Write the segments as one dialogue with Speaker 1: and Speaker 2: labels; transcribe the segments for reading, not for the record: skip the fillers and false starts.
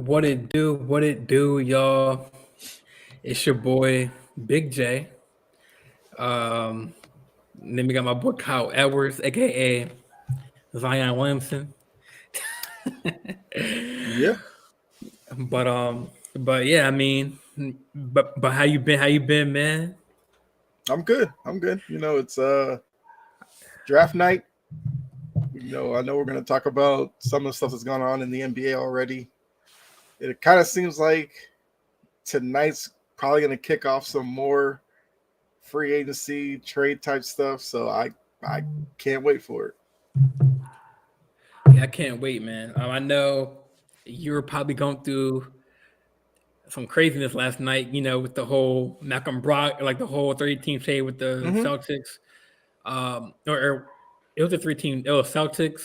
Speaker 1: What it do, y'all? It's your boy Big J. Um, then we got my boy Kyle Edwards, aka Zion Williamson.
Speaker 2: Yeah,
Speaker 1: But yeah, I mean, but how you been? How you been, man?
Speaker 2: I'm good. I'm good. It's draft night. I know we're gonna talk about some of the stuff that's gone on in the NBA already. It kind of seems like tonight's probably gonna kick off some more free agency trade type stuff. So I can't wait for it.
Speaker 1: Yeah, I can't wait, man. I know you were probably going through some craziness last night. With the whole Malcolm Brock, like the whole 30-team trade with the
Speaker 2: Mm-hmm.
Speaker 1: Celtics. Or it was a 3-team. It was Celtics.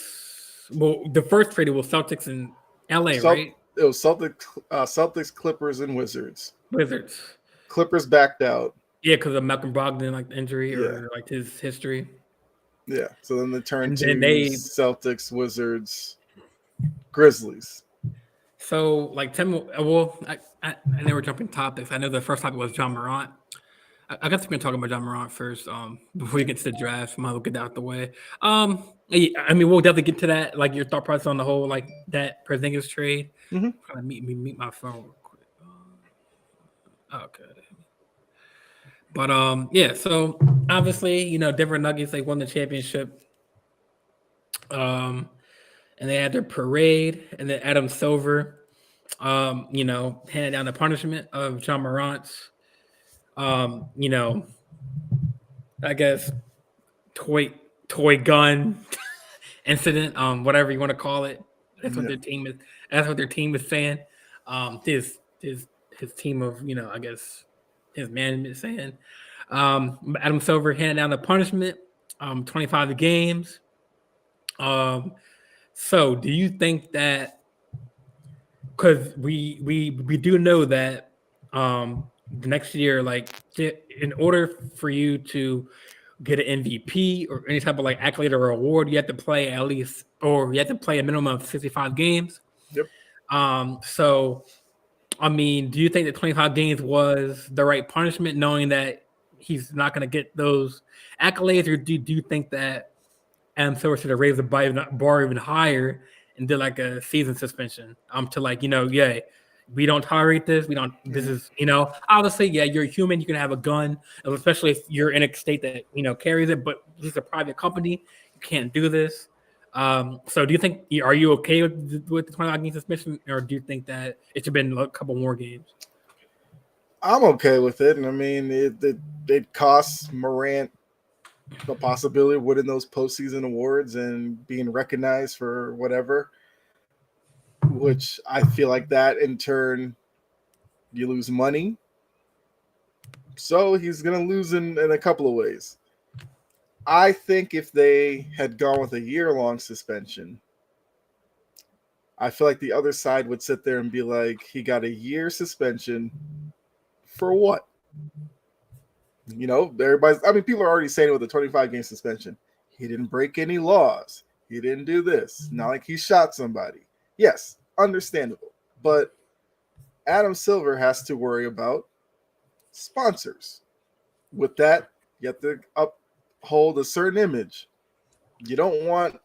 Speaker 1: Well, the first trade was Celtics in LA, right?
Speaker 2: It was Celtics, Clippers, and Wizards.
Speaker 1: Wizards.
Speaker 2: Clippers backed out.
Speaker 1: Yeah, because of Malcolm Brogdon, like the injury
Speaker 2: Yeah,
Speaker 1: or like his history.
Speaker 2: yeah. So then they turned
Speaker 1: And then
Speaker 2: to
Speaker 1: they
Speaker 2: Celtics, Wizards, Grizzlies.
Speaker 1: like tell me. Well, I know we're jumping topics. I know the first topic was Ja Morant. I guess we can talk about Ja Morant first. Before we get to the draft, might as well get that out the way. Yeah, I mean, we'll definitely get to that. Like your thought process on the whole, like that Porzingis trade.
Speaker 2: Mm-hmm.
Speaker 1: Trying to meet my phone real quick. Okay. But yeah. So obviously, Denver Nuggets they won the championship. Um, and they had their parade, and then Adam Silver, handed down the punishment of John Morant's, um, you know, I guess toy toy gun incident, whatever you want to call it. That's what
Speaker 2: Yeah.
Speaker 1: their team is. That's what their team is saying. His team of I guess his management is saying. Adam Silver handed down the punishment, 25 games. Um, so do you think that because we do know that the next year, like in order for you to get an MVP or any type of like accolade or award, you have to play at least, or you have to play a minimum of 65 games.
Speaker 2: Yep.
Speaker 1: So I mean, do you think that 25 games was the right punishment, knowing that he's not going to get those accolades, or do you think that Adam Silver should have raised the bar even higher and did like a season suspension? To like yeah, we don't tolerate this. We don't. This
Speaker 2: Mm-hmm.
Speaker 1: is obviously yeah, you're human. You can have a gun, especially if you're in a state that carries it. But this is a private company. You can't do this. So do you think are you okay with the 25 game suspension, or do you think that it should have been a couple more games?
Speaker 2: I'm okay with it. And I mean, it costs Morant the possibility of winning those postseason awards and being recognized for whatever, which I feel like that in turn, you lose money. So he's going to lose in a couple of ways. I think if they had gone with a year-long suspension, I feel like the other side would sit there and be like, he got a year suspension for what? People are already saying it with a 25-game suspension. He didn't break any laws. He didn't do this. Not like he shot somebody. Yes, understandable. But Adam Silver has to worry about sponsors. With that, you have to uphold a certain image. You don't want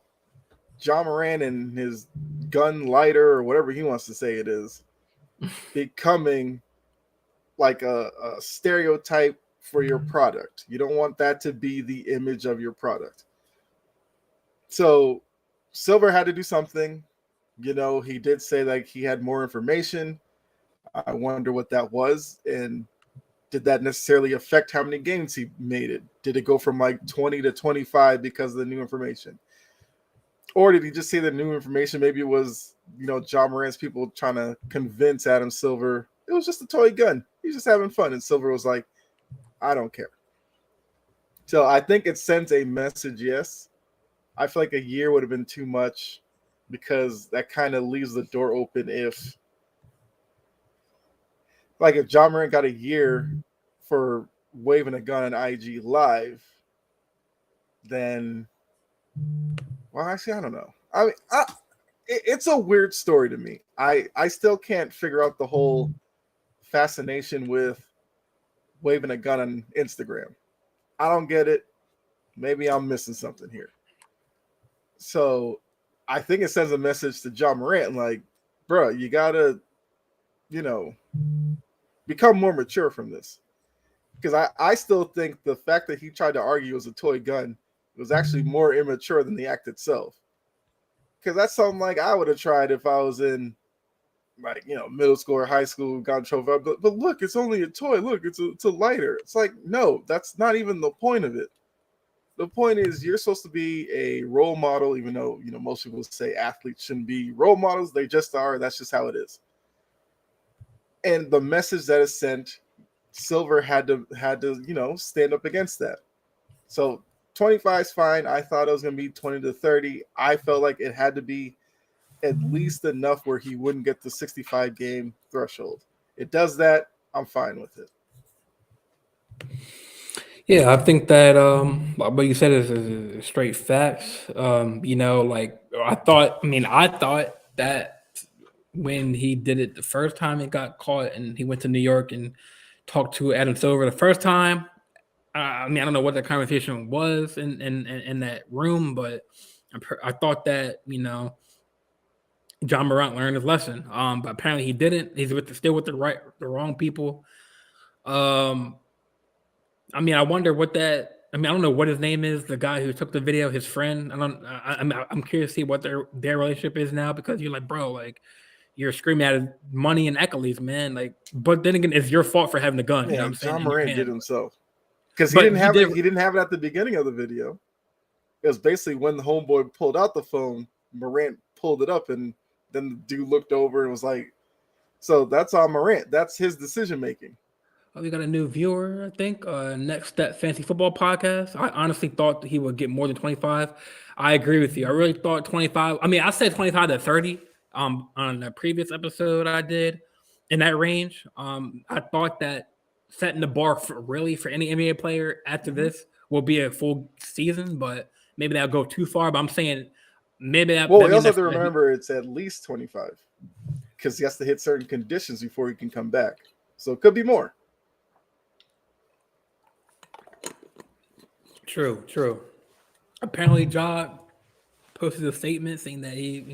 Speaker 2: Ja Morant and his gun lighter or whatever he wants to say it is becoming like a stereotype for your product. You don't want that to be the image of your product. So Silver had to do something. He did say like he had more information. I wonder what that was. And did that necessarily affect how many games he made it? Did it go from like 20 to 25 because of the new information? Or did he just say the new information? Maybe it was, Ja Morant's people trying to convince Adam Silver it was just a toy gun. He's just having fun. And Silver was like, I don't care. So I think it sends a message, yes. I feel like a year would have been too much because that kind of leaves the door open if Ja Morant got a year for waving a gun on IG Live, then, well, actually, I don't know. I mean, it's a weird story to me. I still can't figure out the whole fascination with waving a gun on Instagram. I don't get it. Maybe I'm missing something here. So I think it sends a message to Ja Morant, like, bro, you gotta, become more mature from this. Because I still think the fact that he tried to argue it was a toy gun was actually more immature than the act itself. Because that's something like I would have tried if I was in middle school or high school, got in trouble. But look, it's only a toy. Look, it's a lighter. It's like, no, that's not even the point of it. The point is you're supposed to be a role model, even though most people say athletes shouldn't be role models. They just are. That's just how it is. And the message that is sent, Silver had to stand up against that. So 25 is fine. I thought it was going to be 20 to 30. I felt like it had to be at least enough where he wouldn't get the 65 game threshold. It does that, I'm fine with it.
Speaker 1: Yeah, I think that what you said is straight facts. I thought that when he did it the first time he got caught and he went to New York and talked to Adam Silver the first time. I don't know what the conversation was in that room, but I thought that Ja Morant learned his lesson. But apparently he didn't. He's still with the wrong people. I wonder what that. I don't know what his name is. The guy who took the video, his friend. I'm curious to see what their relationship is now, because you're like, bro, like you're screaming at money and accolades, man. Like, but then again, it's your fault for having the gun. You know what I'm saying?
Speaker 2: Ja Morant did himself because he
Speaker 1: But
Speaker 2: didn't have it. He didn't have it at the beginning of the video. It was basically when the homeboy pulled out the phone, Morant pulled it up, and then the dude looked over and was like, "So that's on Morant. That's his decision making."
Speaker 1: Oh, we got a new viewer, I think. Next Step Fancy Football Podcast. I honestly thought that he would get more than 25. I agree with you. I really thought 25. I said 25 to 30 on the previous episode I did in that range. I thought that setting the bar for any NBA player after this will be a full season, but maybe that'll go too far. But I'm saying maybe that.
Speaker 2: Well, you also have to remember it's at least 25 because he has to hit certain conditions before he can come back. So it could be more.
Speaker 1: True. Apparently, Ja posted a statement saying that he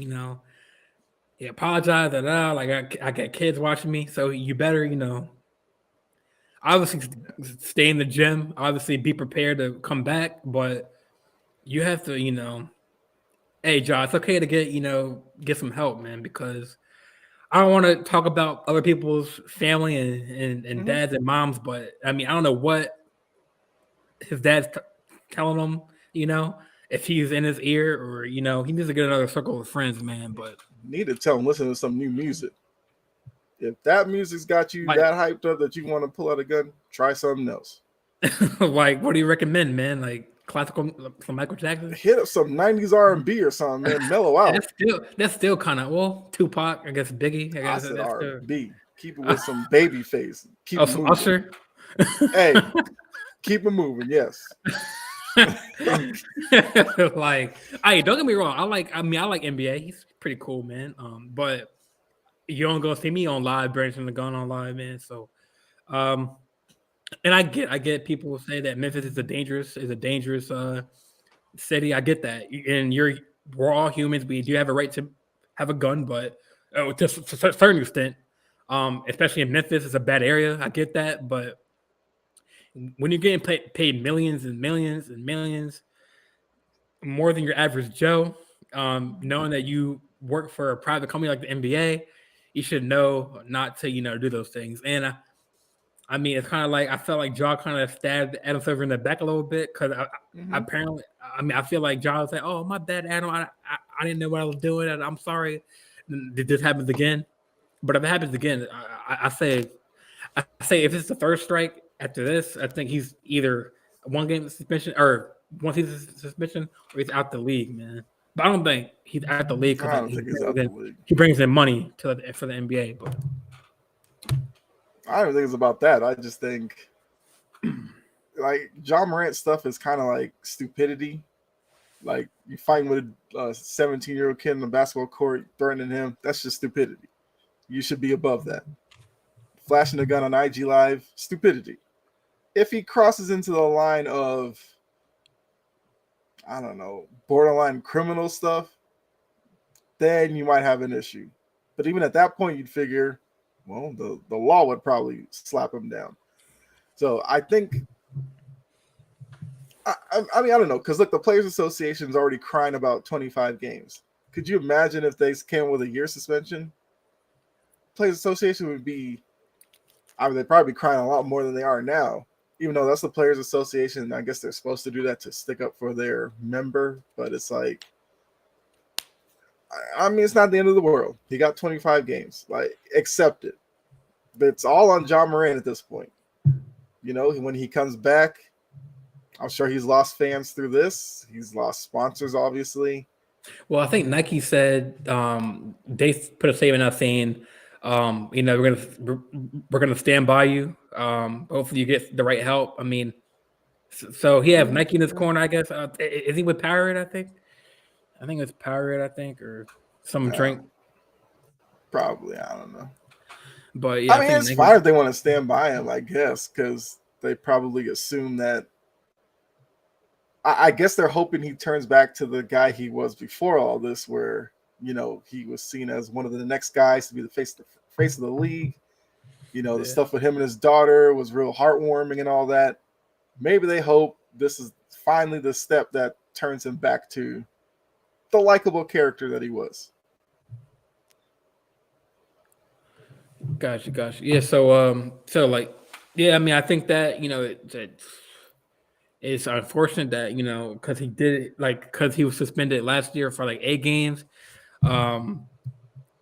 Speaker 1: apologized. Like I got kids watching me, so you better, obviously stay in the gym. Obviously, be prepared to come back, but you have to, hey, Ja, it's okay to get some help, man, because I don't want to talk about other people's family and dads and moms, but I don't know what his dad's telling him, if he's in his ear or, he needs to get another circle of friends, man. But
Speaker 2: need to tell him, listen to some new music. If that music's got you that hyped up that you want to pull out a gun, try something else.
Speaker 1: Like, what do you recommend, man? Like classical, some Michael Jackson?
Speaker 2: Hit up some 90s R&B or something, man. Mellow out.
Speaker 1: That's still kind of, Tupac, I guess Biggie.
Speaker 2: I said R&B. Keep it with some baby face. Keep it
Speaker 1: some
Speaker 2: moving.
Speaker 1: Usher?
Speaker 2: Hey, keep it moving, yes.
Speaker 1: Like, hey, don't get me wrong. I like NBA. He's pretty cool, man. But you don't go see me on live, brandishing the gun on live, man. So, and I get people who say that Memphis is a dangerous city. I get that, and we're all humans. We do have a right to have a gun, but to a certain extent, especially in Memphis, it's a bad area. I get that, but when you're getting paid millions and millions and millions, more than your average Joe, knowing that you work for a private company like the NBA, you should know not to, do those things. And it's kind of like I felt like Ja kind of stabbed Adam Silver in the back a little bit because apparently, I feel like Ja was like, "Oh, my bad, Adam. I didn't know what I was doing. I'm sorry. This happens again." But if it happens again, I say if it's the first strike after this, I think he's either one game suspension or one season suspension, or he's out the league, man. But I don't think he's out the league because he brings in money for the NBA. But
Speaker 2: I don't think it's about that. I just think like Ja Morant stuff is kind of like stupidity. Like you fighting with a 17-year-old kid in the basketball court, threatening him. That's just stupidity. You should be above that. Flashing a gun on IG Live, stupidity. If he crosses into the line of, I don't know, borderline criminal stuff, then you might have an issue. But even at that point, you'd figure, well, the law would probably slap him down. So I think, I mean, I don't know, because look, the Players Association is already crying about 25 games. Could you imagine if they came with a year suspension? Players Association would be, I mean, they'd probably be crying a lot more than they are now. Even though that's the Players Association, I guess they're supposed to do that to stick up for their member. But it's like, I mean, it's not the end of the world. He got 25 games. Like, accept it. But it's all on Ja Morant at this point. You know, when he comes back, I'm sure he's lost fans through this. He's lost sponsors, obviously.
Speaker 1: Well, I think Nike said they put a statement out saying, you know, we're gonna stand by you. Hopefully, you get the right help. I mean, so he have Nike in his corner, I guess. Is he with Powerade? I think it's Powerade. I think or some drink.
Speaker 2: Probably, I don't know.
Speaker 1: But yeah,
Speaker 2: I mean, it's fine if they want to stand by him, I guess, because they probably assume that. I guess they're hoping he turns back to the guy he was before all this, where, you know, he was seen as one of the next guys to be the face of the league. You know, the stuff with him and his daughter was real heartwarming and all that. Maybe they hope this is finally the step that turns him back to the likable character that he was.
Speaker 1: Gotcha. Yeah. So like, yeah. I mean, I think that, you know, it's unfortunate that, you know, because because he was suspended last year for like 8 games.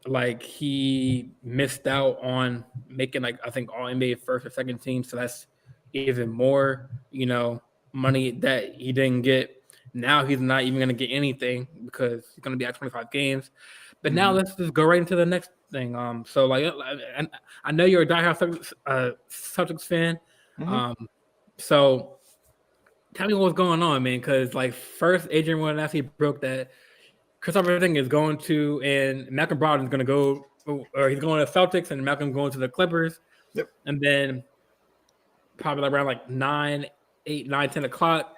Speaker 1: Like he missed out on making like I think all NBA first or second team. So that's even more, you know, money that he didn't get. Now he's not even going to get anything because he's going to be at 25 games. But now let's just go right into the next thing. So like I know you're a diehard Celtics fan. So tell me what's going on, man. Because like first, Adrian Wojnarowski broke that Christopher Thing is going to, and Malcolm Brogdon is going to go, or he's going to the Celtics, and Malcolm going to the Clippers.
Speaker 2: Yep.
Speaker 1: And then probably around like 10 o'clock,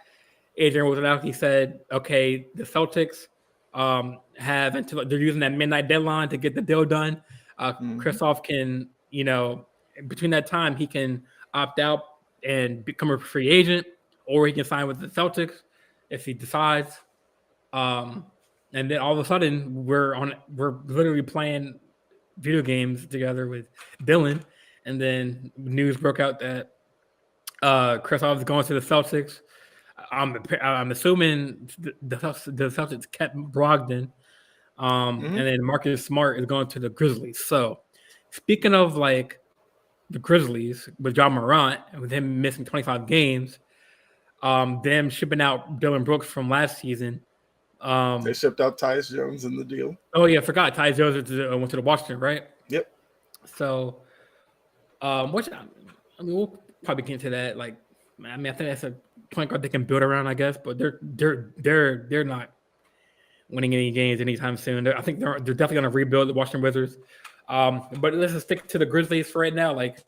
Speaker 1: Adrian Wojnarowski said, "Okay, the Celtics have until they're using that midnight deadline to get the deal done. Christoph can, you know, between that time he can opt out and become a free agent, or he can sign with the Celtics if he decides." And then all of a sudden we're literally playing video games together with Dylan, and then news broke out that Kristoff is going to the Celtics. I'm assuming the Celtics kept Brogdon, and then Marcus Smart is going to the Grizzlies. So speaking of like the Grizzlies with Ja Morant and with him missing 25 games, them shipping out Dylan Brooks from last season.
Speaker 2: They shipped out Tyus Jones in the deal.
Speaker 1: Oh yeah, I forgot. Tyus Jones went to the Washington, right?
Speaker 2: Yep.
Speaker 1: So, which I mean, we'll probably get into that. Like, I mean, I think that's a point guard they can build around, I guess. But they're not winning any games anytime soon. I think they're definitely going to rebuild the Washington Wizards. But let's just stick to the Grizzlies for right now. Like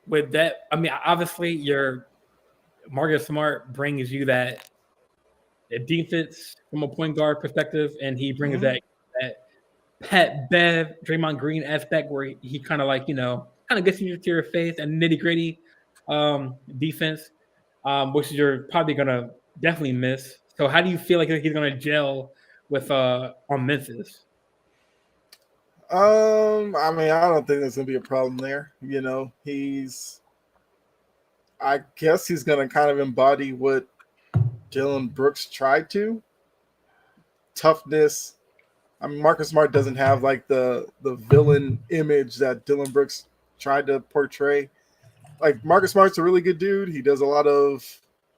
Speaker 1: with that, I mean, obviously your Marcus Smart brings you that defense from a point guard perspective, and he brings that Pat Bev, Draymond Green aspect where he kind of like, you know, kind of gets you to your face and nitty gritty defense, which you're probably gonna definitely miss. So how do you feel like he's gonna gel with on Memphis?
Speaker 2: I mean, I don't think there's gonna be a problem there. You know, I guess he's gonna kind of embody what Dylan Brooks tried to. Toughness. I mean, Marcus Smart doesn't have like the villain image that Dylan Brooks tried to portray. Like Marcus Smart's a really good dude. He does a lot of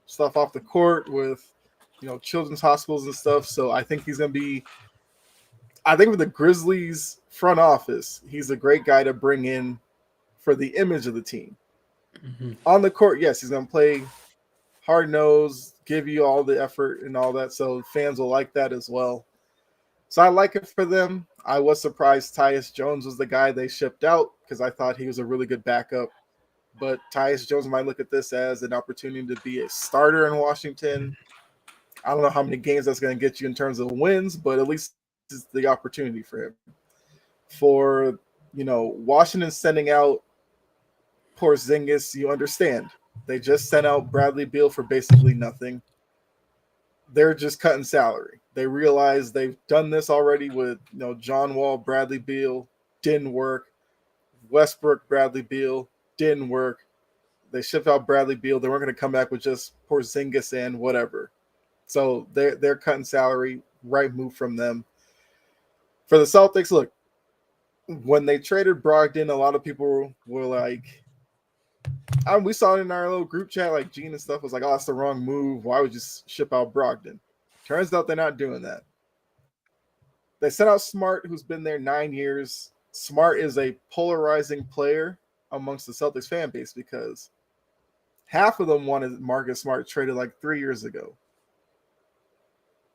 Speaker 2: stuff off the court with, you know, children's hospitals and stuff. So I think he's gonna be. I think with the Grizzlies front office, he's a great guy to bring in for the image of the team. On the court, yes, he's gonna play hard nosed, give you all the effort and all that. So fans will like that as well. So I like it for them. I was surprised Tyus Jones was the guy they shipped out because I thought he was a really good backup. But Tyus Jones might look at this as an opportunity to be a starter in Washington. I don't know how many games that's going to get you in terms of wins, but at least it's the opportunity for him. For, Washington sending out Porzingis, you understand. They just sent out Bradley Beal for basically nothing. They're just cutting salary. They realize they've done this already with, John Wall, Bradley Beal, didn't work. Westbrook, Bradley Beal, didn't work. They shipped out Bradley Beal. They weren't going to come back with just Porzingis and whatever. So they're cutting salary. Right move from them. For the Celtics, look, when they traded Brogdon, a lot of people were like, we saw it in our little group chat, like Gene and stuff was like, oh, that's the wrong move. Why would you ship out Brogdon? Turns out they're not doing that. They sent out Smart, who's been there 9 years. Smart is a polarizing player amongst the Celtics fan base because half of them wanted Marcus Smart traded like 3 years ago.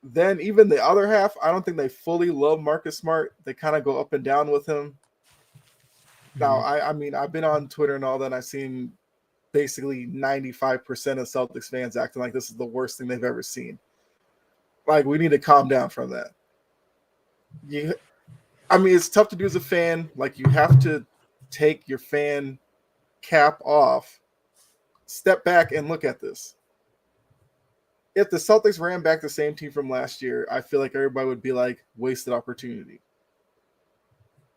Speaker 2: Then even the other half, I don't think they fully love Marcus Smart. They kind of go up and down with him. Now, I mean, I've been on Twitter and all that, and I've seen basically 95% of Celtics fans acting like this is the worst thing they've ever seen. Like, we need to calm down from that. It's tough to do as a fan. Like, you have to take your fan cap off, step back, and look at this. If the Celtics ran back the same team from last year, I feel like everybody would be like, wasted opportunity.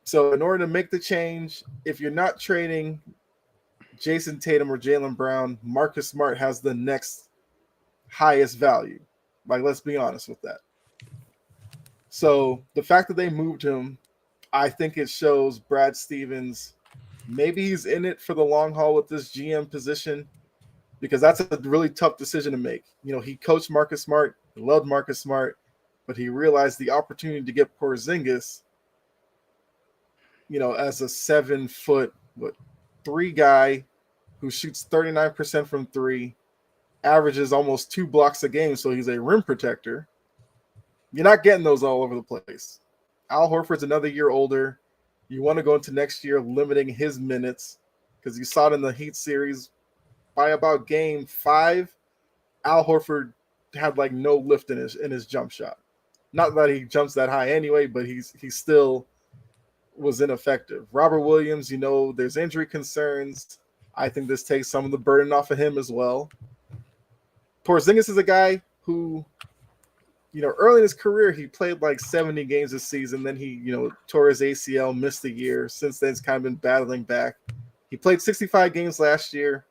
Speaker 2: So in order to make the change, if you're not trading Jason Tatum or Jaylen Brown, Marcus Smart has the next highest value. Like, let's be honest with that. So the fact that they moved him, I think it shows Brad Stevens, maybe he's in it for the long haul with this GM position, because that's a really tough decision to make. He coached Marcus Smart, loved Marcus Smart, but he realized the opportunity to get Porzingis, as a 7'3" guy who shoots 39% from three, averages almost 2 blocks a game, so he's a rim protector. You're not getting those all over the place. Al Horford's another year older. You want to go into next year limiting his minutes because you saw it in the Heat series. By about game 5, Al Horford had like no lift in his jump shot. Not that he jumps that high anyway, but he still was ineffective. Robert Williams, there's injury concerns. I think this takes some of the burden off of him as well. Porzingis is a guy who, early in his career, he played like 70 games this season. Then he, tore his ACL, missed a year. Since then, he's kind of been battling back. He played 65 games last year,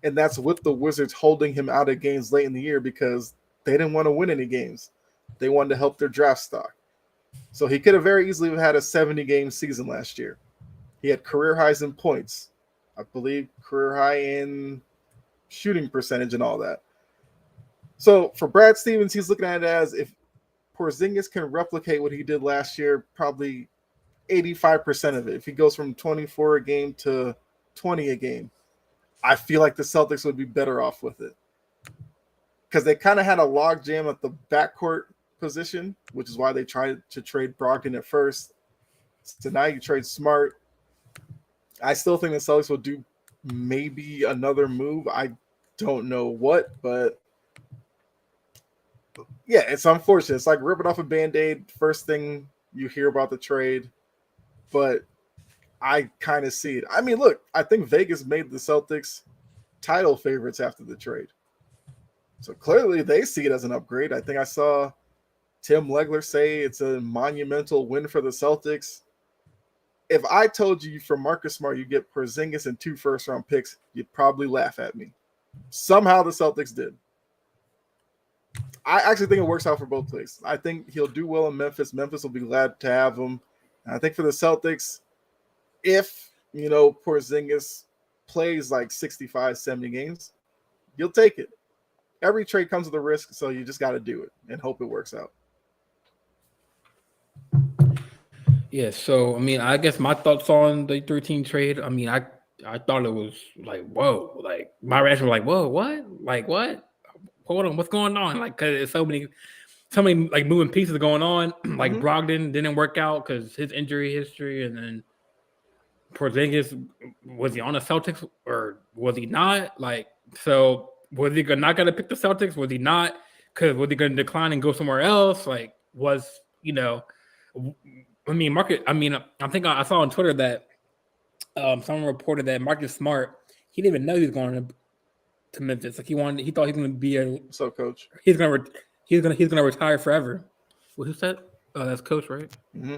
Speaker 2: and that's with the Wizards holding him out of games late in the year because they didn't want to win any games. They wanted to help their draft stock. So he could have very easily had a 70-game season last year. He had career highs in points. I believe career high in shooting percentage and all that. So for Brad Stevens, he's looking at it as if Porzingis can replicate what he did last year, probably 85% of it. If he goes from 24 a game to 20 a game, I feel like the Celtics would be better off with it. Because they kind of had a logjam at the backcourt position, which is why they tried to trade Brogdon at first. So now you trade Smart. I still think the Celtics will do maybe another move. I don't know what, but yeah, it's unfortunate. It's like ripping off a Band-Aid. First thing you hear about the trade, but I kind of see it. I mean, look, I think Vegas made the Celtics title favorites after the trade. So clearly they see it as an upgrade. I think I saw Tim Legler say it's a monumental win for the Celtics. If I told you for Marcus Smart you get Porzingis and 2 first-round picks, you'd probably laugh at me. Somehow the Celtics did. I actually think it works out for both places. I think he'll do well in Memphis. Memphis will be glad to have him. And I think for the Celtics, if, Porzingis plays like 65, 70 games, you'll take it. Every trade comes with a risk, so you just got to do it and hope it works out.
Speaker 1: Yeah, so I guess my thoughts on the 13 trade. I thought it was like, whoa, like my reaction was like, whoa, what? Like what? hold on, what's going on? Like, cause there's so many like moving pieces going on. Like Brogdon didn't work out because his injury history, and then Porzingis, was he on the Celtics or was he not? Like, so was he not going to pick the Celtics? Was he not? Because was he going to decline and go somewhere else? Like, I think I saw on Twitter that someone reported that Marcus Smart, he didn't even know he was going to Memphis. Like, he thought he was going to be
Speaker 2: What's up, Coach?
Speaker 1: He's gonna retire forever. Well, who said? Oh, that's Coach, right?
Speaker 2: Mm-hmm.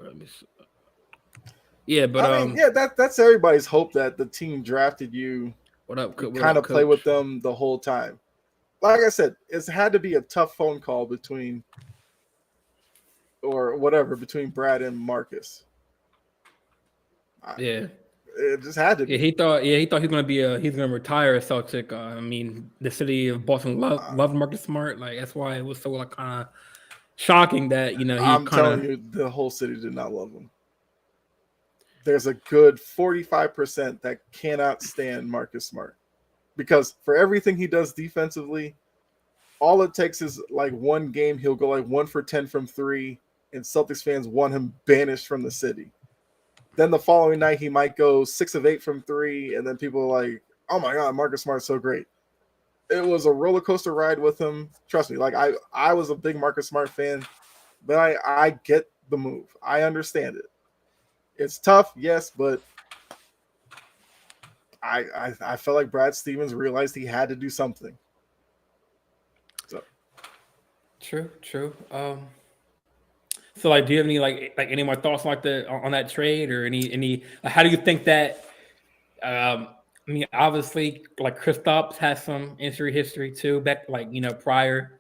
Speaker 1: Let me see. Yeah, but
Speaker 2: that's everybody's hope that the team drafted you.
Speaker 1: What up?
Speaker 2: Kind of play with them the whole time. Like I said, it's had to be a tough phone call between Brad and Marcus.
Speaker 1: Yeah,
Speaker 2: it just had to be.
Speaker 1: Yeah, he thought he was gonna retire a Celtic. I mean, the city of Boston loved Marcus Smart. Like, that's why it was so like kind of shocking that
Speaker 2: I'm telling you, the whole city did not love him. There's a good 45% that cannot stand Marcus Smart because for everything he does defensively, all it takes is like one game he'll go like 1 for 10 from 3, and Celtics fans want him banished from the city. Then the following night he might go 6 of 8 from 3, and then people are like, "Oh my God, Marcus Smart's so great." It was a roller coaster ride with him. Trust me, like I was a big Marcus Smart fan, but I get the move. I understand it. It's tough, yes, but I felt like Brad Stevens realized he had to do something. So
Speaker 1: true. So, like, do you have any like any more thoughts like on that trade, or any? How do you think that? I mean, obviously, like Kristaps has some injury history too, back prior,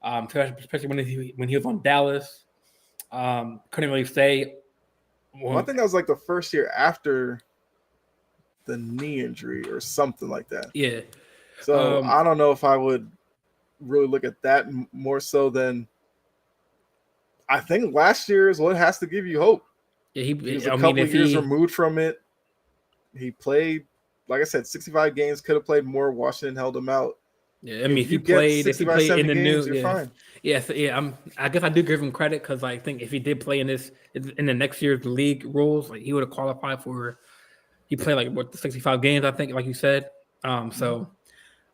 Speaker 1: especially when he was on Dallas. Couldn't really say.
Speaker 2: Well, I think that was like the first year after the knee injury or something like that.
Speaker 1: Yeah.
Speaker 2: So I don't know if I would really look at that more so than I think last year is what has to give you hope.
Speaker 1: Yeah, he
Speaker 2: was a couple of years removed from it. He played, like I said, 65 games. Could have played more. Washington held him out.
Speaker 1: Yeah, I mean, if he played in the
Speaker 2: games,
Speaker 1: new,
Speaker 2: you're fine.
Speaker 1: Yeah, so I guess I do give him credit because I think if he did play in the next year's league rules, like he would have qualified for. He played like 65 games, I think, like you said. So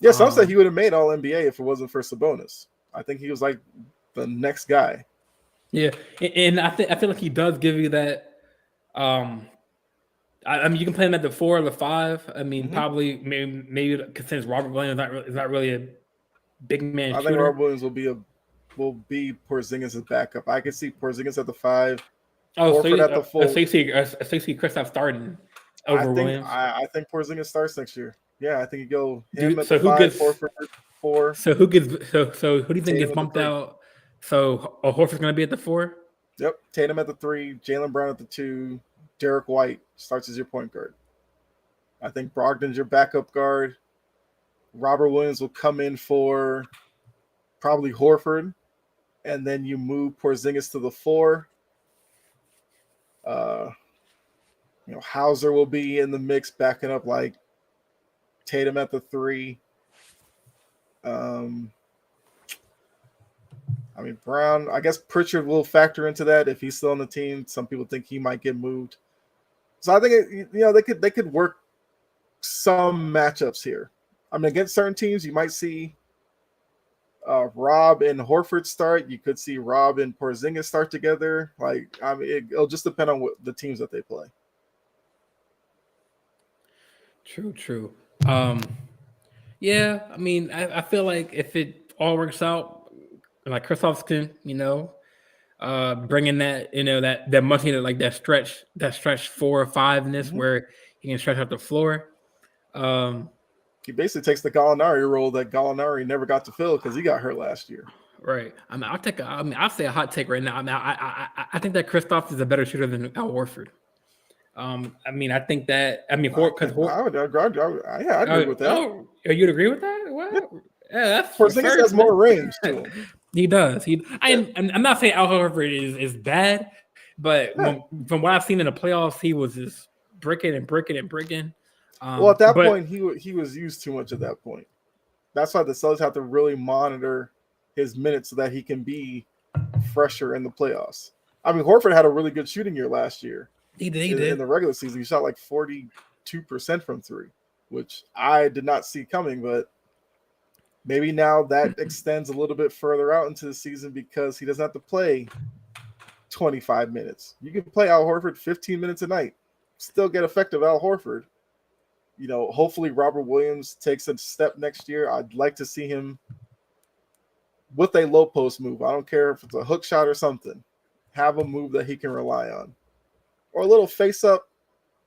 Speaker 2: yeah, some said he would have made All NBA if it wasn't for Sabonis. I think he was like the next guy.
Speaker 1: Yeah, and I feel like he does give you that. I mean, you can play him at the 4 or the 5. I mean, probably maybe since Robert Williams is not really a big man shooter.
Speaker 2: I think Robert Williams will be Porzingis' backup. I can see Porzingis at the 5.
Speaker 1: Oh, so at the 4. So you see Kristaps starting over Williams.
Speaker 2: I think Porzingis starts next year. Yeah, I think you go
Speaker 1: him at the 5, Horford 4. So who do you think gets bumped out? So Horford's going to be at the 4.
Speaker 2: Yep, Tatum at the 3, Jaylen Brown at the 2, Derek White starts as your point guard. I think Brogdon's your backup guard. Robert Williams will come in for probably Horford, and then you move Porzingis to the 4. Hauser will be in the mix, backing up like Tatum at the 3. I mean, Brown, I guess Pritchard will factor into that if he's still on the team. Some people think he might get moved. So I think they could work some matchups here. I mean, against certain teams, you might see Rob and Horford start. You could see Rob and Porzingis start together. Like, I mean, it'll just depend on what the teams that they play.
Speaker 1: True. Yeah, I mean, I feel like if it all works out, like Kristaps can, bring in that, that money to like that stretch 4 or 5 in this where he can stretch out the floor.
Speaker 2: He basically takes the Gallinari role that Gallinari never got to fill because he got hurt last year.
Speaker 1: Right. I mean, I'll say a hot take right now. I mean, I think that Kristaps is a better shooter than Al Horford. I mean, I think that. I mean, because
Speaker 2: I would agree with that.
Speaker 1: Oh, you'd agree with that? Well, yeah, that's
Speaker 2: Porzingis has more range to him.
Speaker 1: He does. I'm not saying Al Horford is bad, but from what I've seen in the playoffs, he was just bricking.
Speaker 2: Well, at that point, he was used too much at that point. That's why the Celtics have to really monitor his minutes so that he can be fresher in the playoffs. I mean, Horford had a really good shooting year last year.
Speaker 1: He did.
Speaker 2: In the regular season. He shot like 42% from three, which I did not see coming, but maybe now that extends a little bit further out into the season because he doesn't have to play 25 minutes. You can play Al Horford 15 minutes a night, still get effective Al Horford. You know, hopefully Robert Williams takes a step next year. I'd like to see him with a low post move. I don't care if it's a hook shot or something. Have a move that he can rely on. Or a little face up,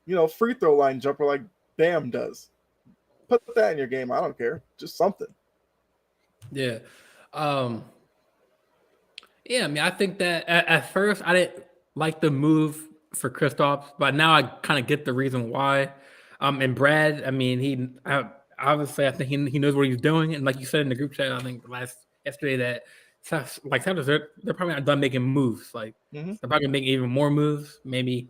Speaker 2: you know, free throw line jumper like Bam does. Put that in your game. I don't care. Just something.
Speaker 1: Yeah. Yeah, I mean, I think that at first I didn't like the move for Kristaps, but now I kind of get the reason why. And Brad, I mean, obviously I think he knows what he's doing, and like you said in the group chat, I think yesterday that Celtics they're probably not done making moves. Like they're probably gonna make even more moves. Maybe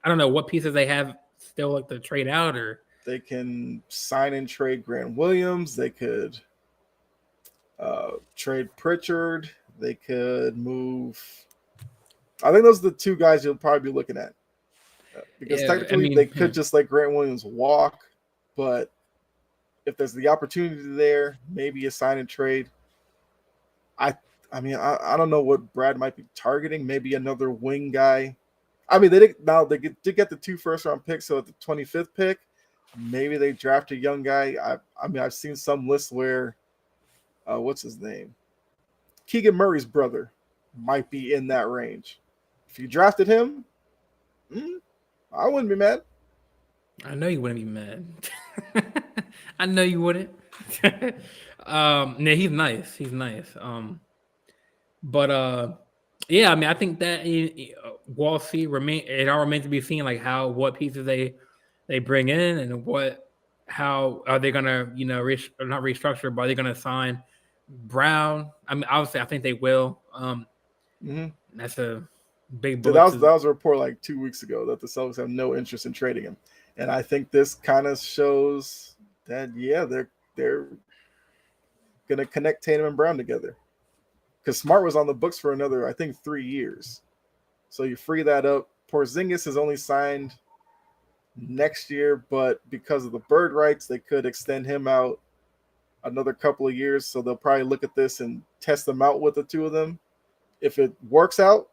Speaker 1: I don't know what pieces they have still like to trade out, or
Speaker 2: they can sign and trade Grant Williams. They could trade Pritchard. They could move. I think those are the two guys you'll probably be looking at. Because technically they could just let Grant Williams walk, but if there's the opportunity there, maybe a sign and trade. I don't know what Brad might be targeting. Maybe another wing guy. I mean, they did get the 2 first-round picks, so at the 25th pick, maybe they draft a young guy. I've seen some lists where, what's his name? Keegan Murray's brother might be in that range. If you drafted him, I wouldn't be mad.
Speaker 1: I know you wouldn't be mad. I know you wouldn't. No, he's nice. He's nice. But yeah, I mean, I think that we'll see. It all remains to be seen, like what pieces they bring in and how are they gonna not restructure, but are they gonna sign Brown? I mean, obviously, I think they will. That's a big.
Speaker 2: That was a report like 2 weeks ago that the Celtics have no interest in trading him, and I think this kind of shows that they're gonna connect Tatum and Brown together. Because Smart was on the books for another, I think, 3 years. So you free that up. Porzingis is only signed next year, but because of the bird rights, they could extend him out another couple of years. So they'll probably look at this and test them out with the two of them. If it works out,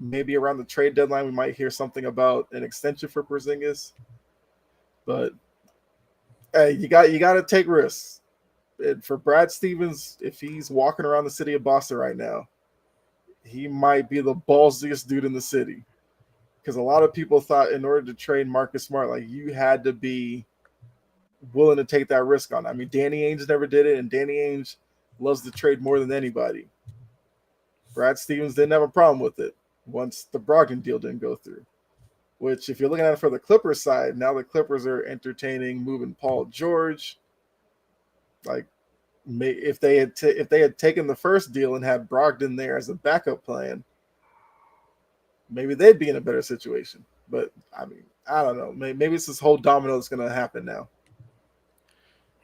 Speaker 2: maybe around the trade deadline, we might hear something about an extension for Porzingis. But hey, you got to take risks. And for Brad Stevens, if he's walking around the city of Boston right now, he might be the ballsiest dude in the city. Because a lot of people thought in order to trade Marcus Smart, like you had to be willing to take that risk on. I mean, Danny Ainge never did it, and Danny Ainge loves to trade more than anybody. Brad Stevens didn't have a problem with it once the Brogdon deal didn't go through. Which, if you're looking at it for the Clippers side, now the Clippers are entertaining moving Paul George. Like, if they had taken the first deal and had Brogdon there as a backup plan, maybe they'd be in a better situation. But I mean, I don't know. Maybe it's this whole domino that's going to happen now.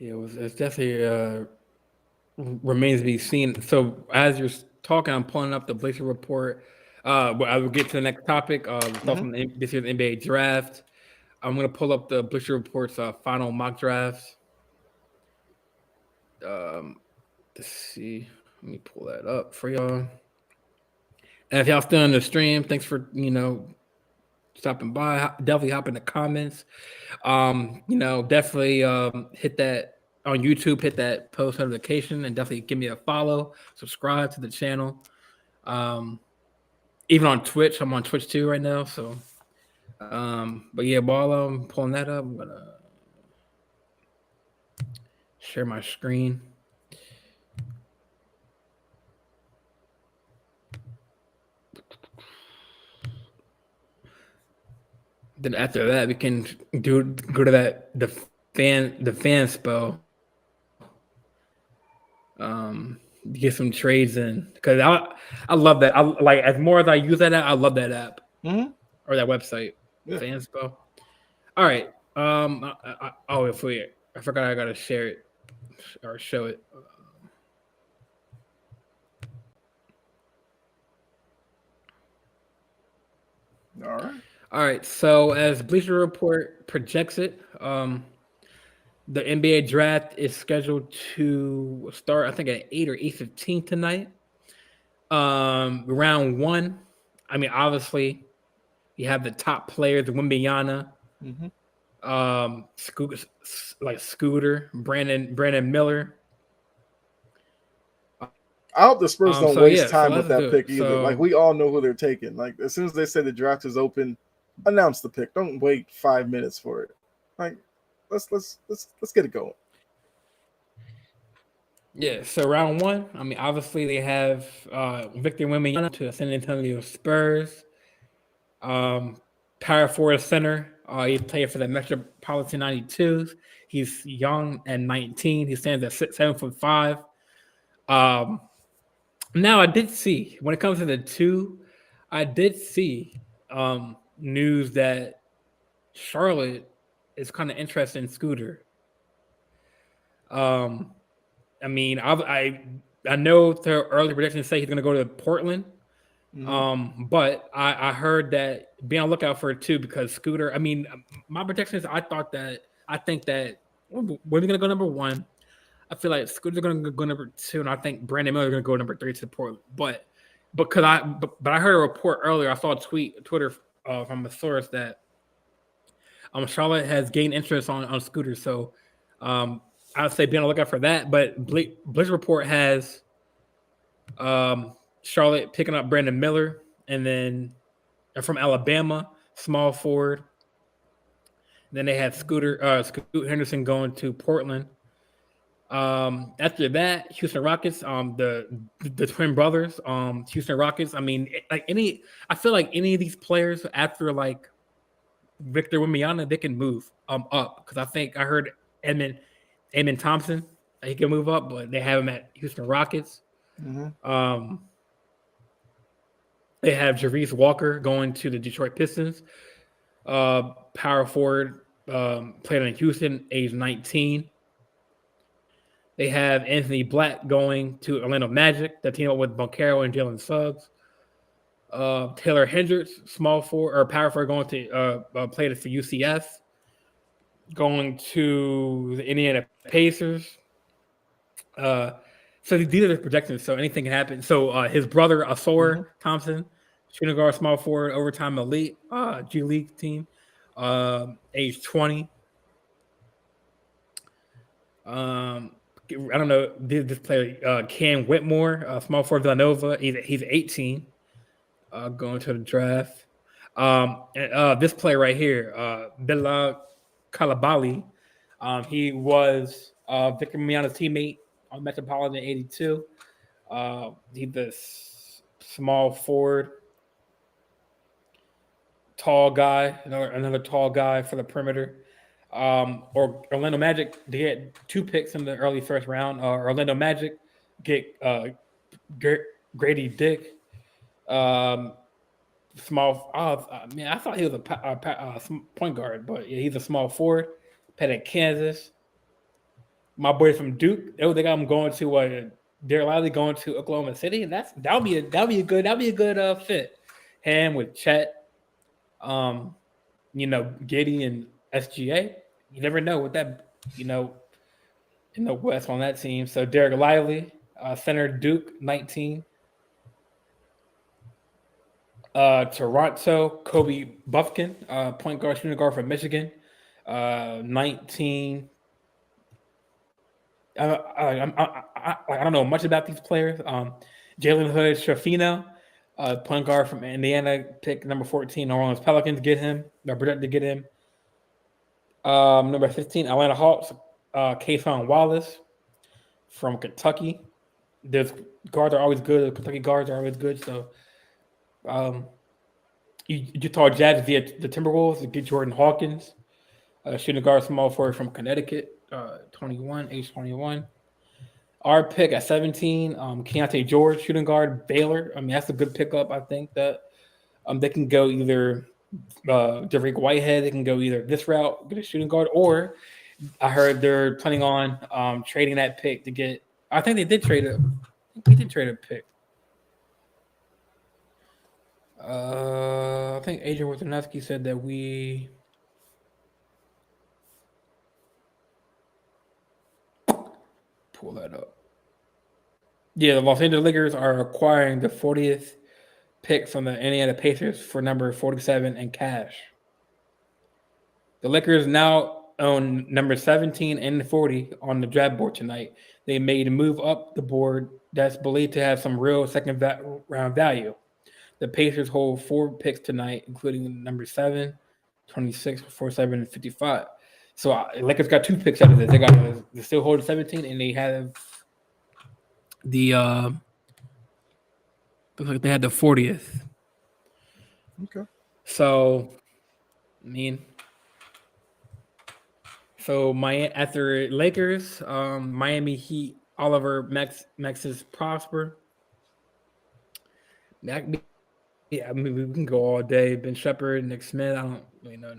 Speaker 1: Yeah, it's definitely remains to be seen. So as you're talking, I'm pulling up the Bleacher Report. But I will get to the next topic. From this year's NBA draft. I'm going to pull up the Bleacher Report's final mock drafts. Let's see. Let me pull that up for y'all. And if y'all still on the stream, thanks for stopping by. Definitely hop in the comments. Definitely hit that on YouTube. Hit that post notification and definitely give me a follow. Subscribe to the channel. Even on Twitch, I'm on Twitch too right now. So, but yeah, while I'm pulling that up, I'm gonna share my screen. Then after that, we can go to that the fan spell. Get some trades in because I love that. I like as more as I use that app, I love that app or that website. Yeah. Fanspo. All right. I forgot I gotta share it. or show it.
Speaker 2: All right.
Speaker 1: All right. So as Bleacher Report projects it, the NBA draft is scheduled to start, I think, at 8 or 8:15 tonight. Round one. I mean, obviously, you have the top players: Wembanyama,
Speaker 2: Mm-hmm.
Speaker 1: Scooter, Brandon Miller.
Speaker 2: I hope the Spurs don't
Speaker 1: So
Speaker 2: waste
Speaker 1: yeah, so
Speaker 2: time with
Speaker 1: let's
Speaker 2: that
Speaker 1: do
Speaker 2: pick
Speaker 1: it.
Speaker 2: either. Like,
Speaker 1: So
Speaker 2: we all know who they're taking. Like, as soon as they say the draft is open, announce the pick. Don't wait 5 minutes for it. Like, let's get it going.
Speaker 1: yeah, so round one. I mean, obviously they have Victor Wembanyama to the San Antonio Spurs. Um, Power forward center. He played for the Metropolitan 92s. He's young at 19. He stands at 7'5". Um, Now I did see when it comes to the two, I did see news that Charlotte is kind of interested in Scooter. Um, I mean, I know the early predictions say he's going to go to Portland.
Speaker 2: Mm-hmm.
Speaker 1: But I heard that be on the lookout for it too because Scooter. I mean, my predictions. I think that we're going to go number one. I feel like Scooter's going to go number two, and I think Brandon Miller is going to go number three to Portland. But I heard a report earlier. I saw a Twitter from a source that Charlotte has gained interest on Scooter. So I would say be on the lookout for that. But Blitz report has Charlotte picking up Brandon Miller, and then from Alabama, small forward. Then they had Scoot Henderson going to Portland. After that, Houston Rockets, the twin brothers, Houston Rockets. I mean, I feel like any of these players after like Victor Wembanyama, they can move up because I think I heard Edmund Thompson, he can move up, but they have him at Houston Rockets.
Speaker 2: Mm-hmm.
Speaker 1: They have Jarice Walker going to the Detroit Pistons. Power forward, played in Houston, age 19. They have Anthony Black going to Orlando Magic. That team up with Boncaro and Jalen Suggs. Taylor Hendricks, small forward or power forward, going to play for UCF. Going to the Indiana Pacers. So these are the projections. So anything can happen. So his brother Asor Thompson, shooting guard, small forward, overtime elite, G League team, age 20. I don't know this player, Cam Whitmore, small forward Villanova. He's 18, going to the draft. And this player right here, Bella Kalabali, he was Victor Miana's teammate on Metropolitan 82. He's the small forward, tall guy, another tall guy for the perimeter. Or Orlando Magic, they get 2 picks in the early first round. Orlando Magic get Grady Dick, small. Man, I thought he was a point guard, but yeah, he's a small forward. Played at Kansas. My boy from Duke, they got him going to Derek Lively going to Oklahoma City. That'll be a good fit. Him with Chet, Giddy and SGA. You never know what that in the West on that team. So Derek Lively, center Duke, 19. Toronto, Kobe Buffkin, point guard, shooting guard from Michigan, 19. I don't know much about these players. Jalen Hood Shafino, point guard from Indiana, pick number 14. New Orleans Pelicans get him. They're projected to get him. Number 15, Atlanta Hawks, Kason Wallace from Kentucky. There's guards are always good. Kentucky guards are always good. So, Utah Jazz via the Timberwolves to get Jordan Hawkins, shooting guard, small forward from Connecticut, 21, age 21. Our pick at 17, Keontae George, shooting guard, Baylor. I mean, that's a good pickup. I think that they can go either Derek Whitehead. They can go either this route, get a shooting guard, or I heard they're planning on trading that pick to get. I think they did trade it. We did trade a pick. I think Adrian Wojnarowski said that we pull that up. Yeah, the Los Angeles Lakers are acquiring the 40th pick from the Indiana Pacers for number 47 in cash. The Lakers now own number 17 and 40 on the draft board tonight. They made a move up the board that's believed to have some real round value. The Pacers hold 4 picks tonight, including number 7, 26, 47, and 55. So Lakers got 2 picks out of this. They still hold 17, and they have the looks like they had the 40th.
Speaker 2: Okay.
Speaker 1: So, I mean, so my after Lakers, Miami Heat, Oliver Max's Prosper. Yeah, I mean, we can go all day. Ben Shepard, Nick Smith. I don't really know.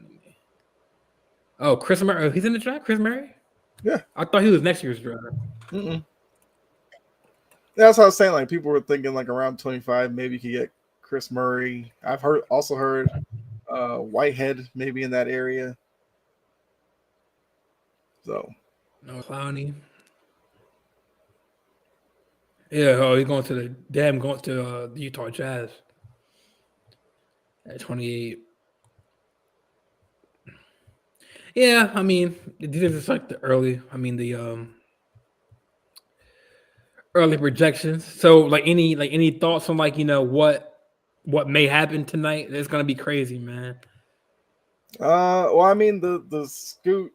Speaker 1: Oh, Chris Murray. Oh, he's in the draft. Chris Murray.
Speaker 2: Yeah.
Speaker 1: I thought he was next year's draft.
Speaker 2: Mm-mm. That's what I was saying. Like people were thinking like around 25, maybe you could get Chris Murray. I've also heard Whitehead maybe in that area. So
Speaker 1: No Clowney. Yeah, oh, he's going to the Utah Jazz at 28. Yeah, I mean, these are just like the early. I mean, the early projections. So, any thoughts on what may happen tonight? It's gonna be crazy, man.
Speaker 2: well, I mean the Scoot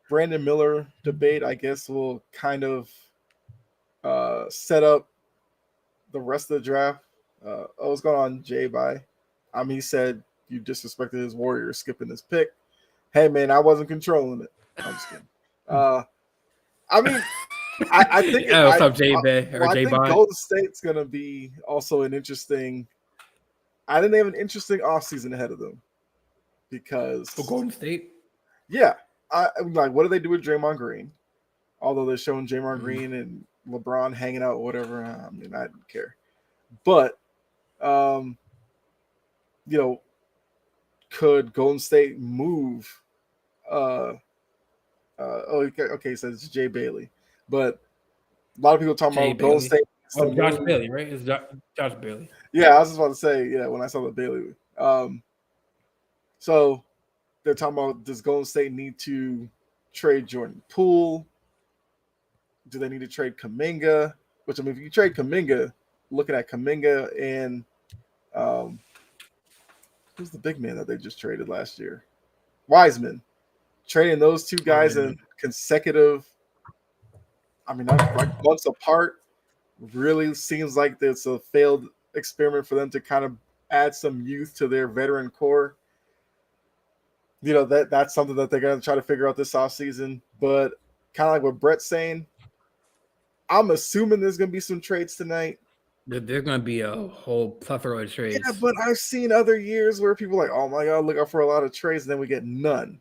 Speaker 2: Brandon Miller debate, I guess, will kind of set up the rest of the draft. What's going on, Jay? By, I mean, he said you disrespected his Warriors skipping his pick. Hey, man, I wasn't controlling it. I'm just kidding. I mean, I think
Speaker 1: What's up, Jay Bay or
Speaker 2: I
Speaker 1: Jay
Speaker 2: think
Speaker 1: Bye?
Speaker 2: Golden State's gonna be also an interesting. I think they have an interesting offseason ahead of them because
Speaker 1: For Golden State.
Speaker 2: yeah, I'm like, what do they do with Draymond Green? Although they're showing Draymond Green and LeBron hanging out, whatever. I mean, I didn't care, but you know, could Golden State move? Okay, so it's Jay Bailey, but a lot of people talking
Speaker 1: Jay
Speaker 2: about Golden
Speaker 1: Bailey.
Speaker 2: State.
Speaker 1: Oh, Josh Bailey, right? It's Josh Bailey.
Speaker 2: Yeah, I was just about to say, yeah, when I saw the Bailey. So they're talking about, does Golden State need to trade Jordan Poole? Do they need to trade Kuminga? Which, I mean, if you trade Kuminga, looking at Kuminga and who's the big man that they just traded last year? Wiseman. Trading those two guys in consecutive, I mean, like months apart, really seems like it's a failed experiment for them to kind of add some youth to their veteran core. You know, that's something that they're going to try to figure out this offseason. But kind of like what Brett's saying, I'm assuming there's going to be some trades tonight.
Speaker 1: There's going to be a whole plethora of trades.
Speaker 2: Yeah, but I've seen other years where people are like, oh my God, look out for a lot of trades, and then we get none.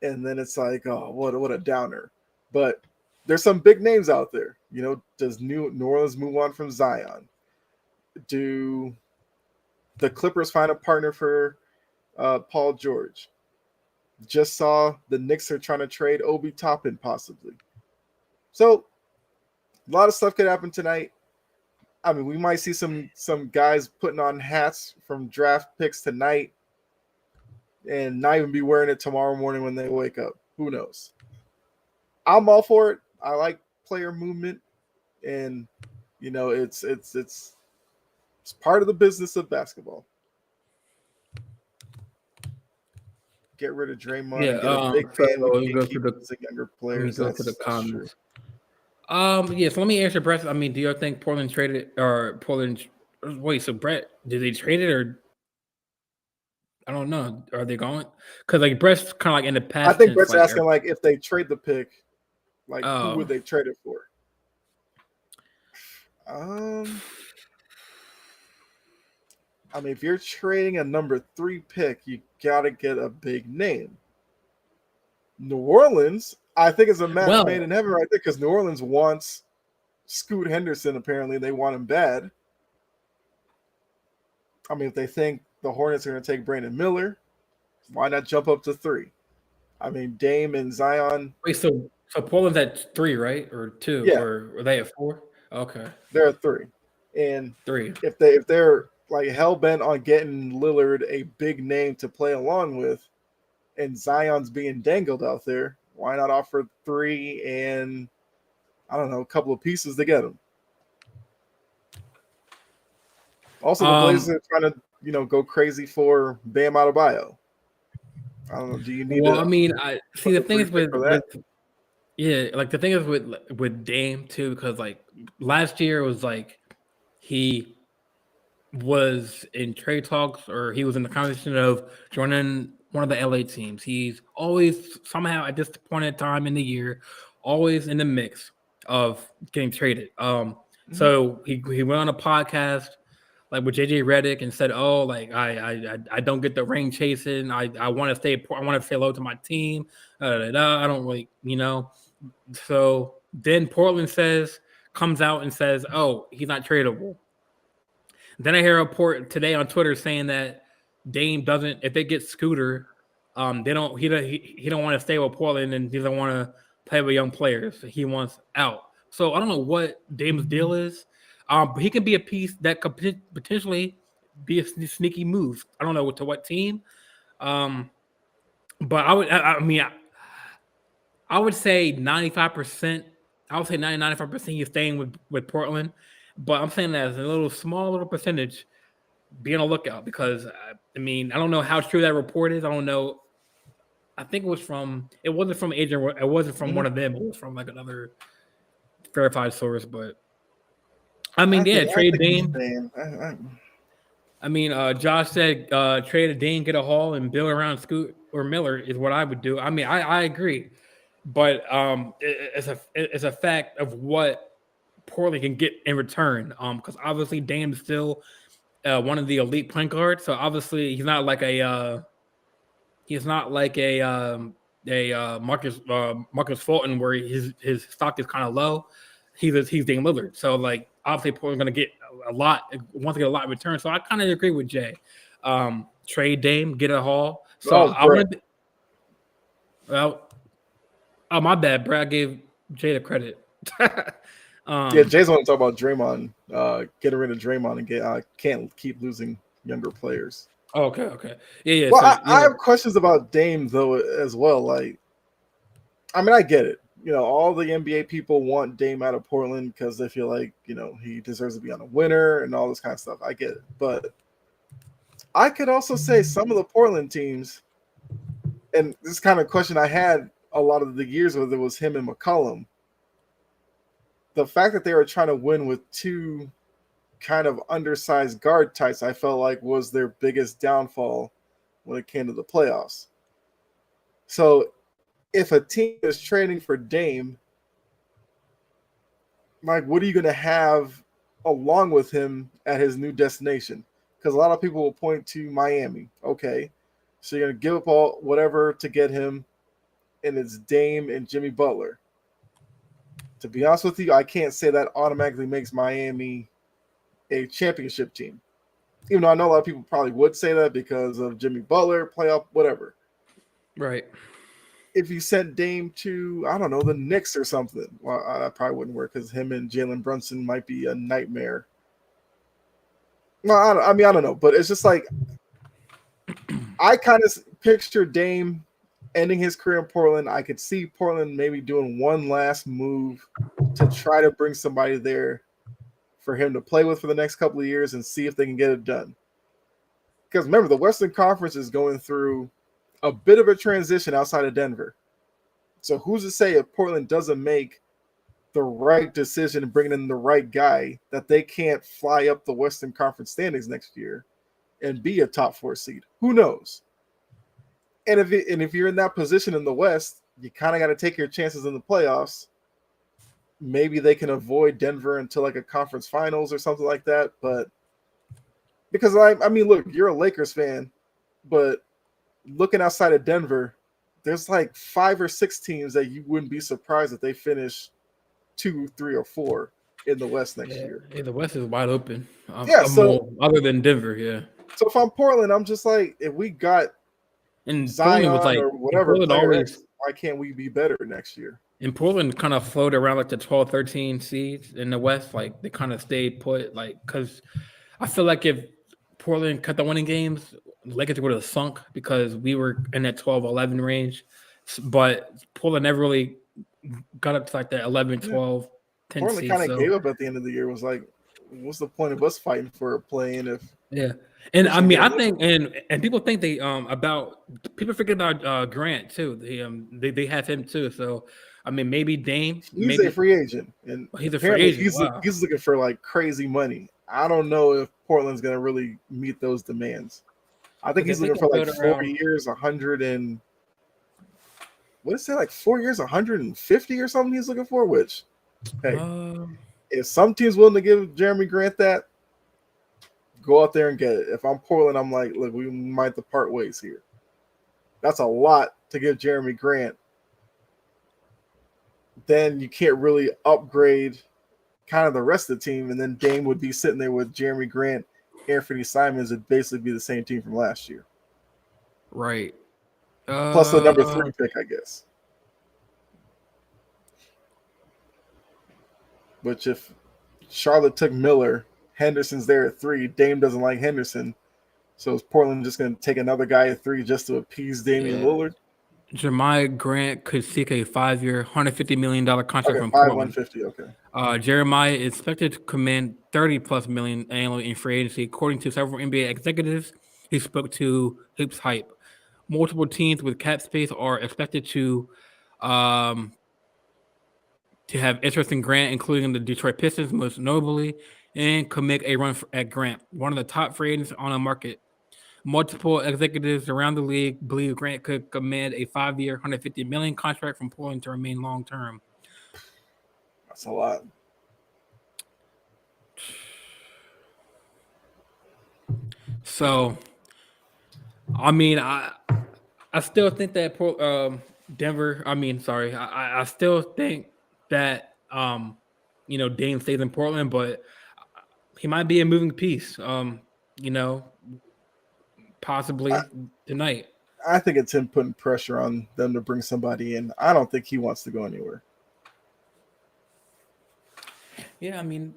Speaker 2: And then it's like, oh, what a downer. But there's some big names out there. You know, does New Orleans move on from Zion? Do the Clippers find a partner for Paul George? Just saw the Knicks are trying to trade Obi Toppin possibly. So a lot of stuff could happen tonight. I mean, we might see some guys putting on hats from draft picks tonight and not even be wearing it tomorrow morning when they wake up. Who knows? I'm all for it. I like player movement, and you know, it's part of the business of basketball. Get rid of Draymond and get a big fan. We can keep the younger players.
Speaker 1: Let me go to the comments. Yes, let me answer Brett. I mean, do you think Portland traded or Portland? Wait, so Brett, did they trade it or? I don't know. Are they going? Because like Brett's kind of like in the past.
Speaker 2: I think Brett's asking like if they trade the pick, like who would they trade it for? I mean, if you're trading a number 3 pick, you gotta get a big name. New Orleans, I think, is a match made
Speaker 1: Well,
Speaker 2: in heaven right there because New Orleans wants Scoot Henderson. Apparently, they want him bad. I mean, if they think the Hornets are going to take Brandon Miller, why not jump up to 3? I mean, Dame and Zion,
Speaker 1: wait, so Portland's at 3, right? Or 2,
Speaker 2: yeah,
Speaker 1: or are they at 4? Okay,
Speaker 2: they're at 3. And
Speaker 1: 3.
Speaker 2: if they're like hell bent on getting Lillard a big name to play along with, and Zion's being dangled out there, why not offer 3 and I don't know a couple of pieces to get him? Also, the Blazers
Speaker 1: Um,
Speaker 2: are trying to go crazy for Bam Adebayo. I don't know. Do you need
Speaker 1: well, I
Speaker 2: to
Speaker 1: mean, I see
Speaker 2: put
Speaker 1: the
Speaker 2: the
Speaker 1: thing
Speaker 2: free
Speaker 1: is
Speaker 2: pick for that?
Speaker 1: yeah, like the thing is with Dame too, because like last year was like he was in trade talks or he was in the conversation of joining one of the LA teams. He's always somehow at this point in time in the year, always in the mix of getting traded.
Speaker 2: Mhm.
Speaker 1: So he went on a podcast like with JJ Redick and said, "Oh, like I don't get the ring chasing. I want to stay. I want to say hello to my team. I don't really, you know." So then Portland comes out and says, "Oh, he's not tradable." Then I hear a report today on Twitter saying that Dame doesn't. If they get Scooter, they don't. He don't want to stay with Portland, and he doesn't want to play with young players. He wants out. So I don't know what Dame's deal is. But he can be a piece that could potentially be a sneaky move. I don't know to what team. Um, but I would. I mean, I would say 95%. I would say 95% he's staying with Portland. But I'm saying that as a small little percentage, be on a lookout because I mean I don't know how true that report is. I don't know. I think it was from. It wasn't from agent. It wasn't from one
Speaker 2: Mhm.
Speaker 1: of them. It was from like another verified source. But I
Speaker 2: I
Speaker 1: mean, yeah,
Speaker 2: think I
Speaker 1: trade
Speaker 2: think he's
Speaker 1: Dame.
Speaker 2: staying.
Speaker 1: I mean, Josh said trade a Dame, get a haul, and build around Scoot or Miller is what I would do. I mean, I agree, but it's a fact of what Portland can get in return. Because obviously Dame's still one of the elite point guards, so obviously he's not like a Marcus Fulton where his stock is kind of low. He's Dame Lillard, so like obviously Portland's going to get a lot, wants to get a lot in return. So I kind of agree with Jay. Trade Dame, get a haul.
Speaker 2: That
Speaker 1: So
Speaker 2: was
Speaker 1: I
Speaker 2: Brett.
Speaker 1: want to. Well, oh my bad, Brad gave Jay the credit.
Speaker 2: Yeah,
Speaker 1: um,
Speaker 2: Jay's want to talk about Draymond, getting rid of Draymond and can't keep losing younger players.
Speaker 1: okay, yeah.
Speaker 2: Well,
Speaker 1: So
Speaker 2: I
Speaker 1: yeah,
Speaker 2: have questions about Dame though as well. Like, I mean, I get it. All the NBA people want Dame out of Portland because they feel like he deserves to be on a winner and all this kind of stuff. I get it, but I could also say some of the Portland teams, and this kind of question I had a lot of the years where there was him and McCollum. The fact that they were trying to win with two kind of undersized guard types, I felt like was their biggest downfall when it came to the playoffs. So if a team is trading for Dame, like what are you going to have along with him at his new destination? Because a lot of people will point to Miami. Okay, so you're going to give up all whatever to get him, and it's Dame and Jimmy Butler. To be honest with you, I can't say that automatically makes Miami a championship team. Even though I know a lot of people probably would say that because of Jimmy Butler, playoff, whatever.
Speaker 1: right.
Speaker 2: If you sent Dame to, I don't know, the Knicks or something, well, that probably wouldn't work because him and Jalen Brunson might be a nightmare. Well, I mean, I don't know, but it's just like I kind of picture Dame ending his career in Portland. I could see Portland maybe doing one last move to try to bring somebody there for him to play with for the next couple of years and see if they can get it done. Because remember, the Western Conference is going through a bit of a transition outside of Denver. So who's to say if Portland doesn't make the right decision and bringing in the right guy that they can't fly up the Western Conference standings next year and be a top 4 seed? Who knows? And if you're in that position in the West, you kind of got to take your chances in the playoffs. Maybe they can avoid Denver until like a conference finals or something like that. But because I mean, look, you're a Lakers fan, but looking outside of Denver, there's like 5 or 6 teams that you wouldn't be surprised if they finish 2, 3, or 4 in the West next year.
Speaker 1: Yeah, the West is wide open.
Speaker 2: So
Speaker 1: other than Denver, yeah.
Speaker 2: So if I'm Portland, I'm just like, if we got
Speaker 1: And
Speaker 2: Zion
Speaker 1: Portland was like,
Speaker 2: or whatever
Speaker 1: Portland
Speaker 2: player
Speaker 1: always,
Speaker 2: X, why can't we be better next year?
Speaker 1: and Portland kind of floated around like the 12, 13 seeds in the West. Like they kind of stayed put, like, because I feel like if Portland cut the winning games, the Lakers would have sunk because we were in that 12, 11 range. But Portland never really got up to like that 11, 12, 10
Speaker 2: Portland
Speaker 1: seed.
Speaker 2: kind of
Speaker 1: So
Speaker 2: gave up at the end of the year. Was like, what's the point of us fighting for a play-in if?
Speaker 1: yeah, and I mean, I think, and people think they about people forget about Grant too. They have him too. So I mean, maybe Dame.
Speaker 2: He's
Speaker 1: maybe
Speaker 2: a free agent, and
Speaker 1: he's a free
Speaker 2: apparently
Speaker 1: agent. Wow.
Speaker 2: he's looking for like crazy money. I don't know if Portland's going to really meet those demands. I think he's looking for like 4 years, 100 and what is it, like 4 years, 150 or something. He's looking for. Which, hey, if some team's willing to give Jeremy Grant that, go out there and get it. If I'm Portland, I'm like, look, we might have to part ways here. That's a lot to give Jeremy Grant. Then you can't really upgrade kind of the rest of the team, and then Dame would be sitting there with Jeremy Grant, Anthony Simons, would basically be the same team from last year.
Speaker 1: Right.
Speaker 2: Plus the number 3 pick, I guess. Which if Charlotte took Miller, Henderson's there at 3. Dame doesn't like Henderson. So is Portland just going to take another guy at 3 just to appease Damian Lillard?
Speaker 1: Jeremiah Grant could seek a 5-year, $150 million contract from
Speaker 2: 5,
Speaker 1: Portland.
Speaker 2: 150, okay.
Speaker 1: Jeremiah is expected to command $30+ million annually in free agency, according to several NBA executives he spoke to Hoops Hype. Multiple teams with cap space are expected to have interest in Grant, including the Detroit Pistons, most notably, and could make a run at Grant, one of the top free agents on the market. Multiple executives around the league believe Grant could command a 5-year, $150 million contract from Portland to remain long-term.
Speaker 2: That's a lot.
Speaker 1: So, I mean, I still think that Denver. I mean, sorry, I still think that Dame stays in Portland, but he might be a moving piece. Possibly tonight.
Speaker 2: I think it's him putting pressure on them to bring somebody in. I don't think he wants to go anywhere.
Speaker 1: Yeah, I mean,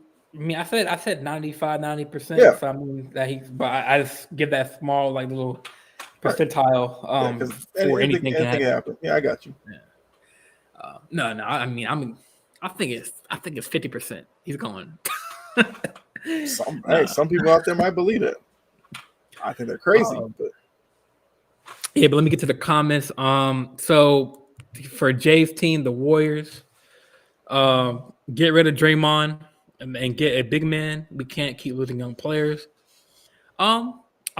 Speaker 1: I said 95, 90%.
Speaker 2: Yeah.
Speaker 1: So I mean but I just give that small like little percentile for anything can happen.
Speaker 2: Yeah, I got you.
Speaker 1: Yeah. No. I mean, I think it's 50%. He's going.
Speaker 2: Some people out there might believe it. I think they're crazy. But
Speaker 1: let me get to the comments. So for Jay's team, the Warriors, get rid of Draymond and get a big man. We can't keep losing young players. I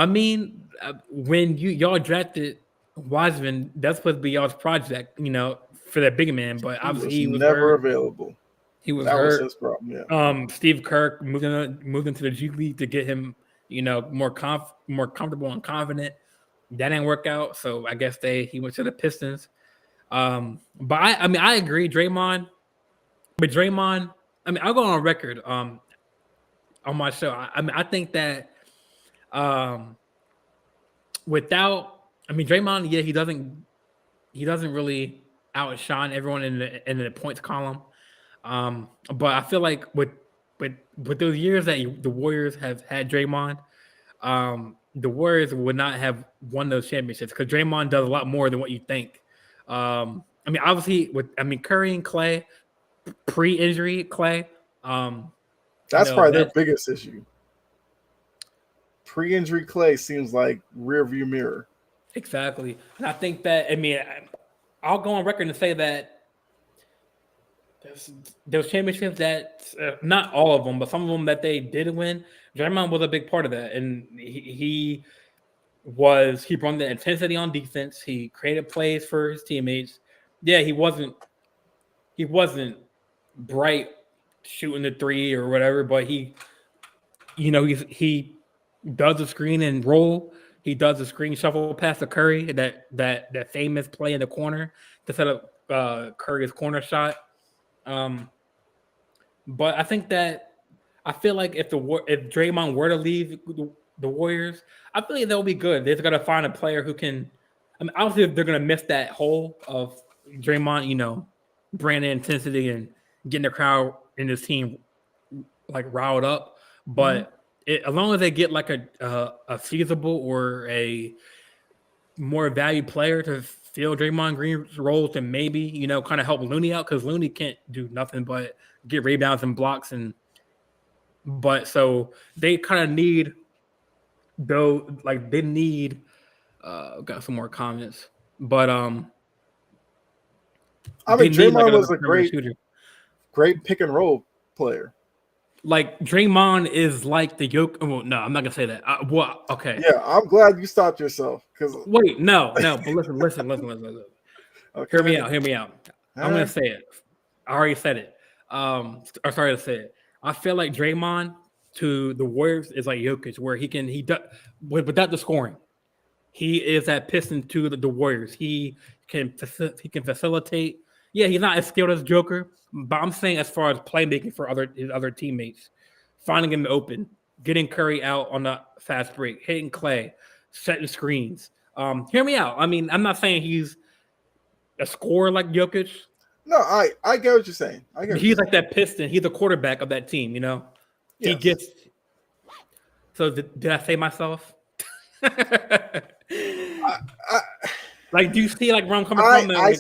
Speaker 1: mean, when y'all drafted Wiseman, that's supposed to be y'all's project, for that big man. But obviously he was
Speaker 2: never
Speaker 1: hurt.
Speaker 2: Available.
Speaker 1: He was
Speaker 2: that
Speaker 1: hurt.
Speaker 2: Was his problem. Yeah.
Speaker 1: Steve Kerr moved into the G League to get him, more comfortable and confident. That didn't work out, so I guess he went to the Pistons. But I agree, Draymond. But Draymond, I'll go on record on my show. I think that Draymond, he doesn't really outshine everyone in the points column. But I feel like with those years that the Warriors have had Draymond, the Warriors would not have won those championships because Draymond does a lot more than what you think. Obviously Curry and Clay, pre-injury Clay.
Speaker 2: That's probably their biggest issue. Pre-injury Clay seems like rear view mirror.
Speaker 1: Exactly. And I think that, I'll go on record and say that those championships that, not all of them, but some of them that they did win, Draymond was a big part of that. And he brought the intensity on defense. He created plays for his teammates. Yeah, he wasn't bright shooting the three or whatever, but he does the screen and roll. he does the screen shuffle pass to Curry, that famous play in the corner to set up Curry's corner shot. But I feel like if Draymond were to leave the Warriors, I feel like they'll be good. They've got to find a player who can. I mean, obviously they're going to miss that hole of Draymond, bringing in intensity and getting the crowd and his team like riled up. But as long as they get like a feasible or a more valued player to fill Draymond Green's roles and maybe, kind of help Looney out, because Looney can't do nothing but get rebounds and blocks. But so they kind of need, though, like they need, got some more comments, but
Speaker 2: I
Speaker 1: they
Speaker 2: mean,
Speaker 1: need like
Speaker 2: Draymond
Speaker 1: another
Speaker 2: was a
Speaker 1: perimeter shooter.
Speaker 2: great pick and roll player.
Speaker 1: Like Draymond is like the yoke. Well, no, I'm not gonna say that. Okay.
Speaker 2: Yeah, I'm glad you stopped yourself. Because
Speaker 1: Wait, no. But listen.
Speaker 2: okay.
Speaker 1: Hear me out. I'm gonna
Speaker 2: Right.
Speaker 1: say it. I already said it. Or sorry to say it. I feel like Draymond to the Warriors is like Jokic, where he does without the scoring. He is that piston to the Warriors. He can facilitate. Yeah, he's not as skilled as Joker, but I'm saying as far as playmaking for his other teammates, finding him open, getting Curry out on the fast break, hitting Clay, setting screens. Hear me out. I mean, I'm not saying he's a scorer like Jokic.
Speaker 2: No, I get what you're saying.
Speaker 1: He's like that piston. He's the quarterback of that team.
Speaker 2: Yes.
Speaker 1: He gets. So did I say myself? Like, do you see like where I'm coming from?
Speaker 2: I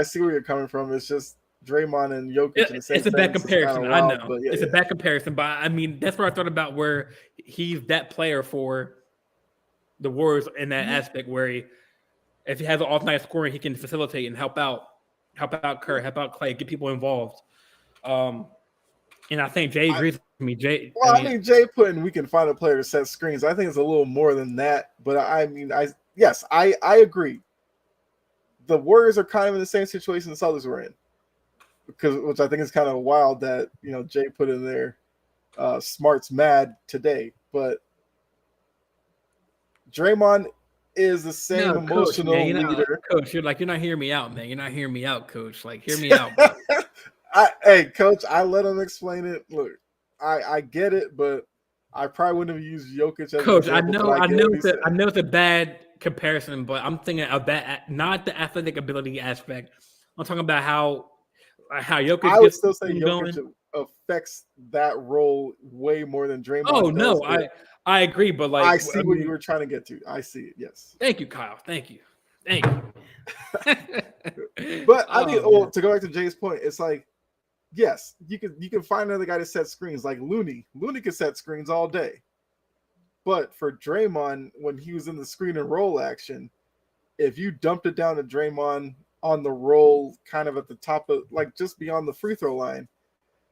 Speaker 2: see where you're coming from. It's just Draymond and Jokic in the same.
Speaker 1: It's a bad comparison. I know.
Speaker 2: But
Speaker 1: it's a bad comparison, but I mean that's where I thought about where he's that player for the Warriors in that aspect where if he has an off night scoring, he can facilitate and help out Curry, help out Clay, get people involved. And I think Jay agrees with me. Jay
Speaker 2: putting we can find a player to set screens. I think it's a little more than that, but I agree. The Warriors are kind of in the same situation the Celtics were in, which I think is kind of wild that Jay put in there. Smart's mad today, but Draymond is the same emotional leader.
Speaker 1: Coach, you're not hearing me out, man. You're not hearing me out, Coach. Like, hear me out.
Speaker 2: Hey, Coach, I let him explain it. Look, I get it, but I probably wouldn't have used Jokic as
Speaker 1: Coach,
Speaker 2: an example,
Speaker 1: I know it's a bad comparison, but I'm thinking of that, not the athletic ability aspect. I'm talking about how Jokic. I
Speaker 2: would still say Jokic affects that role way more than Draymond.
Speaker 1: Oh no, I agree, but like
Speaker 2: I see what you were trying to get to. I see it. Yes.
Speaker 1: Thank you, Kyle. Thank you.
Speaker 2: But I mean, to go back to Jay's point, it's like, yes, you can find another guy to set screens like Looney. Looney could set screens all day. But for Draymond, when he was in the screen and roll action, if you dumped it down to Draymond on the roll, kind of at the top of, like, just beyond the free throw line,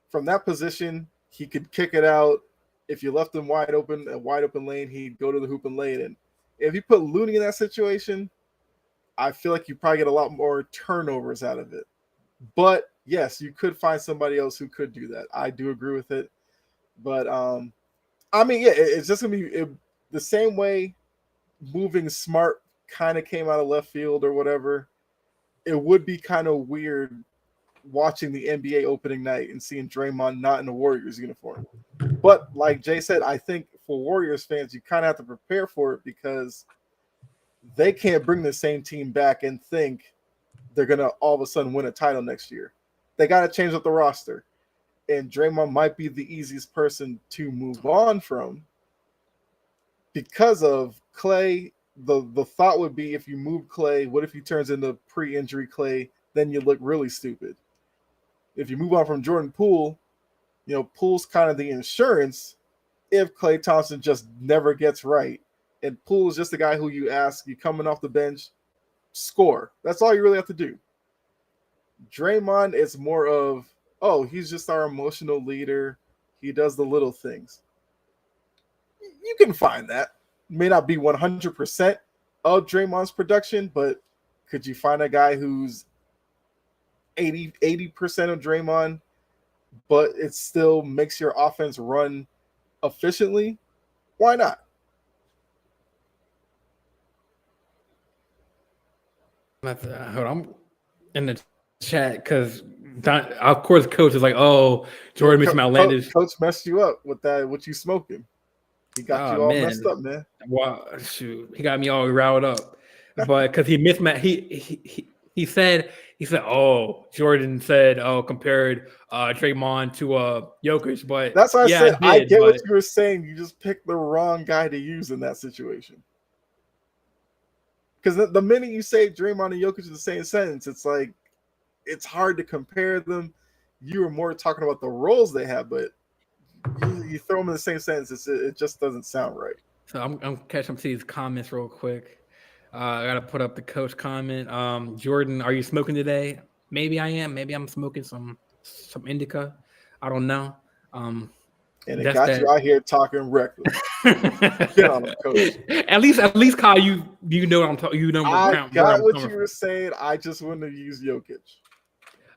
Speaker 2: from that position, he could kick it out. If you left him a wide open lane, he'd go to the hoop and lay it in. If you put Looney in that situation, I feel like you probably get a lot more turnovers out of it. But yes, you could find somebody else who could do that. I do agree with it. But I mean, yeah, it's just gonna be the same way moving Smart kind of came out of left field or whatever. It would be kind of weird watching the NBA opening night and seeing Draymond not in the Warriors uniform. But like Jay said, I think for Warriors fans, you kind of have to prepare for it because they can't bring the same team back and think they're going to all of a sudden win a title next year. They got to change up the roster. And Draymond might be the easiest person to move on from because of Clay. The thought would be if you move Clay, what if he turns into pre-injury Clay? Then you look really stupid. If you move on from Jordan Poole, Poole's kind of the insurance if Klay Thompson just never gets right. And Poole is just the guy who you coming off the bench, score. That's all you really have to do. Draymond is more of, he's just our emotional leader. He does the little things. You can find that. May not be 100% of Draymond's production, but could you find a guy who's 80% of Draymond, but it still makes your offense run efficiently? Why not?
Speaker 1: Hold on, I'm in the chat because of course, coach is like, "Oh,
Speaker 2: Yeah,
Speaker 1: Jordan missed some outlandish."
Speaker 2: coach messed you up with that. What you smoking? He got
Speaker 1: Oh
Speaker 2: you all messed
Speaker 1: man,
Speaker 2: up, man.
Speaker 1: wow, shoot, he got me all riled up. But because he missed my, he said, "Oh, Jordan said, oh, compared Draymond to Jokic," but
Speaker 2: That's why I
Speaker 1: yeah, I
Speaker 2: said I
Speaker 1: did,
Speaker 2: get what
Speaker 1: but
Speaker 2: you were saying. You just picked the wrong guy to use in that situation. Because the minute you say Draymond and Jokic in the same sentence, it's like it's hard to compare them. You were more talking about the roles they have, but you throw them in the same sentence, it just doesn't sound right.
Speaker 1: so I'm catching up to these comments real quick. I gotta put up the coach comment. Jordan, are you smoking today? Maybe I am. Maybe I'm smoking some indica. I don't know. Um,
Speaker 2: And it
Speaker 1: that's
Speaker 2: got
Speaker 1: that.
Speaker 2: you out here talking reckless. Get on them, coach.
Speaker 1: At least, Kyle, you know what I'm talking. You know
Speaker 2: I
Speaker 1: where
Speaker 2: got
Speaker 1: I'm
Speaker 2: what
Speaker 1: coming
Speaker 2: you
Speaker 1: from.
Speaker 2: were saying. I just wouldn't have used Jokic.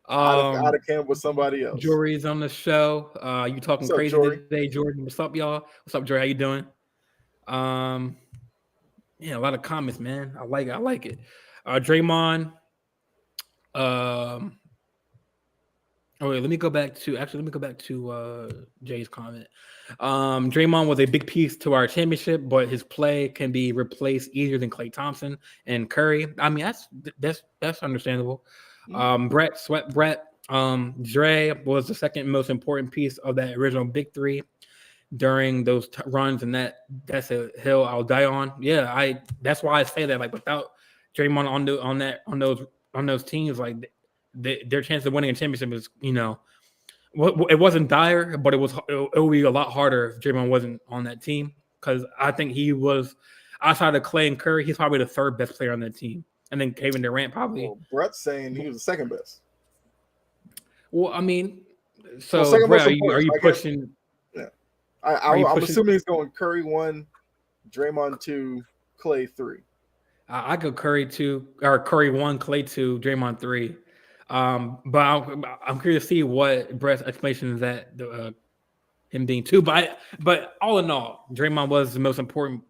Speaker 2: I'd
Speaker 1: Um,
Speaker 2: have came with somebody else.
Speaker 1: Jory's on the show. You talking
Speaker 2: What's up,
Speaker 1: crazy
Speaker 2: Jory?
Speaker 1: today, Jordan? What's up, y'all? What's up, Jory? How you doing? Um, yeah, a lot of comments, man. I like it. I like it. Draymond. Um, Oh wait, let me go back to Jay's comment. Draymond was a big piece to our championship, but his play can be replaced easier than Klay Thompson and Curry. I mean, that's understandable. Brett, Dre was the second most important piece of that original big three during those runs, and that's a hill I'll die on. Yeah, I that's why I say that. Like without Draymond on those teams, like their chance of winning a championship is it wasn't dire, but it would be a lot harder if Draymond wasn't on that team because I think he was outside of Clay and Curry, he's probably the third best player on that team, and then Kevin Durant probably.
Speaker 2: Well, Brett's saying he was the second best.
Speaker 1: Well, I mean,
Speaker 2: Well,
Speaker 1: so
Speaker 2: second
Speaker 1: Brett,
Speaker 2: most
Speaker 1: are
Speaker 2: important.
Speaker 1: you
Speaker 2: So I guess.
Speaker 1: pushing?
Speaker 2: Yeah.
Speaker 1: Are you
Speaker 2: I'm
Speaker 1: pushing?
Speaker 2: assuming he's going Curry 1, Draymond 2, Clay 3.
Speaker 1: I go Curry 2 or Curry 1, Clay 2, Draymond 3. But I'm curious to see what Brett's explanation is that him being 2. But all in all, Draymond was the most important,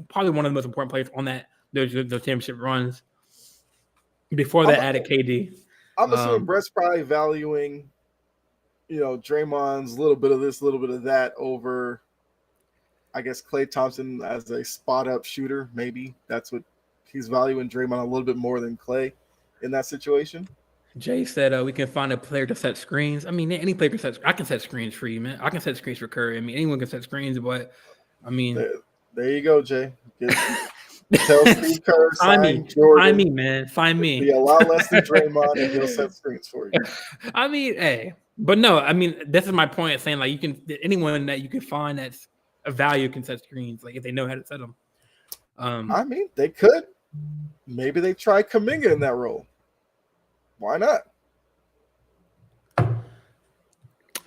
Speaker 1: probably one of the most important players on those championship runs. Before
Speaker 2: I'm
Speaker 1: that, added KD.
Speaker 2: I'm assuming Brett's probably valuing, Draymond's little bit of this, little bit of that over, I guess, Klay Thompson as a spot up shooter. Maybe that's what he's valuing Draymond a little bit more than Klay in that situation.
Speaker 1: Jay said we can find a player to set screens. I mean, any player can set. I can set screens for you, man. I can set screens for Curry. I mean, anyone can set screens, but I mean,
Speaker 2: there you go, Jay. Tell Steve Kerr
Speaker 1: find me,
Speaker 2: sign Jordan.
Speaker 1: find me, man, find me.
Speaker 2: Be a lot less than Draymond, and he'll set screens for you.
Speaker 1: I mean, hey, but no, I mean, this is my point of saying like anyone that you can find that's a value can set screens, like if they know how to set them.
Speaker 2: I mean, they could. Maybe they try Kuminga in that role. Why not?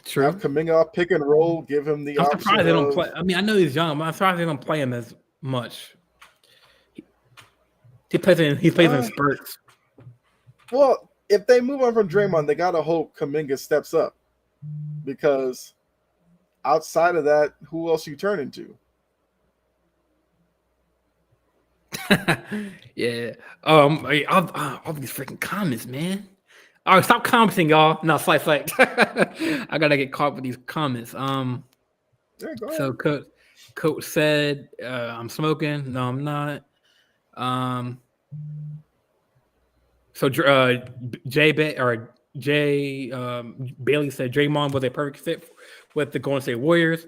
Speaker 1: True.
Speaker 2: Have Kuminga pick and roll, give him the option.
Speaker 1: Surprised they don't play. I mean, I know he's young, but I'm surprised they don't play him as much. He plays in spurts.
Speaker 2: Well, if they move on from Draymond, they gotta hope Kuminga steps up, because outside of that, who else you turn into?
Speaker 1: Yeah. All these freaking comments, man. All right, stop commenting, y'all. No, fight. I gotta get caught with these comments.
Speaker 2: Yeah, go
Speaker 1: So
Speaker 2: ahead.
Speaker 1: coach said, I'm smoking. No, I'm not. So Jay Bailey said Draymond was a perfect fit with the Golden State Warriors.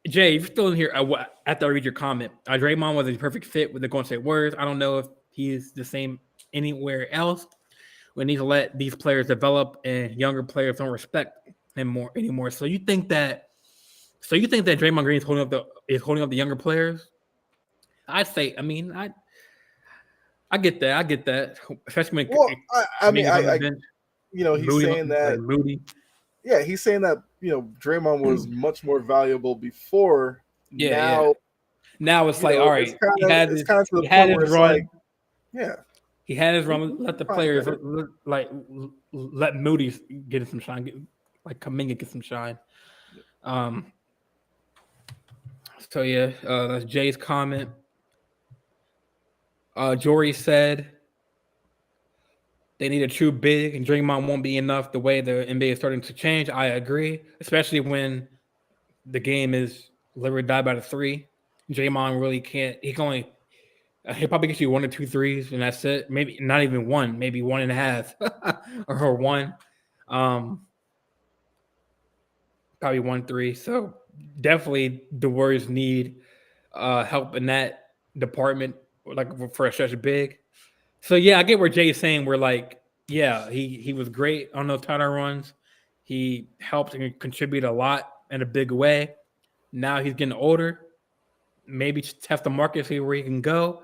Speaker 1: Jay, if you're still in here, after I read your comment, Draymond was a perfect fit with the Golden State Warriors. I don't know if he's the same anywhere else. We need to let these players develop, and younger players don't respect him anymore. So you think that Draymond Green is holding up the younger players? I'd say. I mean, I get that. Especially when Kuminga's on the bench.
Speaker 2: He's
Speaker 1: Moody,
Speaker 2: saying that.
Speaker 1: like Moody.
Speaker 2: Yeah, he's saying that Draymond was much more valuable before.
Speaker 1: Yeah. Now it's like, all right,
Speaker 2: it's kind of to the point where it's like, yeah,
Speaker 1: he had his run. Let the players let Moody get some shine, like Kuminga get some shine. So yeah, that's Jay's comment. Jory said they need a true big, and Draymond won't be enough the way the NBA is starting to change. I agree, especially when the game is live or die by the three. Draymond really can't. He can only he'll probably get you 1 or 2 threes, and that's it. Maybe not even one, maybe 1.5 or one. Um, Probably 1 3. So definitely the Warriors need help in that department, like for a stretch big. So yeah, I get where Jay's saying. We're like, yeah, he was great on those title runs. He helped and contribute a lot in a big way. Now he's getting older. Maybe test the market, see where he can go,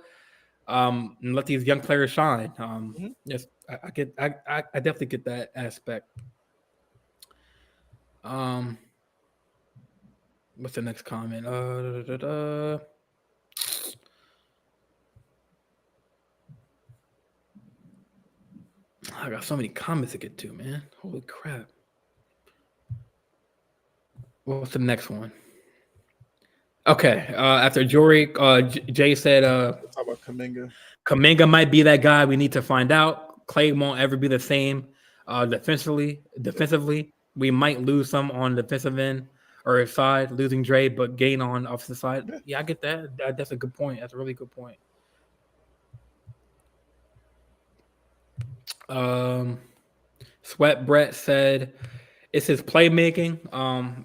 Speaker 1: and let these young players shine. Yes, I get, I definitely get that aspect. What's the next comment? I got so many comments to get to, man. Holy crap. What's the next one? Okay. After Jory, Jay said
Speaker 2: Talk about Kuminga.
Speaker 1: Kuminga might be that guy. We need to find out. Clay won't ever be the same defensively, we might lose some on the defensive end or side, losing Dre, but gain on offensive side. Yeah, I get that. That's a good point. That's a really good point. Sweat Brett said it's his playmaking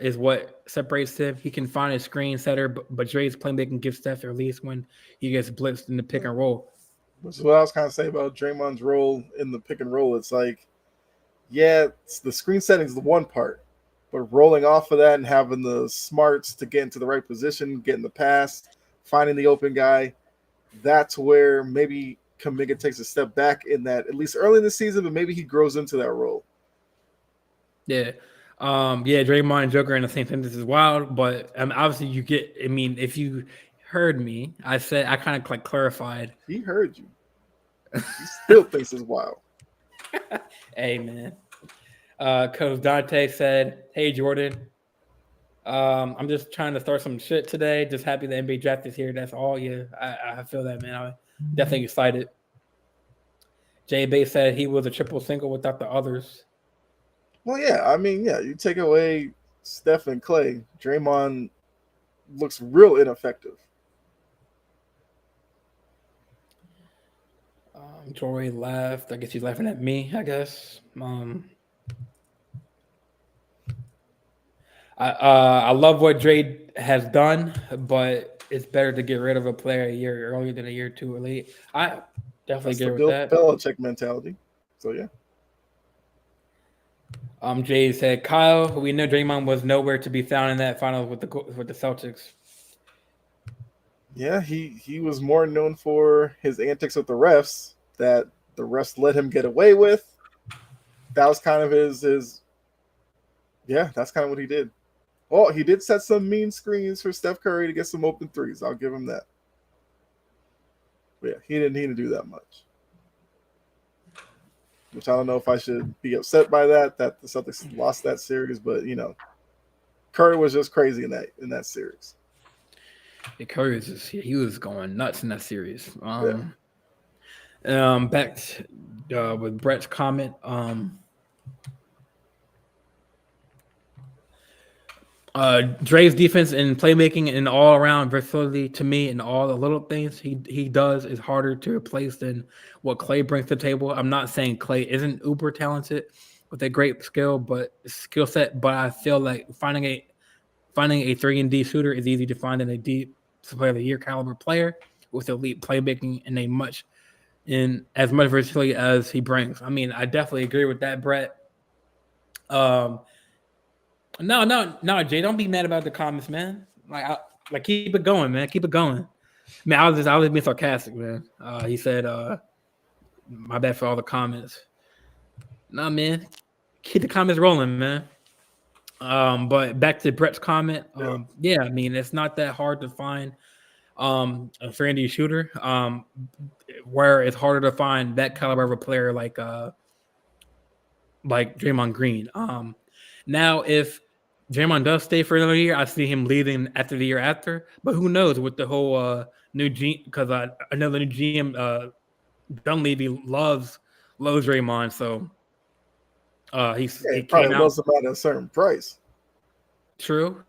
Speaker 1: is what separates him. He can find a screen setter, but Dre's playmaking gives Steph at least when he gets blitzed in the pick and roll.
Speaker 2: Which is what I was kind of saying about Draymond's role in the pick and roll. It's like, yeah, the screen setting is the one part, but rolling off of that and having the smarts to get into the right position, getting the pass, finding the open guy, that's where maybe Kuminga takes a step back in that, at least early in the season, but maybe he grows into that role.
Speaker 1: Yeah. Draymond and Joker in the same sentence is wild, but obviously you get, I mean, if you heard me, I said, I kind of like clarified.
Speaker 2: He heard you. He still thinks it's wild.
Speaker 1: Hey, man. Coach Dante said, hey, Jordan, I'm just trying to start some shit today. Just happy the NBA draft is here. That's all. Yeah, I feel that, man. I'm definitely excited. Jay Bay said he was a triple single without the others.
Speaker 2: Well, yeah. I mean, yeah, you take away Steph and Clay, Draymond looks real ineffective.
Speaker 1: Jory laughed. I guess he's laughing at me, I guess. I love what Dre has done, but it's better to get rid of a player a year earlier than a year too late. I definitely get with that.
Speaker 2: Belichick mentality. So yeah.
Speaker 1: Jay said, Kyle, we know Draymond was nowhere to be found in that finals with the Celtics.
Speaker 2: Yeah, he was more known for his antics with the refs that the refs let him get away with. That was kind of his that's kind of what he did. Well, he did set some mean screens for Steph Curry to get some open threes. I'll give him that. But yeah, he didn't do that much. Which I don't know if I should be upset by that the Celtics lost that series, but Curry was just crazy in that series.
Speaker 1: Yeah, Curry was he was going nuts in that series. Back with Brett's comment. Dre's defense and playmaking and all around versatility to me and all the little things he does is harder to replace than what Clay brings to the table. I'm not saying Clay isn't uber talented with a great skill set, but I feel like finding a 3-and-D shooter is easy to find in a deep player of the year caliber player with elite playmaking and in as much versatility as he brings. I mean, I definitely agree with that, Brett. No, Jay, don't be mad about the comments, man. Like keep it going, man. Keep it going. Man, I was just being sarcastic, man. He said, my bad for all the comments. Nah, man. Keep the comments rolling, man. But back to Brett's comment. I mean, it's not that hard to find a 3-and-D shooter. Where it's harder to find that caliber of a player like Draymond Green. Now if Draymond does stay for another year, I see him leaving after the year after. But who knows with the whole new GM, because another new GM, Dunleavy loves loves Draymond, so
Speaker 2: Yeah,
Speaker 1: he
Speaker 2: it probably
Speaker 1: came out.
Speaker 2: loves him at a certain price.
Speaker 1: True,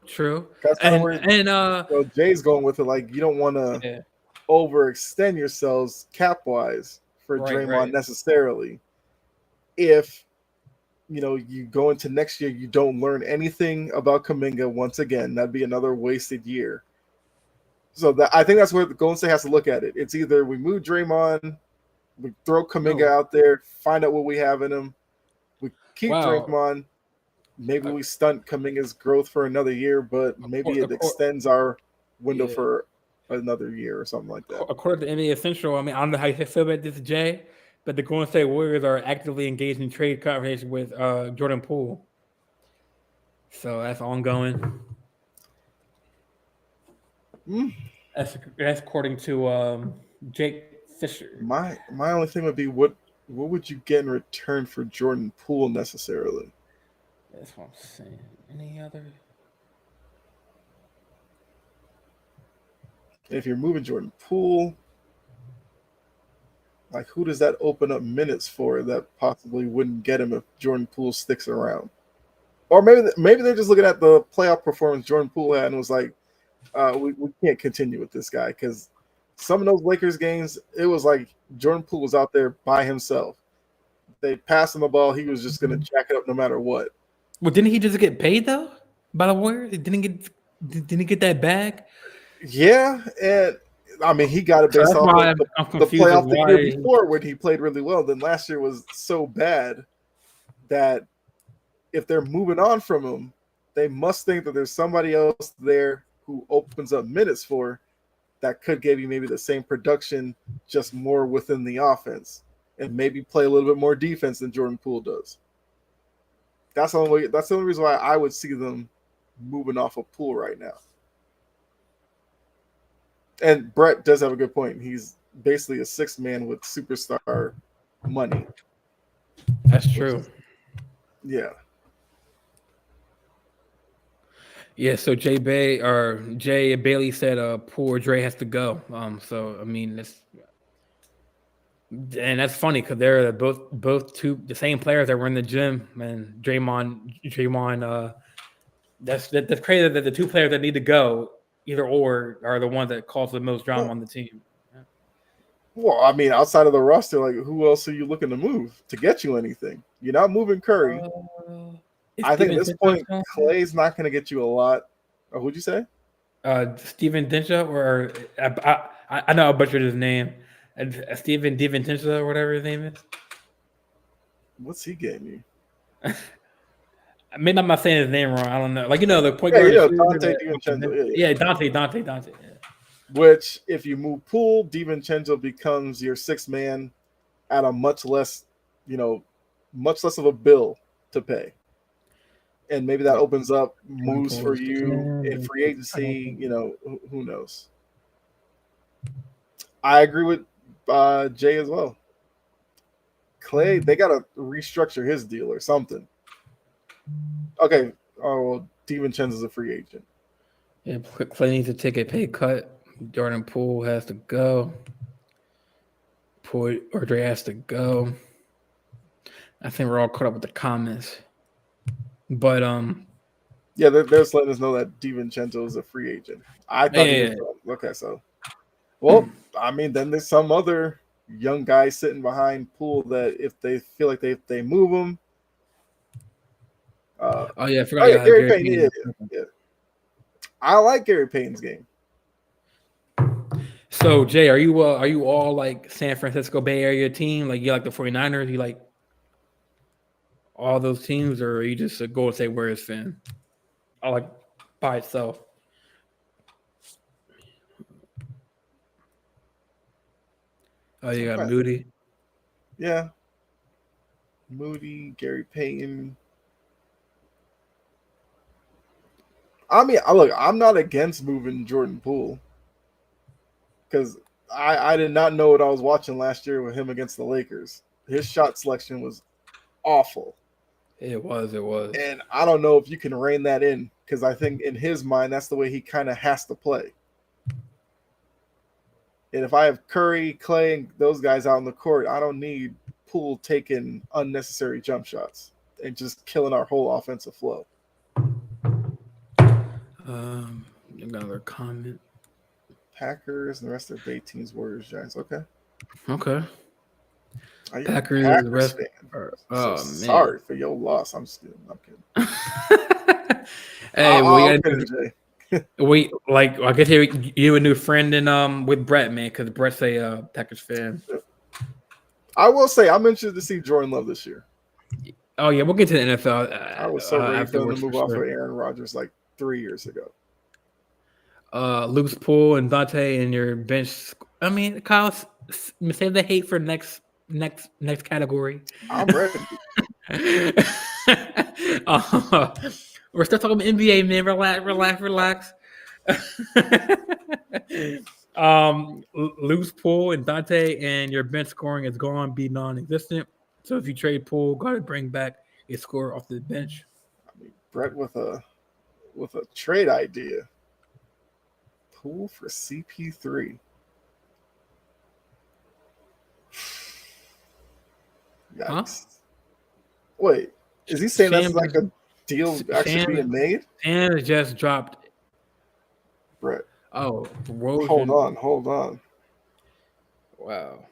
Speaker 2: That's kind of
Speaker 1: and
Speaker 2: where Jay's going with it. Like, you don't want to
Speaker 1: yeah,
Speaker 2: overextend yourselves cap wise for Draymond
Speaker 1: right.
Speaker 2: necessarily. If you go into next year, you don't learn anything about Kuminga once again. That'd be another wasted year. So I think that's where the Golden State has to look at it. It's either we move Draymond, we throw Kuminga
Speaker 1: No,
Speaker 2: out there, find out what we have in him. We keep
Speaker 1: wow.
Speaker 2: Draymond. Maybe we stunt Kuminga's growth for another year, but maybe it extends our window
Speaker 1: Yeah.
Speaker 2: for another year or something like that.
Speaker 1: According to NBA Central, I mean, I don't know how you feel about this, Jay, but the Golden State Warriors are actively engaged in trade conversation with Jordan Poole. So that's ongoing.
Speaker 2: Mm.
Speaker 1: That's according to Jake Fisher.
Speaker 2: My only thing would be what would you get in return for Jordan Poole necessarily?
Speaker 1: That's what I'm saying. Any other?
Speaker 2: If you're moving Jordan Poole, like, who does that open up minutes for that possibly wouldn't get him if Jordan Poole sticks around? Or maybe they're just looking at the playoff performance Jordan Poole had and was like, we can't continue with this guy, because some of those Lakers games, it was like Jordan Poole was out there by himself. They passed him the ball, he was just going to jack it up no matter what.
Speaker 1: Well, didn't he just get paid though by the Warriors? Didn't he get that bag?
Speaker 2: Yeah, and I mean, he got it
Speaker 1: So
Speaker 2: based
Speaker 1: that's
Speaker 2: off
Speaker 1: why
Speaker 2: of
Speaker 1: I'm
Speaker 2: the
Speaker 1: confused with
Speaker 2: playoff the year
Speaker 1: why.
Speaker 2: before when he played really well. Then last year was so bad that if they're moving on from him, they must think that there's somebody else there who opens up minutes for that could give you maybe the same production, just more within the offense, and maybe play a little bit more defense than Jordan Poole does. That's the only reason why I would see them moving off of Poole right now. And Brett does have a good point. He's basically a sixth man with superstar money.
Speaker 1: That's true.
Speaker 2: Yeah.
Speaker 1: Yeah, so Jay Bailey said poor Dre has to go. So I mean that's funny because they're both two the same players that were in the gym, and Draymond that's crazy that the two players that need to go either or are the ones that cause the most drama on the team.
Speaker 2: Well, I mean, outside of the roster, like, who else are you looking to move to get you anything? You're not moving Curry. I think at this point, Clay's not going to get you a lot. Oh, who'd you say?
Speaker 1: Steven Dinsha, or I know I butchered his name. Steven DiVincenzo or whatever his name is.
Speaker 2: What's he getting you?
Speaker 1: Maybe I'm not saying his name wrong. I don't know. Like, the point
Speaker 2: Yeah,
Speaker 1: guard.
Speaker 2: Dante DiVincenzo.
Speaker 1: Yeah, Dante. Yeah.
Speaker 2: Which, if you move Poole, DiVincenzo becomes your sixth man at a much less of a bill to pay. And maybe that opens up moves for you in free agency. Who knows? I agree with Jay as well. Clay, they got to restructure his deal or something. Okay. Oh, well, DiVincenzo's a free agent.
Speaker 1: Yeah, Clay needs to take a pay cut. Jordan Poole has to go. Poole or Dre has to go. I think we're all caught up with the comments. But
Speaker 2: yeah, they're letting us know that DiVincenzo is a free agent. I thought he was okay. So, well, I mean, then there's some other young guy sitting behind Poole that if they feel like they move him.
Speaker 1: I forgot.
Speaker 2: Gary Payton. Yeah. I like Gary Payton's game.
Speaker 1: So, Jay, are you all like San Francisco Bay Area team? Like, you like the 49ers? You like all those teams, or are you just a Golden State Warriors fan? I like by itself. Oh, you got Moody.
Speaker 2: Yeah. Moody, Gary Payton. I mean, look, I'm not against moving Jordan Poole because I did not know what I was watching last year with him against the Lakers. His shot selection was awful.
Speaker 1: It was.
Speaker 2: And I don't know if you can rein that in because I think in his mind, that's the way he kind of has to play. And if I have Curry, Clay, and those guys out on the court, I don't need Poole taking unnecessary jump shots and just killing our whole offensive flow.
Speaker 1: Another comment.
Speaker 2: Packers and the rest of their bait teams, Warriors, Giants. Okay.
Speaker 1: Packers, the rest.
Speaker 2: So sorry for your loss. I'm kidding.
Speaker 1: Hey,
Speaker 2: I'm kidding, Jay.
Speaker 1: I guess you a new friend in with Brett, man, because Brett's a Packers fan.
Speaker 2: I will say I'm interested to see Jordan Love this year.
Speaker 1: Oh yeah, we'll get to the NFL.
Speaker 2: I was so ready for them to move off
Speaker 1: sure.
Speaker 2: of Aaron Rodgers like 3 years ago.
Speaker 1: Luke's Poole and Dante in your bench. I mean, Kyle, save the hate for next category.
Speaker 2: I'm ready.
Speaker 1: We're still talking NBA, man. Relax. Luke's Poole and Dante and your bench scoring is going to be non-existent. So if you trade Poole, got to bring back a scorer off the bench.
Speaker 2: I mean, Brett with a trade idea. Poole for CP3. Yikes. Huh? Wait, is he saying that's like a deal actually being made?
Speaker 1: And it just dropped.
Speaker 2: Brett.
Speaker 1: Oh,
Speaker 2: hold on.
Speaker 1: Wow.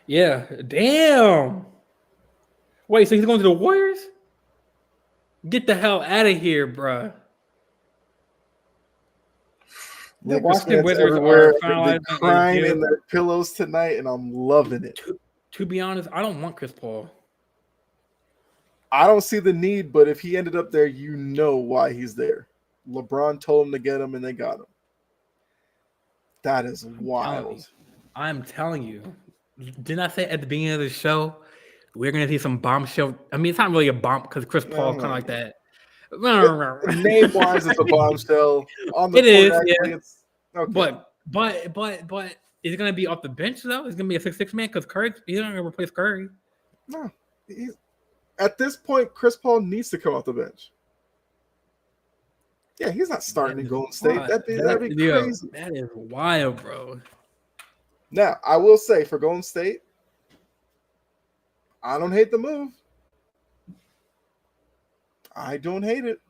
Speaker 1: Yeah, damn. Wait, so he's going to the Warriors? Get the hell out of here, bro.
Speaker 2: The Washington Wizards are crying in their pillows tonight, and I'm loving it.
Speaker 1: To be honest, I don't want Chris Paul.
Speaker 2: I don't see the need, but if he ended up there, you know why he's there. LeBron told him to get him, and they got him. That is wild.
Speaker 1: I'm telling you. Didn't I say at the beginning of the show, we're going to see some bombshell? I mean, it's not really a bomb because Chris Paul kind of like that.
Speaker 2: Name-wise, it's a bombshell. On the
Speaker 1: it is, yeah.
Speaker 2: It's, okay.
Speaker 1: But is it going to be off the bench, though? Is it going to be a 6-6 man? Because Curry, he's not going to replace Curry.
Speaker 2: No. At this point, Chris Paul needs to come off the bench. Yeah, he's not starting in Golden State. That'd be crazy.
Speaker 1: That is wild, bro.
Speaker 2: Now, I will say for Golden State, I don't hate the move. I don't hate it.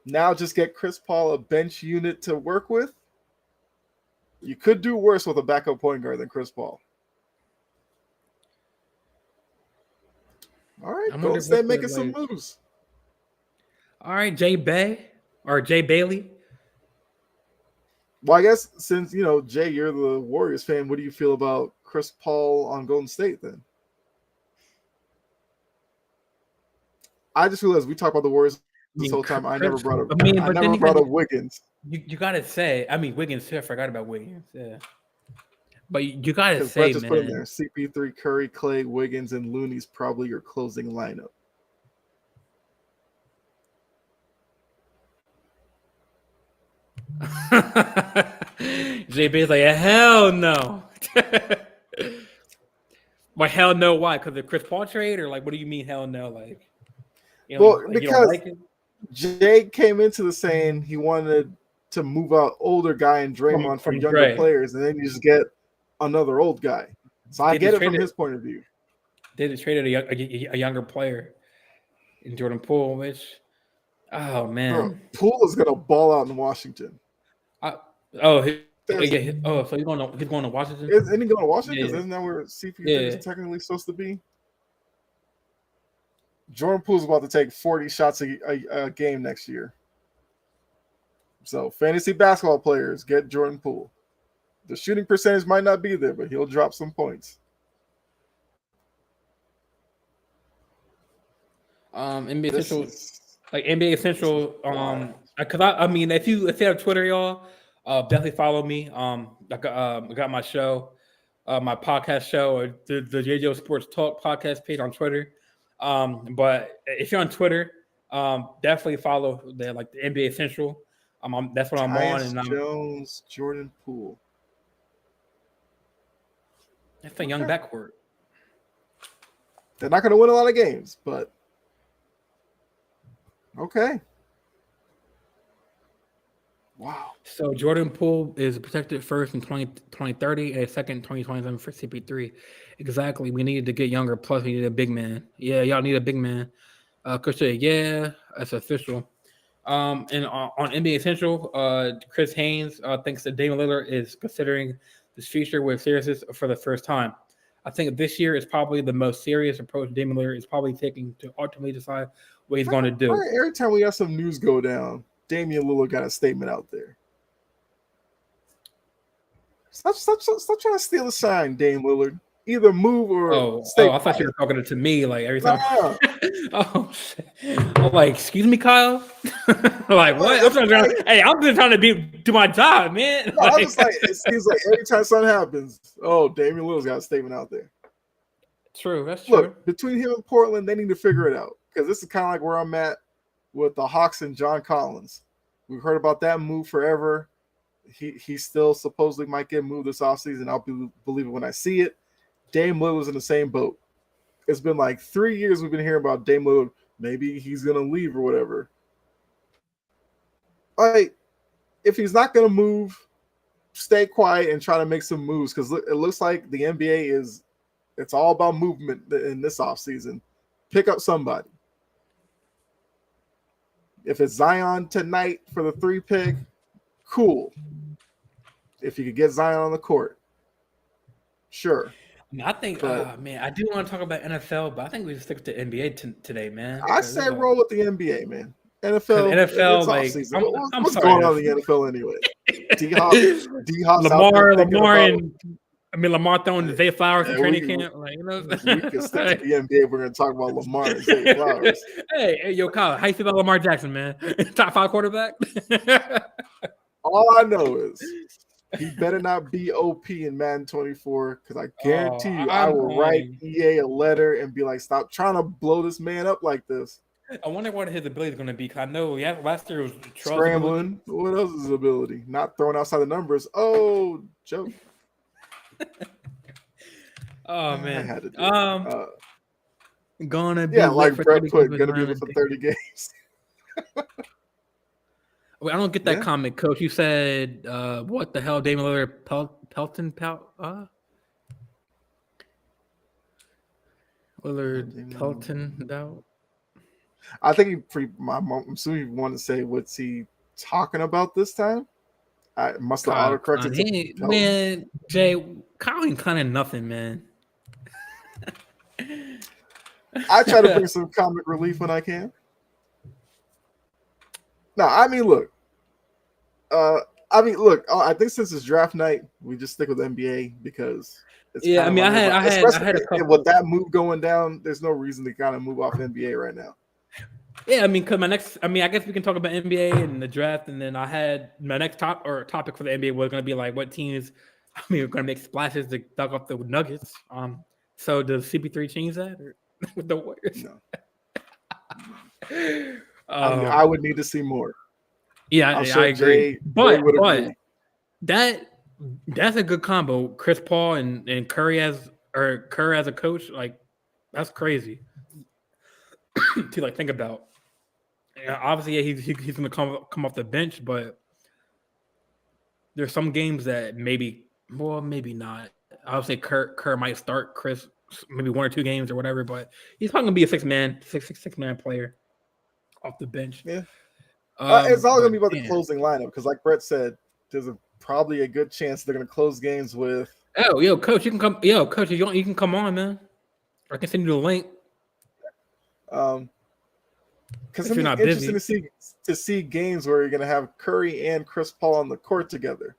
Speaker 2: Now just get Chris Paul a bench unit to work with. You could do worse with a backup point guard than Chris Paul. All right, Golden State making some moves.
Speaker 1: All right, Jay Bailey.
Speaker 2: Well, I guess since, Jay, you're the Warriors fan, what do you feel about Chris Paul on Golden State then? I just realized we talked about the Warriors this whole time. I never brought up Wiggins.
Speaker 1: You got to say, Wiggins too. I forgot about Wiggins. Yeah. But you got to say,
Speaker 2: Brett just put in there, CP3, Curry, Clay, Wiggins, and Looney's probably your closing lineup.
Speaker 1: JB's like, hell no. Well, hell no, why? Because of the Chris Paul trade? Or, what do you mean hell no?
Speaker 2: Because Jay came into the saying he wanted to move out older guy and Draymond for younger players, and then you just get another old guy. So I get it from his point of view.
Speaker 1: They just traded a younger player in Jordan Poole, which, oh, man.
Speaker 2: Poole is going to ball out in Washington.
Speaker 1: So he's going to Washington?
Speaker 2: Isn't he going to Washington? Because isn't that where CP3 is technically supposed to be? Jordan Poole's about to take 40 shots a game next year. So fantasy basketball players, get Jordan Poole. The shooting percentage might not be there, but he'll drop some points.
Speaker 1: NBA Essential, because if you have Twitter, y'all, definitely follow me. I got my show, my podcast show, or the JJ Sports Talk podcast page on Twitter. But if you're on Twitter, definitely follow the NBA Essential. That's what I'm on. And
Speaker 2: Jones, Jordan Poole.
Speaker 1: That's a young backcourt.
Speaker 2: They're not going to win a lot of games, but okay. Wow.
Speaker 1: So Jordan Poole is protected first in 2030 and a second in 2027 for CP3. Exactly. We needed to get younger. Plus, we need a big man. Yeah, y'all need a big man. Coach said, yeah, that's official. And on NBA Central, Chris Haynes thinks that Damian Lillard is considering this future with seriousness for the first time. I think this year is probably the most serious approach Damian Lillard is probably taking to ultimately decide what he's going to do.
Speaker 2: Every time we have some news go down, Damian Lillard got a statement out there. Stop trying to steal the shine, Dame Lillard. Either move or stay.
Speaker 1: I thought you were talking to me like every time.
Speaker 2: Nah.
Speaker 1: Oh, shit. I'm like, excuse me, Kyle. Like what? I'm just trying to do my job, man.
Speaker 2: No, I'm just like, it seems like every time something happens, Damian Lillard's got a statement out there.
Speaker 1: True, that's true.
Speaker 2: Look, between him and Portland, they need to figure it out because this is kind of like where I'm at with the Hawks and John Collins. We've heard about that move forever. He still supposedly might get moved this offseason. I'll believe it when I see it. Dame Lillard's in the same boat. It's been like 3 years we've been hearing about Dame Lillard. Maybe he's going to leave or whatever. Like, if he's not going to move, stay quiet and try to make some moves because it looks like the NBA it's all about movement in this offseason. Pick up somebody. If it's Zion tonight for the 3 pick, cool. If you could get Zion on the court, sure.
Speaker 1: I think, man, I do want to talk about NFL, but I think we just stick to NBA today, man.
Speaker 2: I say roll with the NBA, man. NFL,
Speaker 1: like,
Speaker 2: what's going on in the NFL anyway? D-Hop,
Speaker 1: Lamar throwing Zay Flowers in training camp. Like,
Speaker 2: we can stick to the NBA if we're going to talk about Lamar and Zay Flowers.
Speaker 1: Hey, yo, Kyle, how you feel about Lamar Jackson, man? Top 5 quarterback?
Speaker 2: All I know is he better not be OP in Madden 24 because I guarantee you I will write EA a letter and be like, stop trying to blow this man up like this.
Speaker 1: I wonder what his ability is going to be. Cause I know last year was
Speaker 2: scrambling. What else is his ability? Not throwing outside the numbers. Oh, joke.
Speaker 1: Oh man.
Speaker 2: I had to do
Speaker 1: gonna be
Speaker 2: like Brett put, gonna be with for 30 games.
Speaker 1: Wait, I don't get that comment, Coach. You said what the hell, Damian Lillard Pelton doubt?
Speaker 2: I think I'm assuming you want to say what's he talking about this time? I must have autocorrected.
Speaker 1: Man, Jay, Kyle ain't kind of nothing, man.
Speaker 2: I try to bring some comic relief when I can. No, I mean, look. I think since it's draft night, we just stick with NBA because it's
Speaker 1: I had a couple.
Speaker 2: With that move going down, there's no reason to kind of move off NBA right now.
Speaker 1: Yeah, I mean, because I guess we can talk about NBA and the draft, and then I had my next topic for the NBA was going to be like what teams, are going to make splashes to dug up the Nuggets. So does CP3 change that with the Warriors?
Speaker 2: No. I would need to see more.
Speaker 1: Yeah, I agree. But that's a good combo. Chris Paul and Curry as a coach, like that's crazy to like think about. Yeah, obviously, he's going to come off the bench, but there's some games that maybe not. I would say Kerr might start Chris maybe 1 or 2 games or whatever, but he's probably going to be a six-man player off the bench.
Speaker 2: Yeah. It's all going to be about the closing lineup because, like Brett said, there's probably a good chance they're going to close games with.
Speaker 1: Oh, yo, coach, you can come. Yo, coach, you can come on, man. I can send you the link.
Speaker 2: Because it's interesting to see games where you're going to have Curry and Chris Paul on the court together.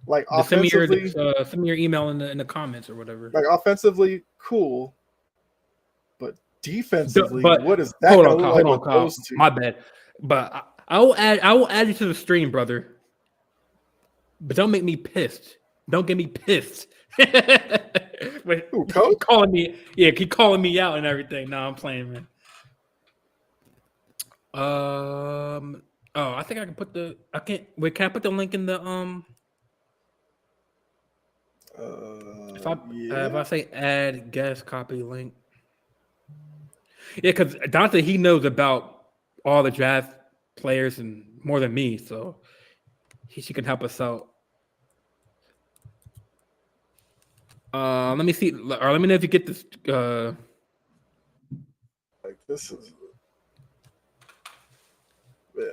Speaker 2: Like offensively,
Speaker 1: send me your email in the comments or whatever.
Speaker 2: Like offensively, cool, but defensively, what is that going to look like with those two?
Speaker 1: My bad, but I will add you to the stream, brother. But don't make me pissed. Don't get me pissed. Wait,
Speaker 2: who, coach?
Speaker 1: Keep calling me out and everything. No, I'm playing, man. I think I can put can I put the link in the if I say add guest copy link. Yeah, because Dante, he knows about all the draft players and more than me, so she can help us out. Let me see, or let me know if you get this.
Speaker 2: Like this is, yeah.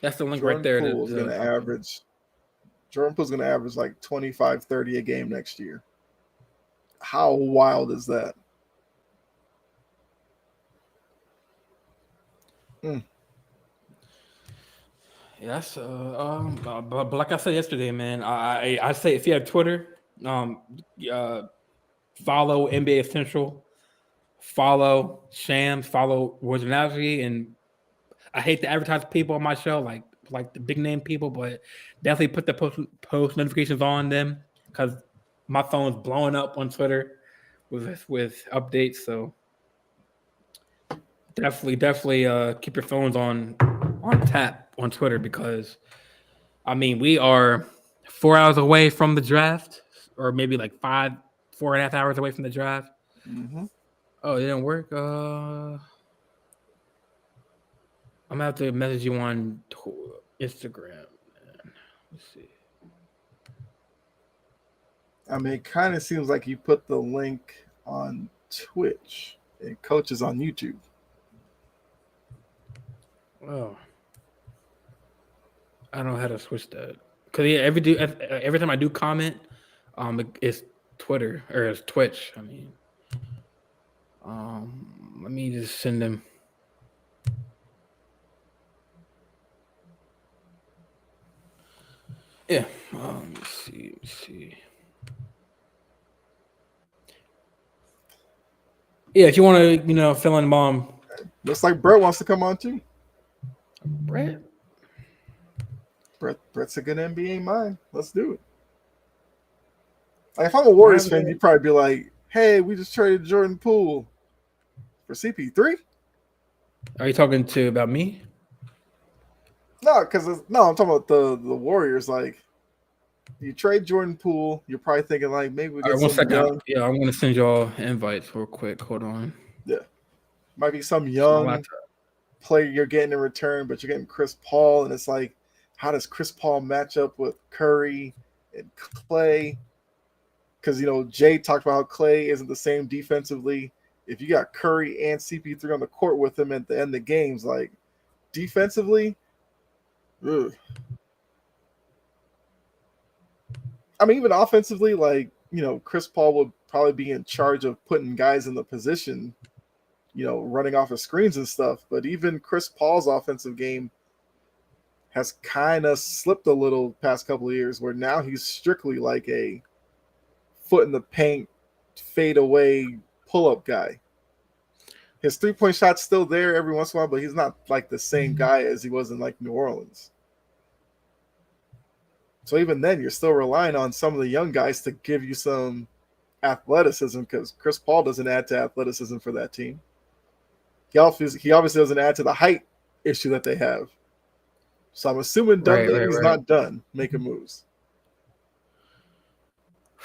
Speaker 1: That's the link right
Speaker 2: Jordan
Speaker 1: there.
Speaker 2: Poole's going to average. Jordan Poole's going to average like 25, 30 a game next year. How wild is that?
Speaker 1: Yeah, that's but like I said yesterday, man. I say if you have Twitter, follow NBA Central, follow Shams, follow Wojnarowski, and I hate to advertise people on my show like the big name people, but definitely put the post notifications on them because my phone's blowing up on Twitter with updates. So definitely keep your phones on tap on Twitter because I mean we are 4 hours away from the draft, or maybe like 4.5 hours away from the draft.
Speaker 2: Mm-hmm.
Speaker 1: Oh, it didn't work. I'm gonna have to message you on Instagram. Man. Let's see.
Speaker 2: I mean, it kind of seems like you put the link on Twitch and Coach is on YouTube.
Speaker 1: Oh, I don't know how to switch that. Cause yeah, every time I do comment, it's Twitter or it's Twitch. I mean, let me just send them. Yeah. Let's see. Yeah, if you want to, fill in mom.
Speaker 2: Looks like Brett wants to come on too.
Speaker 1: Brett.
Speaker 2: Brett's a good NBA mind. Let's do it. Like if I'm a Warriors fan, you'd probably be like, "Hey, we just traded Jordan Poole for CP3."
Speaker 1: Are you talking about me?
Speaker 2: No, I'm talking about the Warriors. Like, you trade Jordan Poole, you're probably thinking like maybe we get some young.
Speaker 1: Yeah, I'm gonna send y'all invites real quick. Hold on.
Speaker 2: Yeah, might be some young player you're getting in return, but you're getting Chris Paul, and it's like, how does Chris Paul match up with Curry and Clay? Because Jay talked about how Clay isn't the same defensively. If you got Curry and CP3 on the court with him at the end of the games, like defensively, ugh. I mean, even offensively, like Chris Paul would probably be in charge of putting guys in the position, running off of screens and stuff. But even Chris Paul's offensive game has kind of slipped a little past couple of years, where now he's strictly like a foot in the paint, fade away, pull up guy. His 3-point shot's still there every once in a while, but he's not like the same guy as he was in like New Orleans. So even then, you're still relying on some of the young guys to give you some athleticism, because Chris Paul doesn't add to athleticism for that team. He obviously doesn't add to the height issue that they have. So I'm assuming Dunleavy's not done making moves.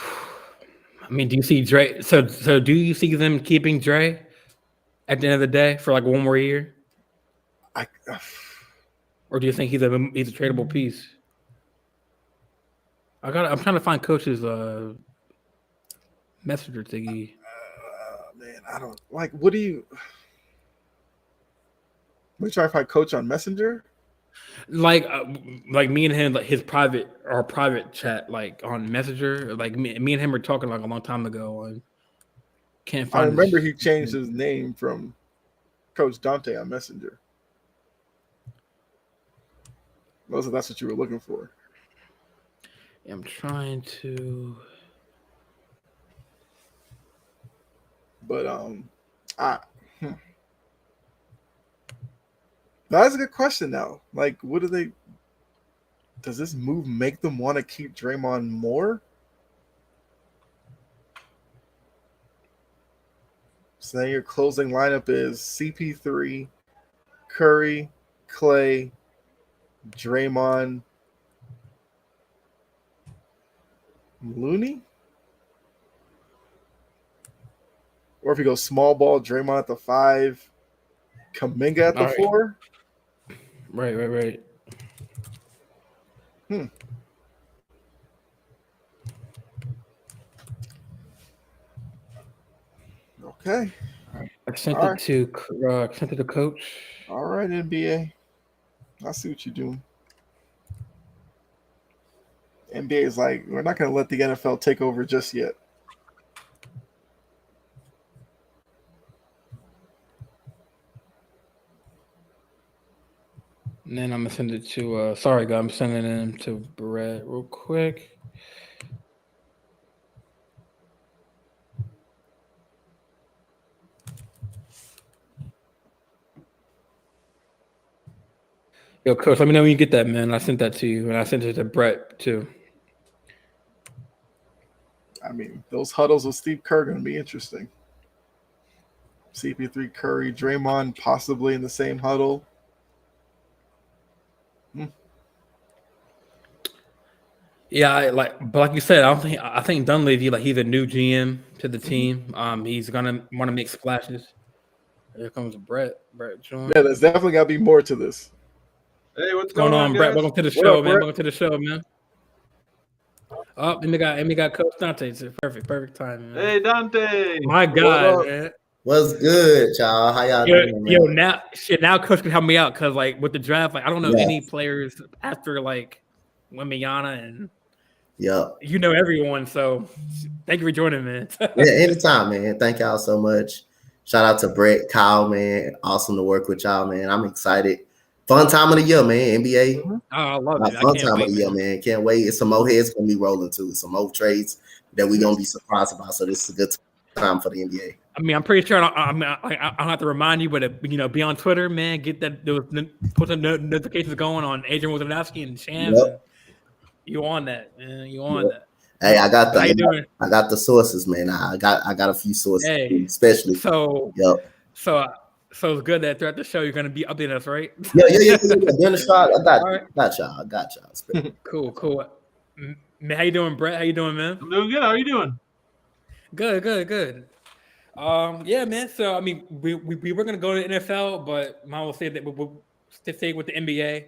Speaker 1: I mean, do you see Dre? So do you see them keeping Dre at the end of the day for like one more year? Or do you think he's a tradable piece? I'm trying to find Coach's messenger thingy.
Speaker 2: Man, I don't like. What do you? Let me try to find Coach on Messenger.
Speaker 1: Like me and him, like his private chat, like on Messenger. Like me and him were talking like a long time ago. And can't find.
Speaker 2: I remember he changed his name from Coach Dante on Messenger. That's what you were looking for.
Speaker 1: I'm trying to.
Speaker 2: But that's a good question now. Like, what do they? Does this move make them want to keep Draymond more? So then your closing lineup is CP3, Curry, Clay, Draymond, Looney? Or if you go small ball, Draymond at the 5, Kuminga at the 4?
Speaker 1: Right.
Speaker 2: Okay.
Speaker 1: I sent
Speaker 2: All
Speaker 1: it
Speaker 2: right.
Speaker 1: to sent it to coach.
Speaker 2: All right, NBA. I see what you're doing. NBA is like, we're not going to let the NFL take over just yet.
Speaker 1: And then I'm gonna send it to. Sorry, guys, I'm sending it to Brett real quick. Yo, coach, let me know when you get that, man. I sent that to you, and I sent it to Brett too.
Speaker 2: I mean, those huddles with Steve Kerr are going to be interesting. CP3, Curry, Draymond possibly in the same huddle.
Speaker 1: Yeah, but like you said, I think Dunleavy, like, he's a new GM to the team. He's gonna want to make splashes. Here comes Brett. Brett join.
Speaker 2: Yeah, there's definitely got to be more to this.
Speaker 3: Hey, what's
Speaker 1: going on, Brett?
Speaker 3: guys?
Speaker 1: Welcome to the
Speaker 2: What
Speaker 1: show,
Speaker 2: up,
Speaker 1: man.
Speaker 2: Brett?
Speaker 1: Welcome to the show, man. Oh, and we got Coach Dante. It's perfect timing, man.
Speaker 3: Hey, Dante.
Speaker 1: My
Speaker 2: What
Speaker 1: God,
Speaker 2: up?
Speaker 1: man.
Speaker 4: What's good, y'all? How y'all doing, man?
Speaker 1: Now Coach can help me out because, like, with the draft, like, I don't know
Speaker 4: Yeah.
Speaker 1: any players after, like, Wembanyama, and
Speaker 4: Yep.
Speaker 1: you know everyone. So thank you for joining, man.
Speaker 4: Yeah, anytime, man. Thank y'all so much. Shout out to Brett, Kyle, man. Awesome to work with y'all, man. I'm excited. Fun time of the year, man. NBA.
Speaker 1: Oh, I love it. I
Speaker 4: Fun
Speaker 1: can't
Speaker 4: time
Speaker 1: wait,
Speaker 4: of the year, man. Can't wait. It's some more heads gonna be rolling too. Some more trades that we're gonna be surprised about. So this is a good time for the NBA.
Speaker 1: I mean, I'm pretty sure I don't have to remind you, but be on Twitter, man. Get those put the notifications going on Adrian Wojnarowski and Shams.
Speaker 4: Yep.
Speaker 1: And you on that, man? You on that?
Speaker 4: Hey, I got
Speaker 1: How you doing?
Speaker 4: I got the sources, man. I got a few sources,
Speaker 1: Hey,
Speaker 4: especially.
Speaker 1: So it's good that throughout the show you're gonna be updating us, right?
Speaker 4: Yeah. During the shot, I got
Speaker 1: All right.
Speaker 4: I got y'all.
Speaker 1: Cool. Man, how you doing, Brett? How you doing, man?
Speaker 3: I'm doing good. How are you doing?
Speaker 1: Good. Yeah, man. So I mean, we were gonna go to the NFL, but mom will say that we'll stay with the NBA.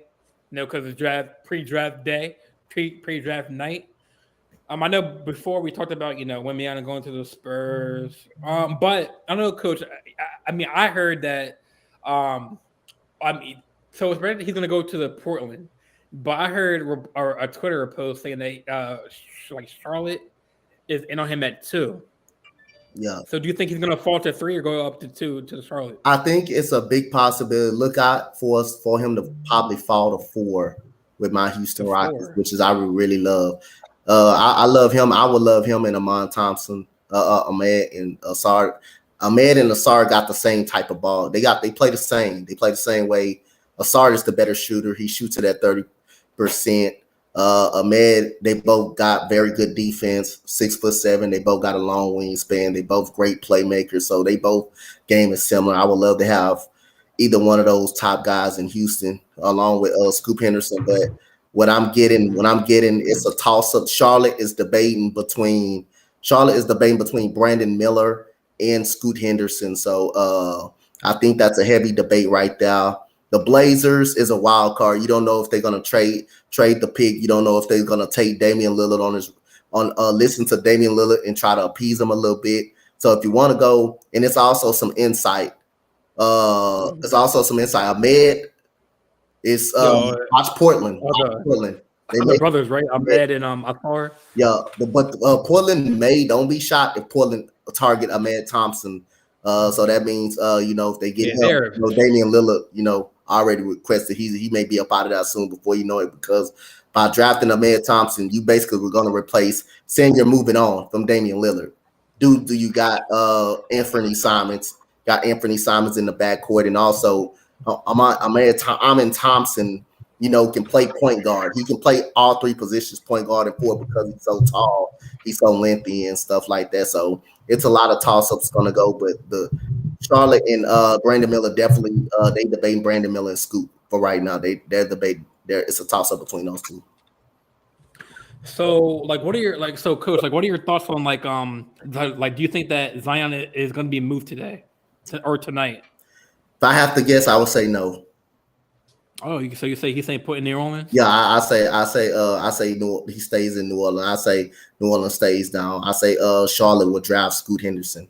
Speaker 1: Because it's pre-draft day, pre-draft night. I know before we talked about Wembanyama going to the Spurs. But I don't know, Coach. I mean, I heard that. So it's he's going to go to the Portland, but I heard a Twitter post saying that like Charlotte is in on him at 2.
Speaker 4: Yeah.
Speaker 1: So do you think he's going to fall to 3 or go up to 2 to Charlotte?
Speaker 4: I think it's a big possibility. Look out for him to probably fall to 4 with my Houston Rockets, which is I would really love. I love him. I would love him and Amon Thompson, Ahmed and Asar. Ahmed and Asar got the same type of ball. They play the same. They play the same way. Asar is the better shooter. He shoots it at 30%. Ahmed, they both got very good defense, 6'7". They both got a long wingspan. They both great playmakers. So they both game is similar. I would love to have either one of those top guys in Houston, along with Scoop Henderson. But what I'm getting, it's a toss up. Charlotte is debating between Brandon Miller and Scoot Henderson. So I think that's a heavy debate right there. The Blazers is a wild card. You don't know if they're gonna trade the pick. You don't know if they're gonna take Damian Lillard listen to Damian Lillard and try to appease him a little bit. So if you want to go, and it's also some insight. Ahmed is watch Portland.
Speaker 1: The brothers, right? Ahmed and Akbar.
Speaker 4: Yeah, but Portland don't be shocked if Portland target Ahmed Thompson. So that means if they get him, Damian Lillard, already requested he may be up out of that soon before you know it, because by drafting Ahmed Thompson, you basically were going to replace, saying you're moving on from Damian Lillard. Do you got Anthony Simons? Got Anthony Simons in the backcourt, and also Ahmed Thompson, can play point guard. He can play all 3 positions, point guard and forward, because he's so tall, he's so lengthy and stuff like that. So it's a lot of toss-ups going to go, but the Charlotte and Brandon Miller definitely they debating Brandon Miller and Scoop for right now. They're debating. It's a toss-up between those 2.
Speaker 1: So, Coach, what are your thoughts on do you think that Zion is going to be moved today or tonight?
Speaker 4: If I have to guess, I would say no.
Speaker 1: Oh, so you say he's saying put in New Orleans?
Speaker 4: Yeah, I say he stays in New Orleans. I say New Orleans stays down. I say Charlotte will draft Scoot Henderson.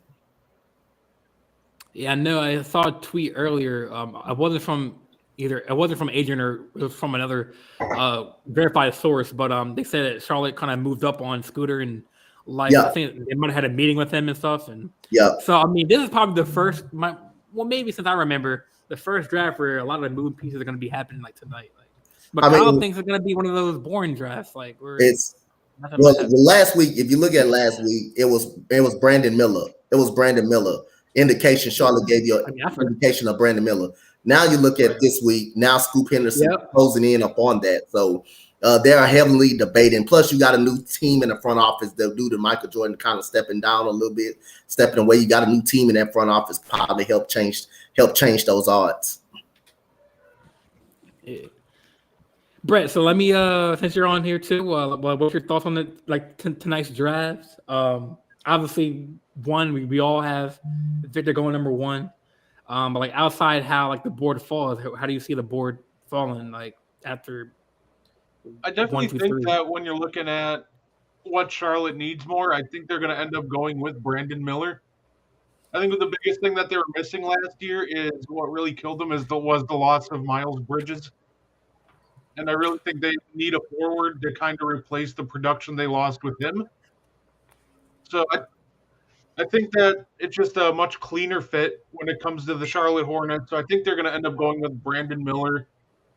Speaker 1: Yeah, I know. I saw a tweet earlier. I wasn't from Adrian or it was from another verified source, but they said that Charlotte kind of moved up on Scooter and like
Speaker 4: Yeah.
Speaker 1: I think they might have had a meeting with him and stuff. And
Speaker 4: Yeah.
Speaker 1: so I mean, this is probably the first maybe since I remember the first draft where a lot of the moving pieces are going to be happening like tonight. Like, but Kyle thinks it's going to be one of those boring drafts. Like
Speaker 4: last week, if you look at last week, it was Brandon Miller. It was Brandon Miller. Indication Charlotte gave you an indication of Brandon Miller. Now you look at this week. Now Scoop Henderson closing in upon that. So they are heavily debating. Plus, you got a new team in the front office. They'll do the Michael Jordan kind of stepping down a little bit, stepping away. You got a new team in that front office, probably help change those odds.
Speaker 1: Yeah. Brett, so let me since you're on here too, what's your thoughts on tonight's drafts? Obviously, we all have Victor going number 1. But like outside how like the board falls, how do you see the board falling like after?
Speaker 3: I definitely think that when you're looking at what Charlotte needs more, I think they're going to end up going with Brandon Miller. I think the biggest thing that they were missing last year is what really killed them was the loss of Miles Bridges. And I really think they need a forward to kind of replace the production they lost with him. So I think that it's just a much cleaner fit when it comes to the Charlotte Hornets. So I think they're going to end up going with Brandon Miller.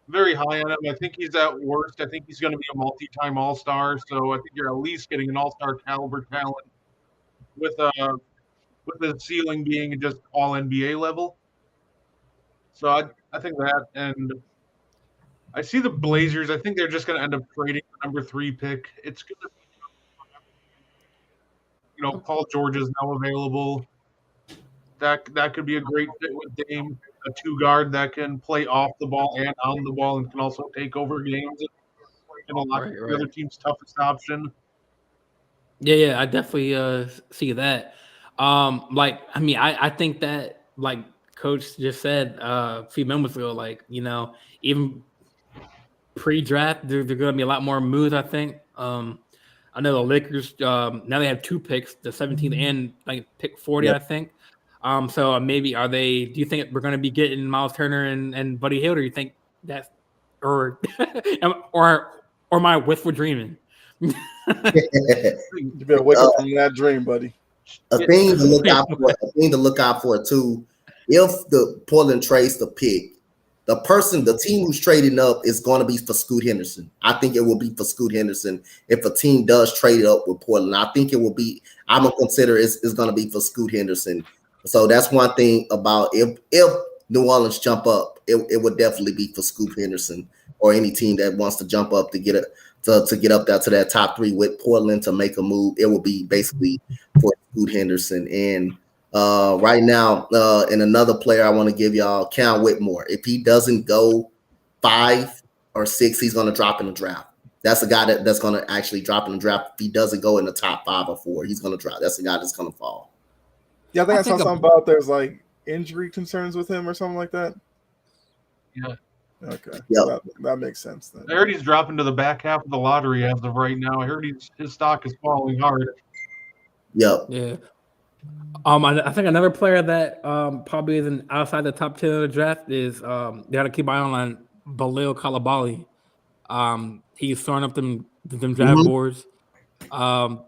Speaker 3: Very high on him. I think he's at worst. I think he's going to be a multi-time All-Star. So I think you're at least getting an All-Star caliber talent with the ceiling being just all NBA level. So I think that, and I see the Blazers. I think they're just going to end up trading the number 3 pick. It's going to be, Paul George is now available. That could be a great fit with Dame, a 2 guard that can play off the ball and on the ball and can also take over games and a lot of the other team's toughest option.
Speaker 1: Yeah, I definitely see that. I think that like Coach just said a few moments ago, like even pre-draft, there's going to be a lot more moves. I think. I know the Lakers now they have 2 picks, the 17th and like pick 40, I think. So maybe do you think we're going to be getting Miles Turner and Buddy Hield, or you think that's or am I wishful dreaming?
Speaker 2: You better wake up from that dream, buddy.
Speaker 4: A thing to look out for too. If the Portland trades the pick, the team who's trading up is going to be for Scoot Henderson. I think it will be for Scoot Henderson if a team does trade up with Portland. I think it will be. I'm gonna consider it's going to be for Scoot Henderson. So that's one thing about if New Orleans jump up, it would definitely be for Scoot Henderson or any team that wants to jump up to get it to get up there to that top 3 with Portland to make a move. It will be basically for Scoot Henderson. And right now, and another player I want to give y'all, Cam Whitmore. If he doesn't go 5 or 6, he's going to drop in the draft. That's a guy that's going to actually drop in the draft. If he doesn't go in the top 5 or 4, he's going to drop. That's the guy that's going to fall.
Speaker 2: Yeah, I think I saw something about there's like injury concerns with him or something like that.
Speaker 3: Yeah.
Speaker 2: Okay.
Speaker 4: Yeah.
Speaker 2: That makes sense then.
Speaker 3: I heard he's dropping to the back half of the lottery as of right now. I heard his stock is falling hard.
Speaker 4: Yep.
Speaker 1: Yeah. I think another player that probably isn't outside the top 10 of the draft is they got to keep an eye on Bilal Coulibaly. He's throwing up them draft boards. I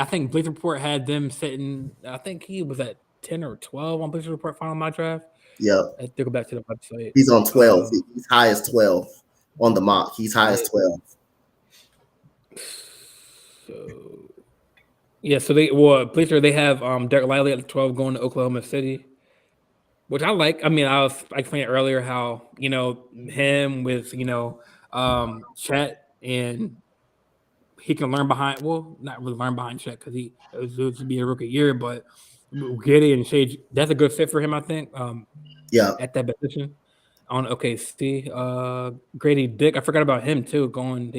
Speaker 1: think Bleacher Report had them sitting. I think he was at 10 or 12 on Bleacher Report final my draft.
Speaker 4: Yeah.
Speaker 1: I have to go back to the website.
Speaker 4: He's on 12. He's high as 12 on the mock. He's high as 12.
Speaker 1: So they have Derek Lively at 12 going to Oklahoma City, which I like. I mean, I explained earlier how him with Chet, and he can learn behind. Well, not really learn behind Chet because it would be a rookie year, but Giddey and Shade, that's a good fit for him, I think. At that position on OKC. Grady Dick, I forgot about him too. Going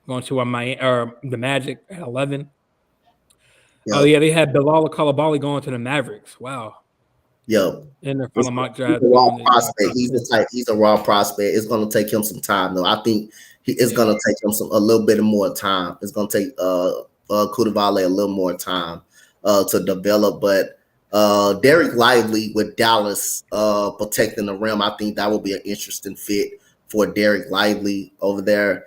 Speaker 1: to Miami or the Magic at 11. Yeah. Oh yeah, they had Bilal Coulibaly going to the Mavericks. Wow.
Speaker 4: Yo,
Speaker 1: in their final mock draft.
Speaker 4: He's a raw prospect. He's a raw prospect. It's going to take him some time, though. I think it's going to take him a little bit more time. It's going to take Kudavale a little more time to develop. But Derek Lively with Dallas protecting the rim, I think that would be an interesting fit for Derek Lively over there.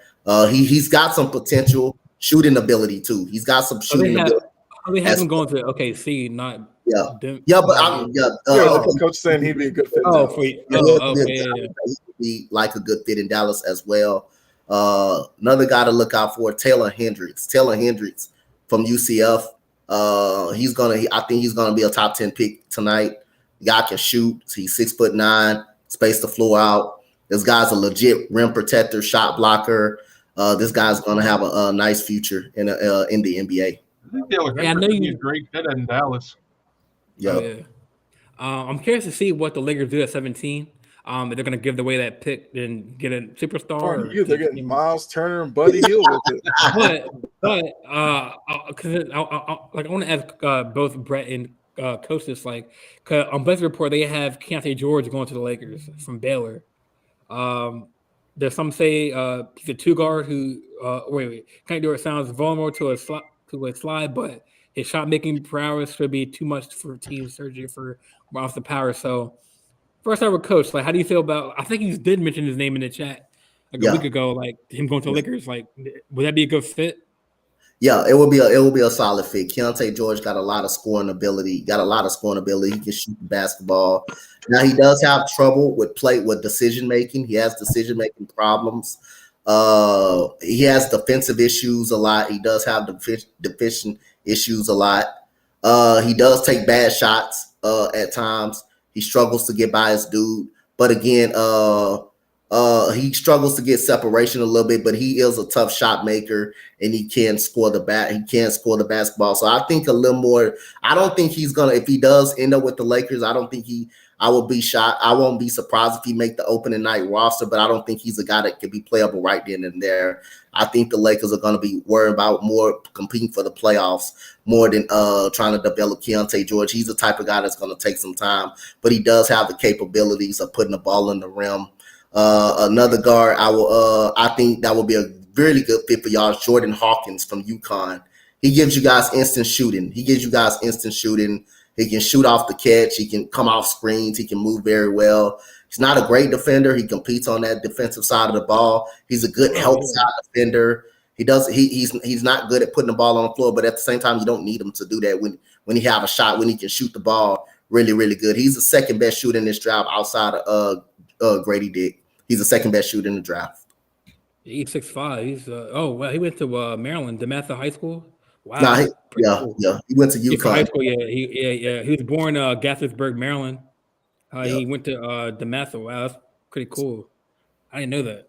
Speaker 4: He's got some potential shooting ability too. He's got some shooting ability.
Speaker 1: They have him going to OKC, not
Speaker 2: Coach saying he'd be a good fit.
Speaker 4: He'd be like a good fit in Dallas as well. Another guy to look out for, Taylor Hendricks. Taylor Hendricks from UCF. I think he's gonna be a top 10 pick tonight. The guy can shoot. He's 6'9", space the floor out. This guy's a legit rim protector, shot blocker. This guy's gonna have a nice future in the NBA.
Speaker 3: I think Taylor Hendricks is a great fit in Dallas.
Speaker 1: Yeah. I'm curious to see what the Lakers do at 17. If they're going to give away that pick and get a superstar.
Speaker 2: They're getting Miles Turner and Buddy Hield with it.
Speaker 1: Because I want to ask both Brett and Coach this. Like, on Best Report, they have Keontae George going to the Lakers from Baylor. There's some say he's a two guard who Keontae George sounds vulnerable to a slide, but his shot making prowess should be too much for team surgery for off the power. So, first over Coach, like, how do you feel about? I think you did mention his name in the chat a week ago, like him going to the Lakers. Like, would that be a good fit?
Speaker 4: Yeah, it will be a solid fit. Keontae George got a lot of scoring ability. He can shoot the basketball. Now he does have trouble with decision making. He has decision making problems. He has defensive issues a lot. He does have deficient issues a lot. He does take bad shots at times. He struggles to get by his dude, but again, he struggles to get separation a little bit. But he is a tough shot maker, and he can score the basketball. So I think a little more. I don't think he's gonna. If he does end up with the Lakers, I don't think I will be shocked. I won't be surprised if he make the opening night roster, but I don't think he's a guy that can be playable right then and there. I think the Lakers are going to be worried about more competing for the playoffs more than trying to develop Keontae George. He's the type of guy that's going to take some time, but he does have the capabilities of putting the ball in the rim. Another guard, I think that would be a really good fit for y'all, Jordan Hawkins from UConn. He gives you guys instant shooting. He can shoot off the catch. He can come off screens. He can move very well. He's not a great defender. He competes on that defensive side of the ball. He's a good help side defender. He's not good at putting the ball on the floor, but at the same time, you don't need him to do that when he have a shot, when he can shoot the ball really, really good. He's the second best shooter in this draft outside of Grady Dick. He's the second best shooter in the draft.
Speaker 1: He's 6'5". He's he went to Maryland, DeMatha High School. Wow.
Speaker 4: Cool. He went to UConn.
Speaker 1: High school, He was born Gaithersburg, Maryland. He went to DeMatha. Wow, that's pretty cool. I didn't know that.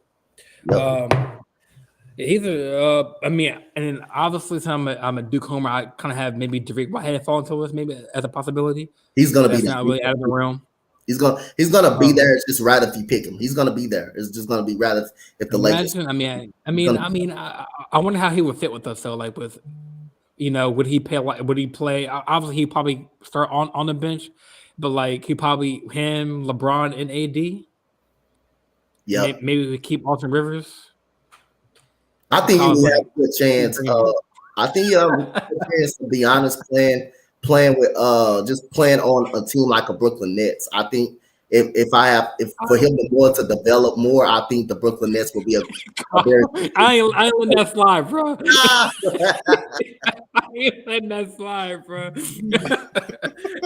Speaker 1: He's and obviously, since I'm a Duke homer, I kind of have maybe Derek Whitehead fall into this maybe as a possibility.
Speaker 4: He's gonna be
Speaker 1: not really out of the realm.
Speaker 4: He's gonna be there. It's just right if you pick him. He's gonna be there. It's just gonna be right if the Lakers.
Speaker 1: I wonder how he would fit with us. So, like, with would he play? Obviously, he probably start on the bench, but like him, LeBron, and AD.
Speaker 4: Yeah,
Speaker 1: maybe we keep Austin Rivers.
Speaker 4: I think he would have a good chance. I think you have a good chance, to be honest, playing on a team like a Brooklyn Nets. I think if for him to go to develop more, I think the Brooklyn Nets will be a very.
Speaker 1: I ain't letting that slide, bro. I ain't letting that slide, bro.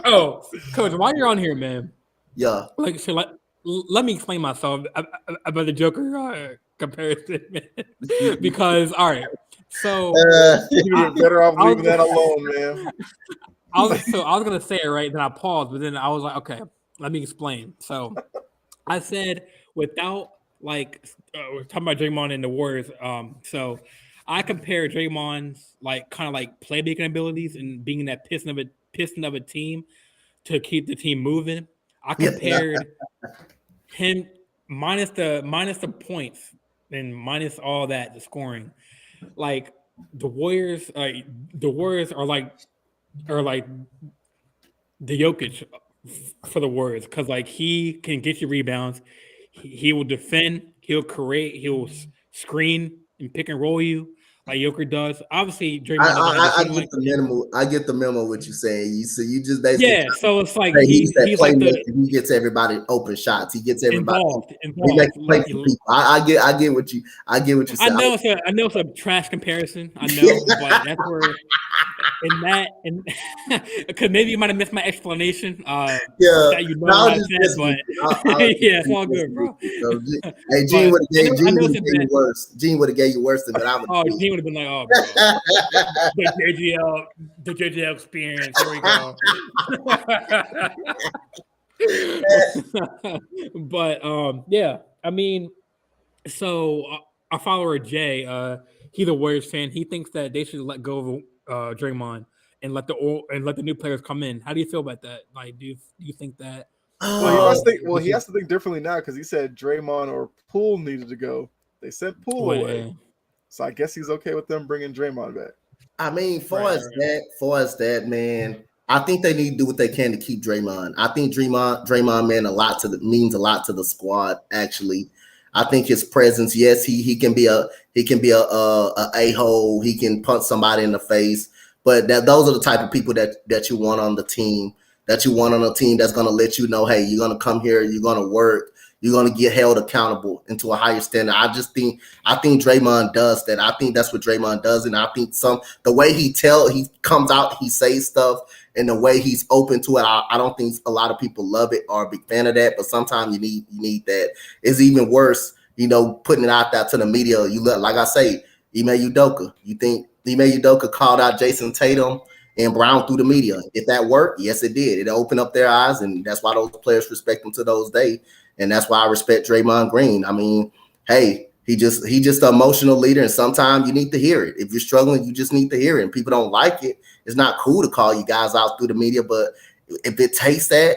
Speaker 1: Oh, Coach, while you're on here, man.
Speaker 4: Yeah.
Speaker 1: Let me explain myself about the Joker comparison, man. Because all right, so
Speaker 2: you're better off leaving that alone, man.
Speaker 1: I was gonna say it right, then I paused, but then I was like, okay, let me explain. So I said without we're talking about Draymond and the Warriors. So I compare Draymond's kind of playmaking abilities and being that piston of a team to keep the team moving. I compared him minus the points and minus all that, the scoring. Like the Warriors are like the Jokic for the Warriors because like he can get you rebounds. He will defend. He'll create. He'll screen and pick and roll you like Joker does. Obviously, Draymond doesn't have the
Speaker 4: I
Speaker 1: shooting
Speaker 4: get
Speaker 1: like
Speaker 4: the minimal. I get the memo. What you saying? You just basically
Speaker 1: yeah. So it's like
Speaker 4: he's that
Speaker 1: he's like the
Speaker 4: playmaker. He gets everybody open shots. He gets everybody He
Speaker 1: involved.
Speaker 4: makes play for people. I get what you
Speaker 1: I
Speaker 4: said.
Speaker 1: know it's a trash comparison. I know, but that's where in that and because maybe you might have missed my explanation.
Speaker 4: Yeah,
Speaker 1: That you know
Speaker 4: no,
Speaker 1: what
Speaker 4: I
Speaker 1: I
Speaker 4: was
Speaker 1: said, but yeah, it's all good, bro.
Speaker 4: Hey, Gene would have gave
Speaker 1: that.
Speaker 4: you worse. Gene would have gave you worse than what I would.
Speaker 1: Oh, Gene would have been like, "Oh, bro, the JGL experience. Here we go." But yeah, I mean, so our follower Jay, he's a Warriors fan. He thinks that they should let go of Draymond and let the new players come in. How do you feel about that? Like, do you think that?
Speaker 2: He has to think differently now because he said Draymond or Poole needed to go. They sent Poole away, so I guess he's okay with them bringing Draymond back.
Speaker 4: I mean, far as that, man, I think they need to do what they can to keep Draymond. I think Draymond means a lot to the squad. Actually, I think his presence. Yes, he can be a a-hole. He can punch somebody in the face, but those are the type of people that you want on the team. That you want on a team that's going to let you know, hey, you're going to come here, you're going to work, you're going to get held accountable into a higher standard. I think Draymond does that. I think that's what Draymond does, and I think the way he comes out, he says stuff, and the way he's open to it. I don't think a lot of people love it or are a big fan of that, but sometimes you need that. It's even worse, putting it out there to the media. You look like I say, Ime Udoka. You think Ime Udoka called out Jason Tatum and Brown through the media? If that worked, yes, it did. It opened up their eyes, and that's why those players respect him to those days. And that's why I respect Draymond Green. I mean, hey, he just an emotional leader, and sometimes you need to hear it. If you're struggling, you just need to hear it. And people don't like it. It's not cool to call you guys out through the media, but if it takes that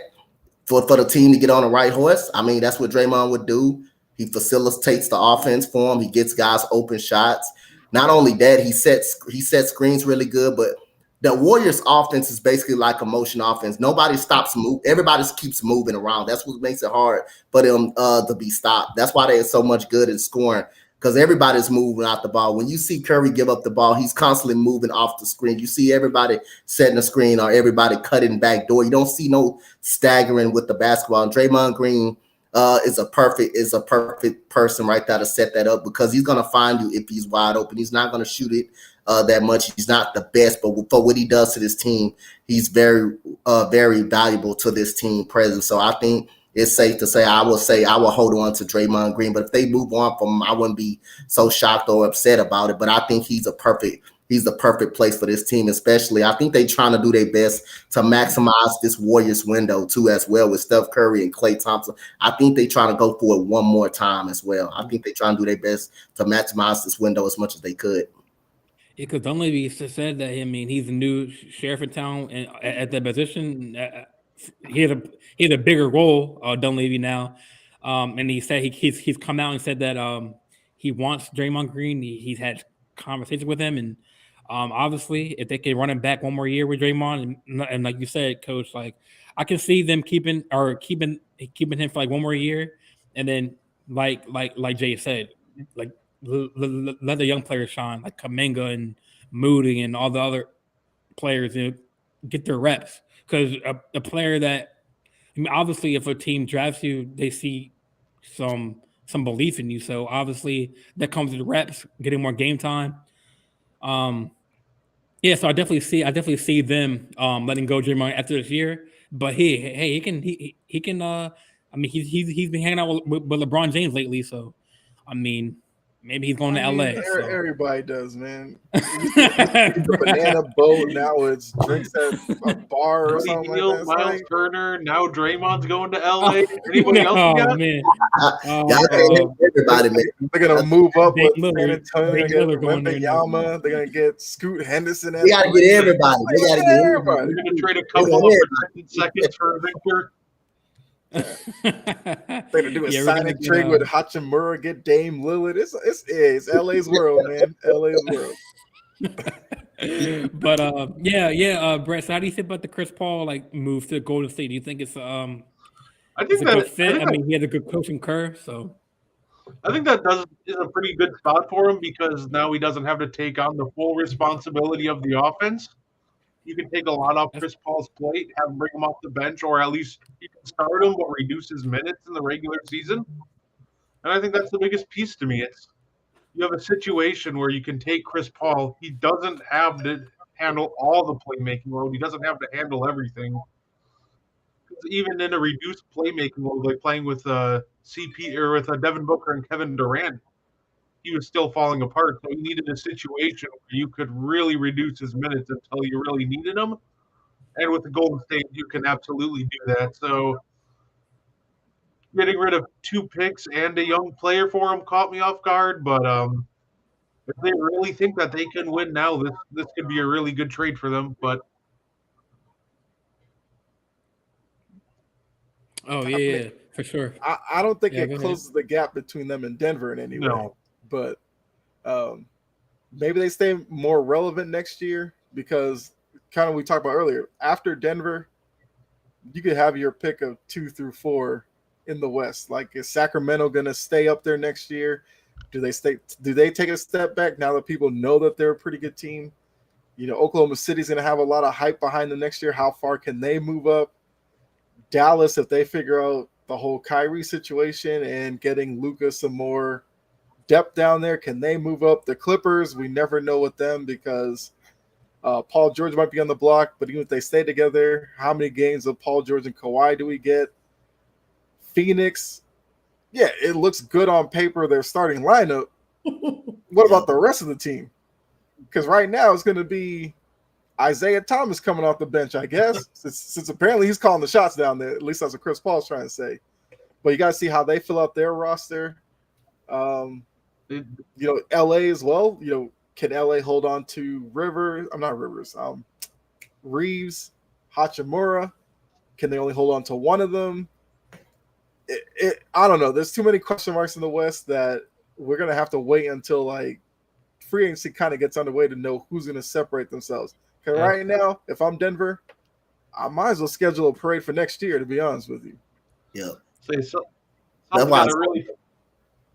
Speaker 4: for the team to get on the right horse, I mean, that's what Draymond would do. He facilitates the offense for him. He gets guys open shots. Not only that, he sets screens really good, but the Warriors offense is basically like a motion offense. Nobody stops moving. Everybody keeps moving around. That's what makes it hard for them to be stopped. That's why they're so much good at scoring, because everybody's moving out the ball. When you see Curry give up the ball, he's constantly moving off the screen. You see everybody setting the screen or everybody cutting back door. You don't see no staggering with the basketball. And Draymond Green is a perfect person right there to set that up, because he's gonna find you if he's wide open. He's not gonna shoot it that much. He's not the best, but for what he does to this team, he's very valuable to this team presence. So I think it's safe to say I will hold on to Draymond Green. But if they move on from him, I wouldn't be so shocked or upset about it. But I think he's the perfect place for this team, especially. I think they're trying to do their best to maximize this Warriors window too, as well, with Steph Curry and Klay Thompson. I think they're trying to go for it one more time as well. I think they're trying to do their best to maximize this window as much as they could.
Speaker 1: Yeah, because Dunleavy said that. I mean, he's the new sheriff in town, and at that position, he has a bigger role. Dunleavy now, and he said he's come out and said that he wants Draymond Green. He's had conversations with him, and obviously, if they can run him back one more year with Draymond, and like you said, Coach, like I can see them keeping him for like one more year, and then like Jay said, like. Let the young players shine, like Kuminga and Moody and all the other players, get their reps. Because a player that, I mean, obviously, if a team drafts you, they see some belief in you. So obviously, that comes with reps, getting more game time. Yeah, so I definitely see them letting go Draymond after this year. But he can. I mean, he's been hanging out with LeBron James lately, so I mean. Maybe he's going to LA. So.
Speaker 2: Everybody does, man. The banana boat, now it's drinks at a bar or something like that.
Speaker 3: Miles Turner, now Draymond's going to LA. Anybody else?
Speaker 1: Oh, man.
Speaker 2: Everybody, man. They're going to move up with San Antonio. They're going to get Wembanyama. They're going to get Scoot Henderson.
Speaker 4: They got to get everybody.
Speaker 3: They're going to trade a couple of protected seconds for Victor.
Speaker 2: They're gonna do a signing trade with Hachimura, get Dame Lillard. It's LA's world, man. LA's world.
Speaker 1: But Brett. So how do you think about the Chris Paul move to Golden State? Do you think it's
Speaker 3: I
Speaker 1: it's
Speaker 3: think
Speaker 1: a
Speaker 3: that
Speaker 1: good fit? I mean, he has a good coaching curve, so
Speaker 3: I think that is a pretty good spot for him because now he doesn't have to take on the full responsibility of the offense. You can take a lot off Chris Paul's plate, have him bring him off the bench, or at least you can start him but reduce his minutes in the regular season. And I think that's the biggest piece to me. It's you have a situation where you can take Chris Paul. He doesn't have to handle all the playmaking load. He doesn't have to handle everything. Even in a reduced playmaking load, like playing with CP or with Devin Booker and Kevin Durant, he was still falling apart. So he needed a situation where you could really reduce his minutes until you really needed him. And with the Golden State, you can absolutely do that. So getting rid of 2 picks and a young player for him caught me off guard. But if they really think that they can win now, this could be a really good trade for them. But
Speaker 1: yeah, for sure.
Speaker 2: I don't think it closes the gap between them and Denver in any way. But maybe they stay more relevant next year because kind of we talked about earlier. After Denver, you could have your pick of 2 through 4 in the West. Like, is Sacramento going to stay up there next year? Do they take a step back now that people know that they're a pretty good team? You know, Oklahoma City's going to have a lot of hype behind them next year. How far can they move up? Dallas, if they figure out the whole Kyrie situation and getting Luka some more depth down there, can they move up? The Clippers, we never know with them because Paul George might be on the block, but even if they stay together, how many games of Paul George and Kawhi do we get? Phoenix, yeah, it looks good on paper, their starting lineup. What about the rest of the team? Because right now it's going to be Isaiah Thomas coming off the bench, I guess, since apparently he's calling the shots down there. At least that's what Chris Paul's trying to say. But you got to see how they fill out their roster. You know, LA as well. You know, can LA hold on to Reeves, Hachimura? Can they only hold on to one of them? I don't know. There's too many question marks in the West that we're going to have to wait until like free agency kind of gets underway to know who's going to separate themselves. Because right now, if I'm Denver, I might as well schedule a parade for next year, to be honest with you.
Speaker 4: Yeah.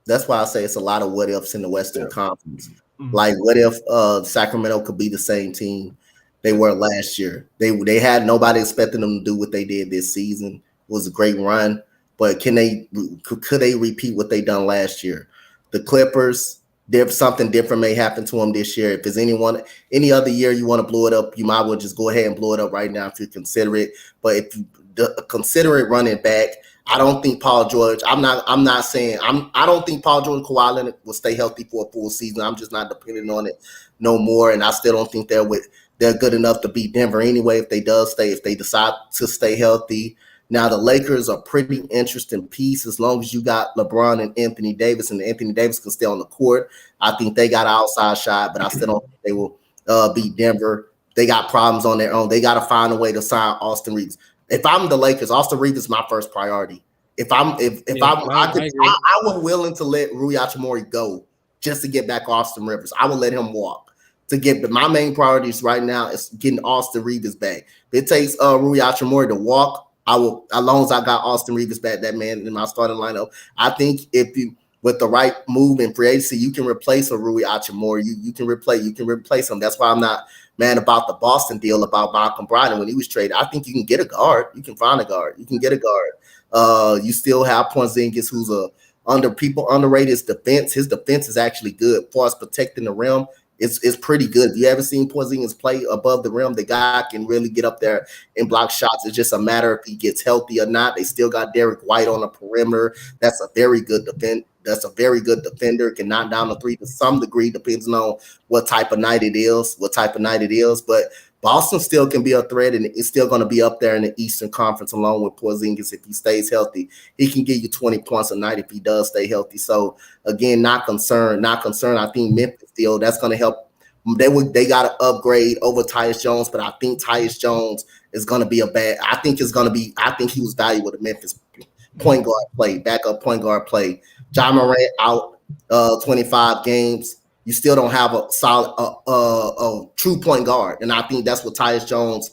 Speaker 3: That's
Speaker 4: why I say it's a lot of what ifs in the Western Conference. Mm-hmm. Like, what if Sacramento could be the same team they were last year? They had nobody expecting them to do what they did this season. It was a great run, but could they repeat what they done last year? The Clippers, something different may happen to them this year. If there's any other year you want to blow it up, you might well just go ahead and blow it up right now if you consider it. But if you consider it running back, I don't think Paul George. I don't think Paul George and Kawhi Leonard will stay healthy for a full season. I'm just not depending on it no more, and I still don't think they're good enough to beat Denver anyway. If they decide to stay healthy. Now the Lakers are pretty interesting piece as long as you got LeBron and Anthony Davis, and Anthony Davis can stay on the court. I think they got an outside shot, but I still don't think they will beat Denver. They got problems on their own. They got to find a way to sign Austin Reeves. If I'm the Lakers, Austin Reeves is my first priority. I was willing to let Rui Hachimura go just to get back Austin Rivers. I would let him walk but my main priorities right now is getting Austin Reeves back. If it takes Rui Hachimura to walk, I will, as long as I got Austin Reeves back, that man in my starting lineup. I think with the right move in free agency, you can replace a Rui Hachimura. You can replace him. That's why I'm not mad about the Boston deal about Malcolm Brogdon when he was traded. I think you can get a guard. You can find a guard. You can get a guard. You still have Porzingis, who's underrated his defense. His defense is actually good as far as protecting the rim. It's pretty good. If you ever seen Porzingis play above the rim, the guy can really get up there and block shots. It's just a matter if he gets healthy or not. They still got Derek White on the perimeter. That's a very good defender. Can knock down the three to some degree, depends on what type of night it is. But Boston still can be a threat, and it's still going to be up there in the Eastern Conference along with Porzingis if he stays healthy. He can give you 20 points a night if he does stay healthy. So, again, not concerned. I think Memphis deal, that's going to help. They got to upgrade over Tyus Jones, but I think Tyus Jones is going to be I think he was valuable to Memphis point guard play, backup point guard play. Ja Morant out 25 games. you still don't have a solid, true point guard. And I think that's what Tyus Jones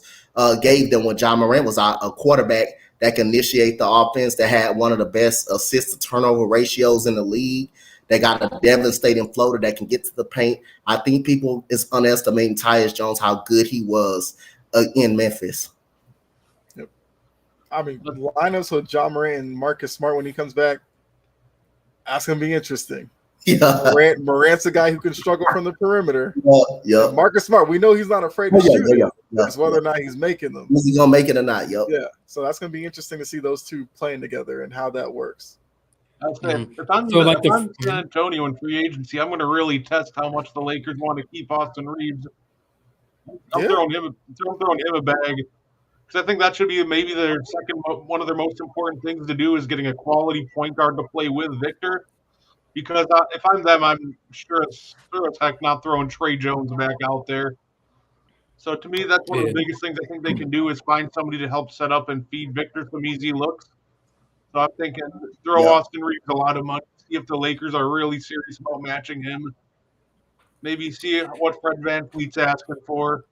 Speaker 4: gave them when Ja Morant was a quarterback that can initiate the offense, that had one of the best assist to turnover ratios in the league. They got a devastating floater that can get to the paint. I think people is underestimating Tyus Jones, how good he was in Memphis.
Speaker 2: Yep. I mean, lineups with Ja Morant and Marcus Smart when he comes back, that's going to be interesting.
Speaker 4: Yeah.
Speaker 2: Morant's a guy who can struggle from the perimeter.
Speaker 4: Yeah.
Speaker 2: Marcus Smart, we know he's not afraid to shoot it.
Speaker 4: Yeah.
Speaker 2: It's whether or not he's making them.
Speaker 4: Is he going to make it or not? Yep.
Speaker 2: Yeah. So that's going to be interesting to see those two playing together and how that works.
Speaker 3: If I'm San Antonio in free agency, I'm going to really test how much the Lakers want to keep Austin Reeves. I'm throwing him a bag, because I think that should be maybe their one of their most important things to do is getting a quality point guard to play with Victor. Because if I'm them, I'm sure as heck not throwing Trey Jones back out there. So to me, that's one of the biggest things I think they can do is find somebody to help set up and feed Victor some easy looks. So I'm thinking throw Austin Reeves a lot of money, see if the Lakers are really serious about matching him. Maybe see what Fred VanVleet's asking for.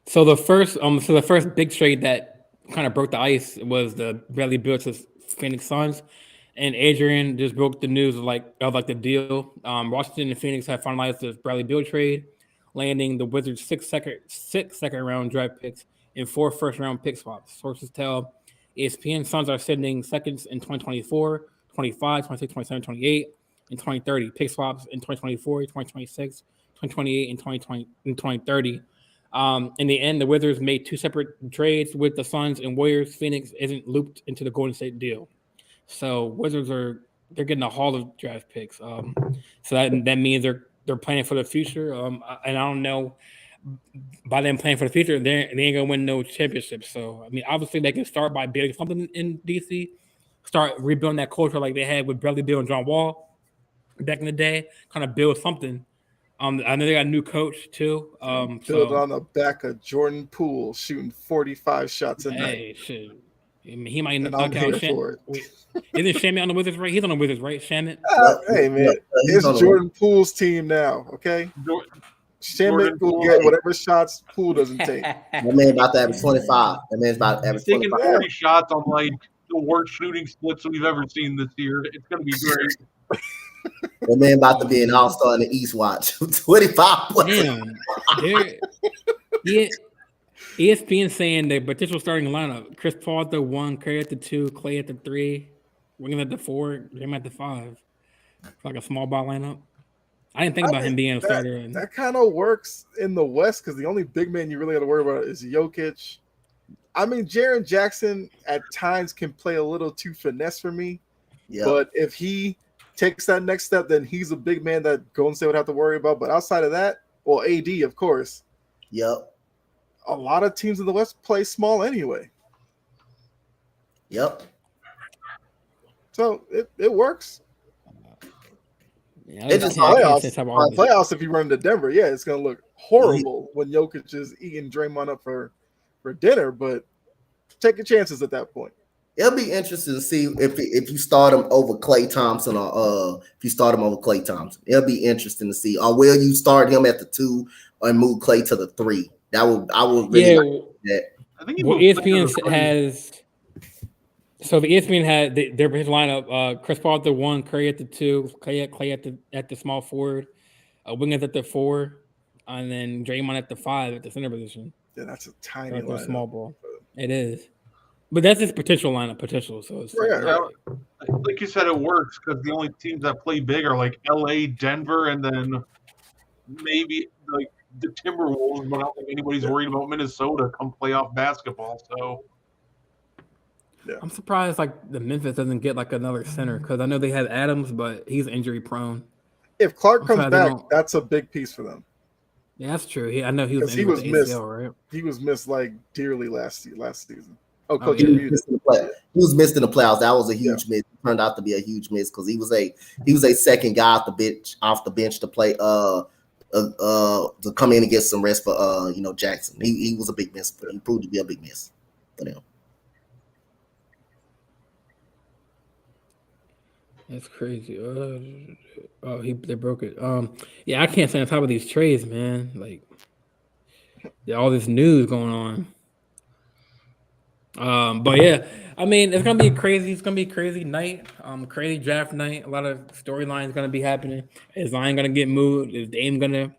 Speaker 1: So the first big trade that kind of broke the ice was the Bradley Beal to Phoenix Suns, and Adrian just broke the news of the deal. Washington and Phoenix have finalized the Bradley Beal trade, landing the Wizards six second round draft picks and 4 first round pick swaps. Sources tell ESPN Suns are sending seconds in 2024, 25, 26, 27, 28, and 2030. Pick swaps in 2024, 2026, 2028, and 2030. In the end, the Wizards made 2 separate trades with the Suns and Warriors. Phoenix isn't looped into the Golden State deal. So Wizards they're getting a haul of draft picks. So that means they're planning for the future. And I don't know, by them planning for the future, they ain't gonna win no championships. So I mean, obviously they can start by building something in DC, start rebuilding that culture like they had with Bradley Beal and John Wall back in the day. Kind of build something. I know they got a new coach too.
Speaker 2: Build on the back of Jordan Poole shooting 45 shots a night.
Speaker 1: Shit. I mean, he might knock out
Speaker 2: Shamit.
Speaker 1: Isn't Shamit on the Wizards, right? He's on the Wizards, right? Shamit?
Speaker 2: Hey, man. It's Jordan Poole's team now, okay? Shamit will get whatever shots Poole doesn't take.
Speaker 4: That man about to average 25. That man's about to average 25.
Speaker 3: Taking 40 shots on the worst shooting splits we've ever seen this year. It's going to be great.
Speaker 4: That man about to be an all-star in the East Watch. 25 points.
Speaker 1: Damn. ESPN saying the potential starting lineup: Chris Paul at the 1, Curry at the 2, Clay at the 3, Wiggins at the 4, Jim at the 5. It's like a small ball lineup. I didn't think about him being a starter.
Speaker 2: That kind of works in the West because the only big man you really got to worry about is Jokic. I mean, Jaren Jackson at times can play a little too finesse for me. Yeah. But if he takes that next step, then he's a big man that Golden State would have to worry about. But outside of that, well, AD, of course.
Speaker 4: Yep.
Speaker 2: A lot of teams in the West play small anyway.
Speaker 4: Yep.
Speaker 2: So it works.
Speaker 1: Yeah,
Speaker 2: it's just playoffs. If you run to Denver, it's going to look horrible when Jokic is eating Draymond up for dinner. But take your chances at that point.
Speaker 4: It'll be interesting to see if you start him over Klay Thompson or if you start him over Klay Thompson. It'll be interesting to see. Or will you start him at the 2 and move Klay to the 3? I would really like that.
Speaker 3: I think
Speaker 1: ESPN has. So the ESPN had their lineup: Chris Paul at the 1, Curry at the 2, Clay at the small forward, Wiggins at the 4, and then Draymond at the 5 at the center position.
Speaker 2: Yeah, that's a tiny lineup.
Speaker 1: Small ball. It is, but that's his potential lineup. So it's
Speaker 3: like you said, it works because the only teams that play big are like LA, Denver, and then maybe like the Timberwolves. But I don't think anybody's worried about Minnesota come playoff basketball. So.
Speaker 1: Yeah. I'm surprised the Memphis doesn't get another center because I know they had Adams, but he's injury prone.
Speaker 2: If Clark comes back, that's a big piece for them.
Speaker 1: Yeah, that's true. I know he was
Speaker 2: missed.
Speaker 1: ACL, right?
Speaker 2: He was missed dearly last season. Oh,
Speaker 4: Coach, he was missed in the playoffs. That was a huge miss. It turned out to be a huge miss because he was a second guy off the bench to play to come in and get some rest for Jackson. He was a big miss, but he proved to be a big miss for them.
Speaker 1: That's crazy. They broke it. Yeah, I can't stay on top of these trades, man. Like, all this news going on. But yeah, I mean, it's gonna be crazy. It's gonna be a crazy night. Crazy draft night. A lot of storylines gonna be happening. Is Zion gonna get moved? Is Dame gonna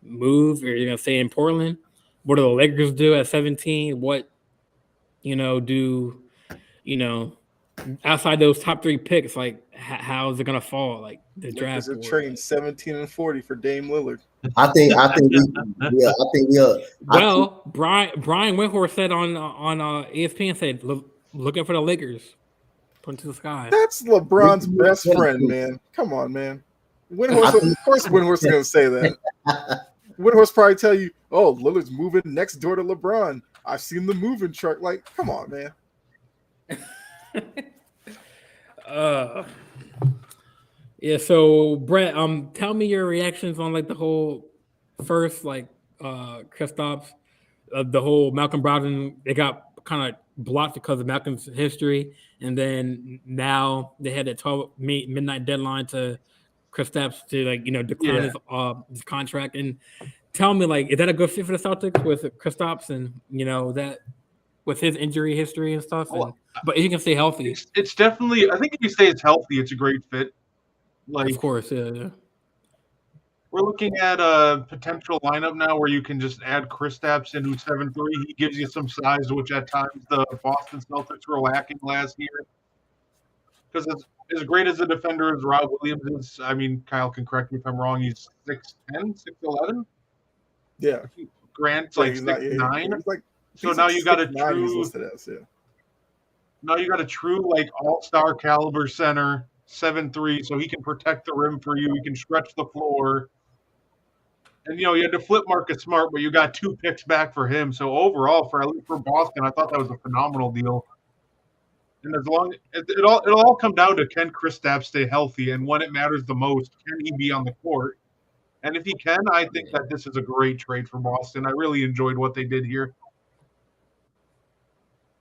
Speaker 1: move? Or are you gonna stay in Portland? What do the Lakers do at 17? What do outside those top 3 picks? Like, how is it gonna fall? Like the
Speaker 2: Lakers
Speaker 1: draft
Speaker 2: are
Speaker 1: board.
Speaker 2: trading 17 and 40 for Dame Lillard.
Speaker 4: I think we are.
Speaker 1: Well, Brian Windhorst said on ESPN, said, looking for the Lakers. Point to the sky.
Speaker 2: That's LeBron's best friend, man. Come on, man. Windhorst, of course, Windhorst is going to say that. Windhorst probably tell you, "Oh, Lillard's moving next door to LeBron. I've seen the moving truck." Like, come on, man.
Speaker 1: Yeah. So, Brett, tell me your reactions on like the whole first Kristaps, the whole Malcolm Brogdon. They got kind of blocked because of Malcolm's history, and then now they had a 12 midnight deadline to Kristaps to decline his contract. And tell me, like, is that a good fit for the Celtics with Kristaps and that with his injury history and stuff? But if he can stay healthy,
Speaker 3: it's definitely. I think if he stays healthy, it's a great fit. Like,
Speaker 1: of course, yeah.
Speaker 3: We're looking at a potential lineup now where you can just add Kristaps in, who's 7'3". He gives you some size, which at times the Boston Celtics were lacking last year. Because as great as a defender as Rob Williams is, I mean, Kyle can correct me if I'm wrong, he's 6'10", 6'11".
Speaker 2: Yeah.
Speaker 3: Grant's like 6'9". So now you got a true. Now you got a true like all-star caliber center, 7'3", so he can protect the rim for you. He can stretch the floor. And, you had to flip Marcus Smart, but you got 2 picks back for him. So overall, at least for Boston, I thought that was a phenomenal deal. And as long it'll all come down to, can Kristaps stay healthy, and when it matters the most, can he be on the court? And if he can, I think that this is a great trade for Boston. I really enjoyed what they did here.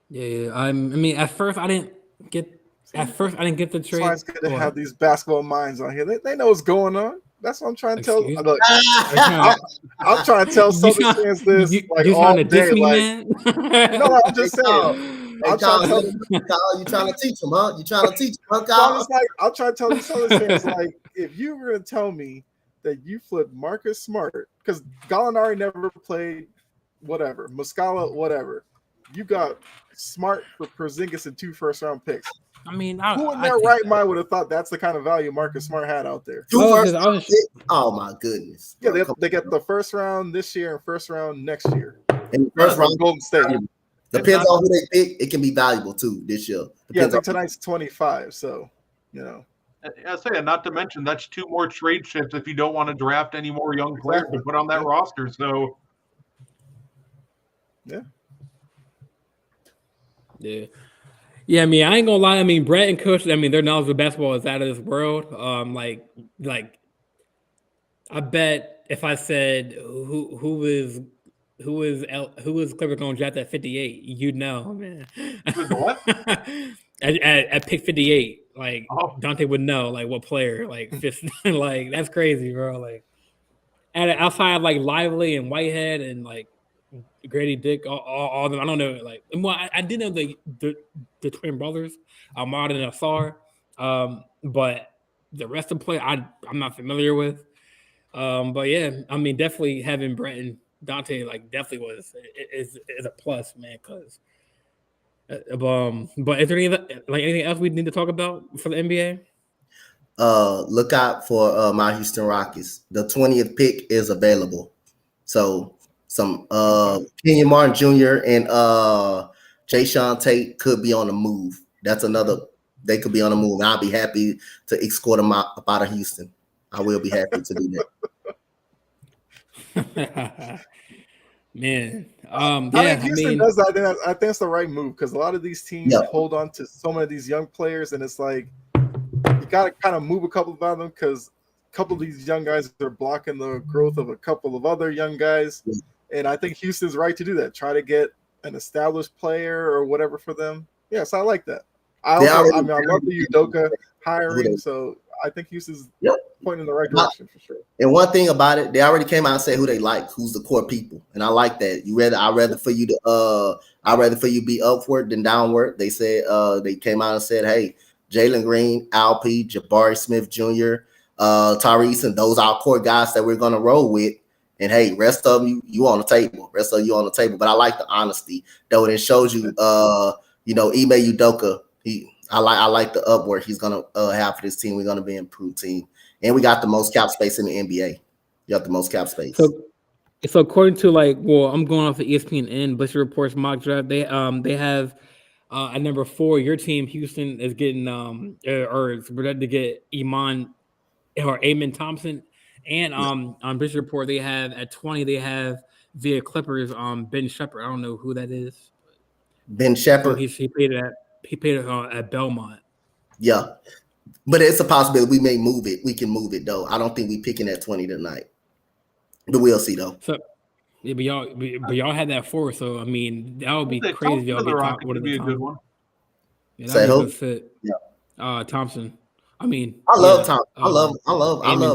Speaker 1: Yeah. I mean, at first I didn't get the trade.
Speaker 2: It's good to have these basketball minds on here. They know what's going on. That's what I'm trying to tell. Look, I'm trying to tell Celtics fans this
Speaker 1: you
Speaker 2: all
Speaker 1: to
Speaker 2: day.
Speaker 1: Diss me,
Speaker 2: like,
Speaker 1: man?
Speaker 2: No, I'm just saying.
Speaker 4: Hey, Kyle, you trying to teach them, huh? You trying to teach them, huh, Kyle?
Speaker 2: So I'll try to tell these Celtics fans, like, if you were going to tell me that you flipped Marcus Smart, because Gallinari never played, whatever, Muscala, whatever. You got Smart for Porzingis and 2 first-round picks.
Speaker 1: I mean,
Speaker 2: who in their right mind would have thought that's the kind of value Marcus Smart had out there?
Speaker 4: Oh my goodness!
Speaker 2: Yeah, they get the first round this year and first round next year.
Speaker 4: And the first round,
Speaker 2: Golden State.
Speaker 4: Depends on who they pick. It can be valuable too this year.
Speaker 2: I think tonight's 25. So
Speaker 3: I say, not to mention that's 2 more trade chips if you don't want to draft any more young players to put on that roster. So
Speaker 1: Yeah, I mean, I ain't gonna lie. I mean, Brett and Coach, I mean, their knowledge of basketball is out of this world. I bet if I said who is Clippers gonna draft at 58, you'd know, man.
Speaker 3: What?
Speaker 1: at pick 58, Dante would know, like, what player, like, like, that's crazy, bro. Like, outside of, like, Lively and Whitehead and, like, Grady Dick, all of them. I don't know. Like, well, I did know the twin brothers, Ahmad and Asar, but the rest of the play I'm not familiar with. But yeah, I mean, definitely having Brett and Dante definitely is a plus, man. Because, but is there anything else we need to talk about for the NBA?
Speaker 4: Look out for my Houston Rockets. The 20th pick is available, so. Some Kenyon Martin Jr. and Jayshawn Tate could be on the move. That's another. They could be on the move. And I'll be happy to escort them out of Houston. I will be happy to do
Speaker 1: that. Man,
Speaker 2: I think Houston does that. I think it's the right move because a lot of these teams hold on to so many of these young players, and it's like you got to kind of move a couple of them because a couple of these young guys are blocking the growth of a couple of other young guys. Yeah. And I think Houston's right to do that. Try to get an established player or whatever for them. Yes, I like that. I love the Udoka hiring. So I think Houston's pointing in the right direction for sure.
Speaker 4: And one thing about it, they already came out and said who they like, who's the core people, and I like that. I'd rather for you be upward than downward. They said they came out and said, hey, Jalen Green, Alp, Jabari Smith Jr., Tyrese, and those are our core guys that we're gonna roll with. And hey, rest of you on the table. Rest of you on the table. But I like the honesty, though. It shows you, Ime Udoka. I like the upward he's gonna have for this team. We're gonna be an improved team. And we got the most cap space in the NBA. You got the most cap space.
Speaker 1: So according to I'm going off the ESPN Bleacher Report's mock draft. They have at number 4, your team, Houston, is getting or is projected to get Amen Thompson, and on Bleacher Report they have at 20 they have via Clippers Ben Shepherd. I don't know who that is.
Speaker 4: Ben Shepherd.
Speaker 1: He played at Belmont.
Speaker 4: Yeah. But it's a possibility we may move it. We can move it though. I don't think we picking at 20 tonight. But we'll see though.
Speaker 1: So, yeah, but y'all had that 4. So I mean, that would be crazy. If y'all get
Speaker 3: would be a good one.
Speaker 1: Yeah, that would be a good fit. Yeah. Thompson. I mean,
Speaker 4: I love Thompson. I love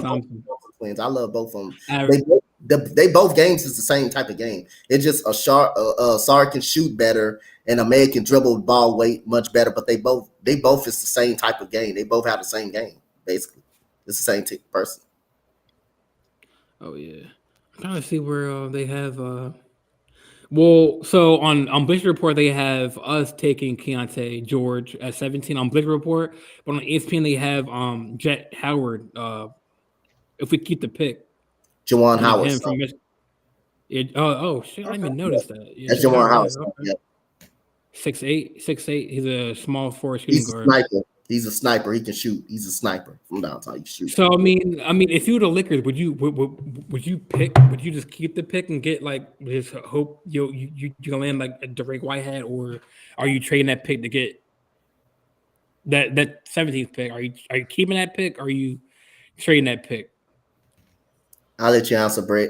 Speaker 1: Thompson.
Speaker 4: Both twins. I love both of them. They both games is the same type of game. It's just Sarr can shoot better and Ahmed can dribble the ball much better, but they both is the same type of game. They both have the same game, basically. It's the same person.
Speaker 1: Oh yeah. I'm trying to see where they have so on Bleacher Report they have us taking Keontae George at 17 on Bleacher Report, but on ESPN they have Jet Howard if we keep the pick.
Speaker 4: Jawan Howard.
Speaker 1: Shit, I didn't even notice that. Yeah,
Speaker 4: that's Jawan Howard. Yeah.
Speaker 1: 6'8". He's a small forward shooting guard.
Speaker 4: Sniper. He's a sniper. He can shoot. He's a sniper from downtown. He can shoot.
Speaker 1: So I mean, if you were the Lakers, would you pick? Would you just keep the pick and get just hope you can land like a Derek Whitehead, or are you trading that pick to get that 17th pick? Are you keeping that pick? Or are you trading that pick?
Speaker 4: I'll let you answer, Brett.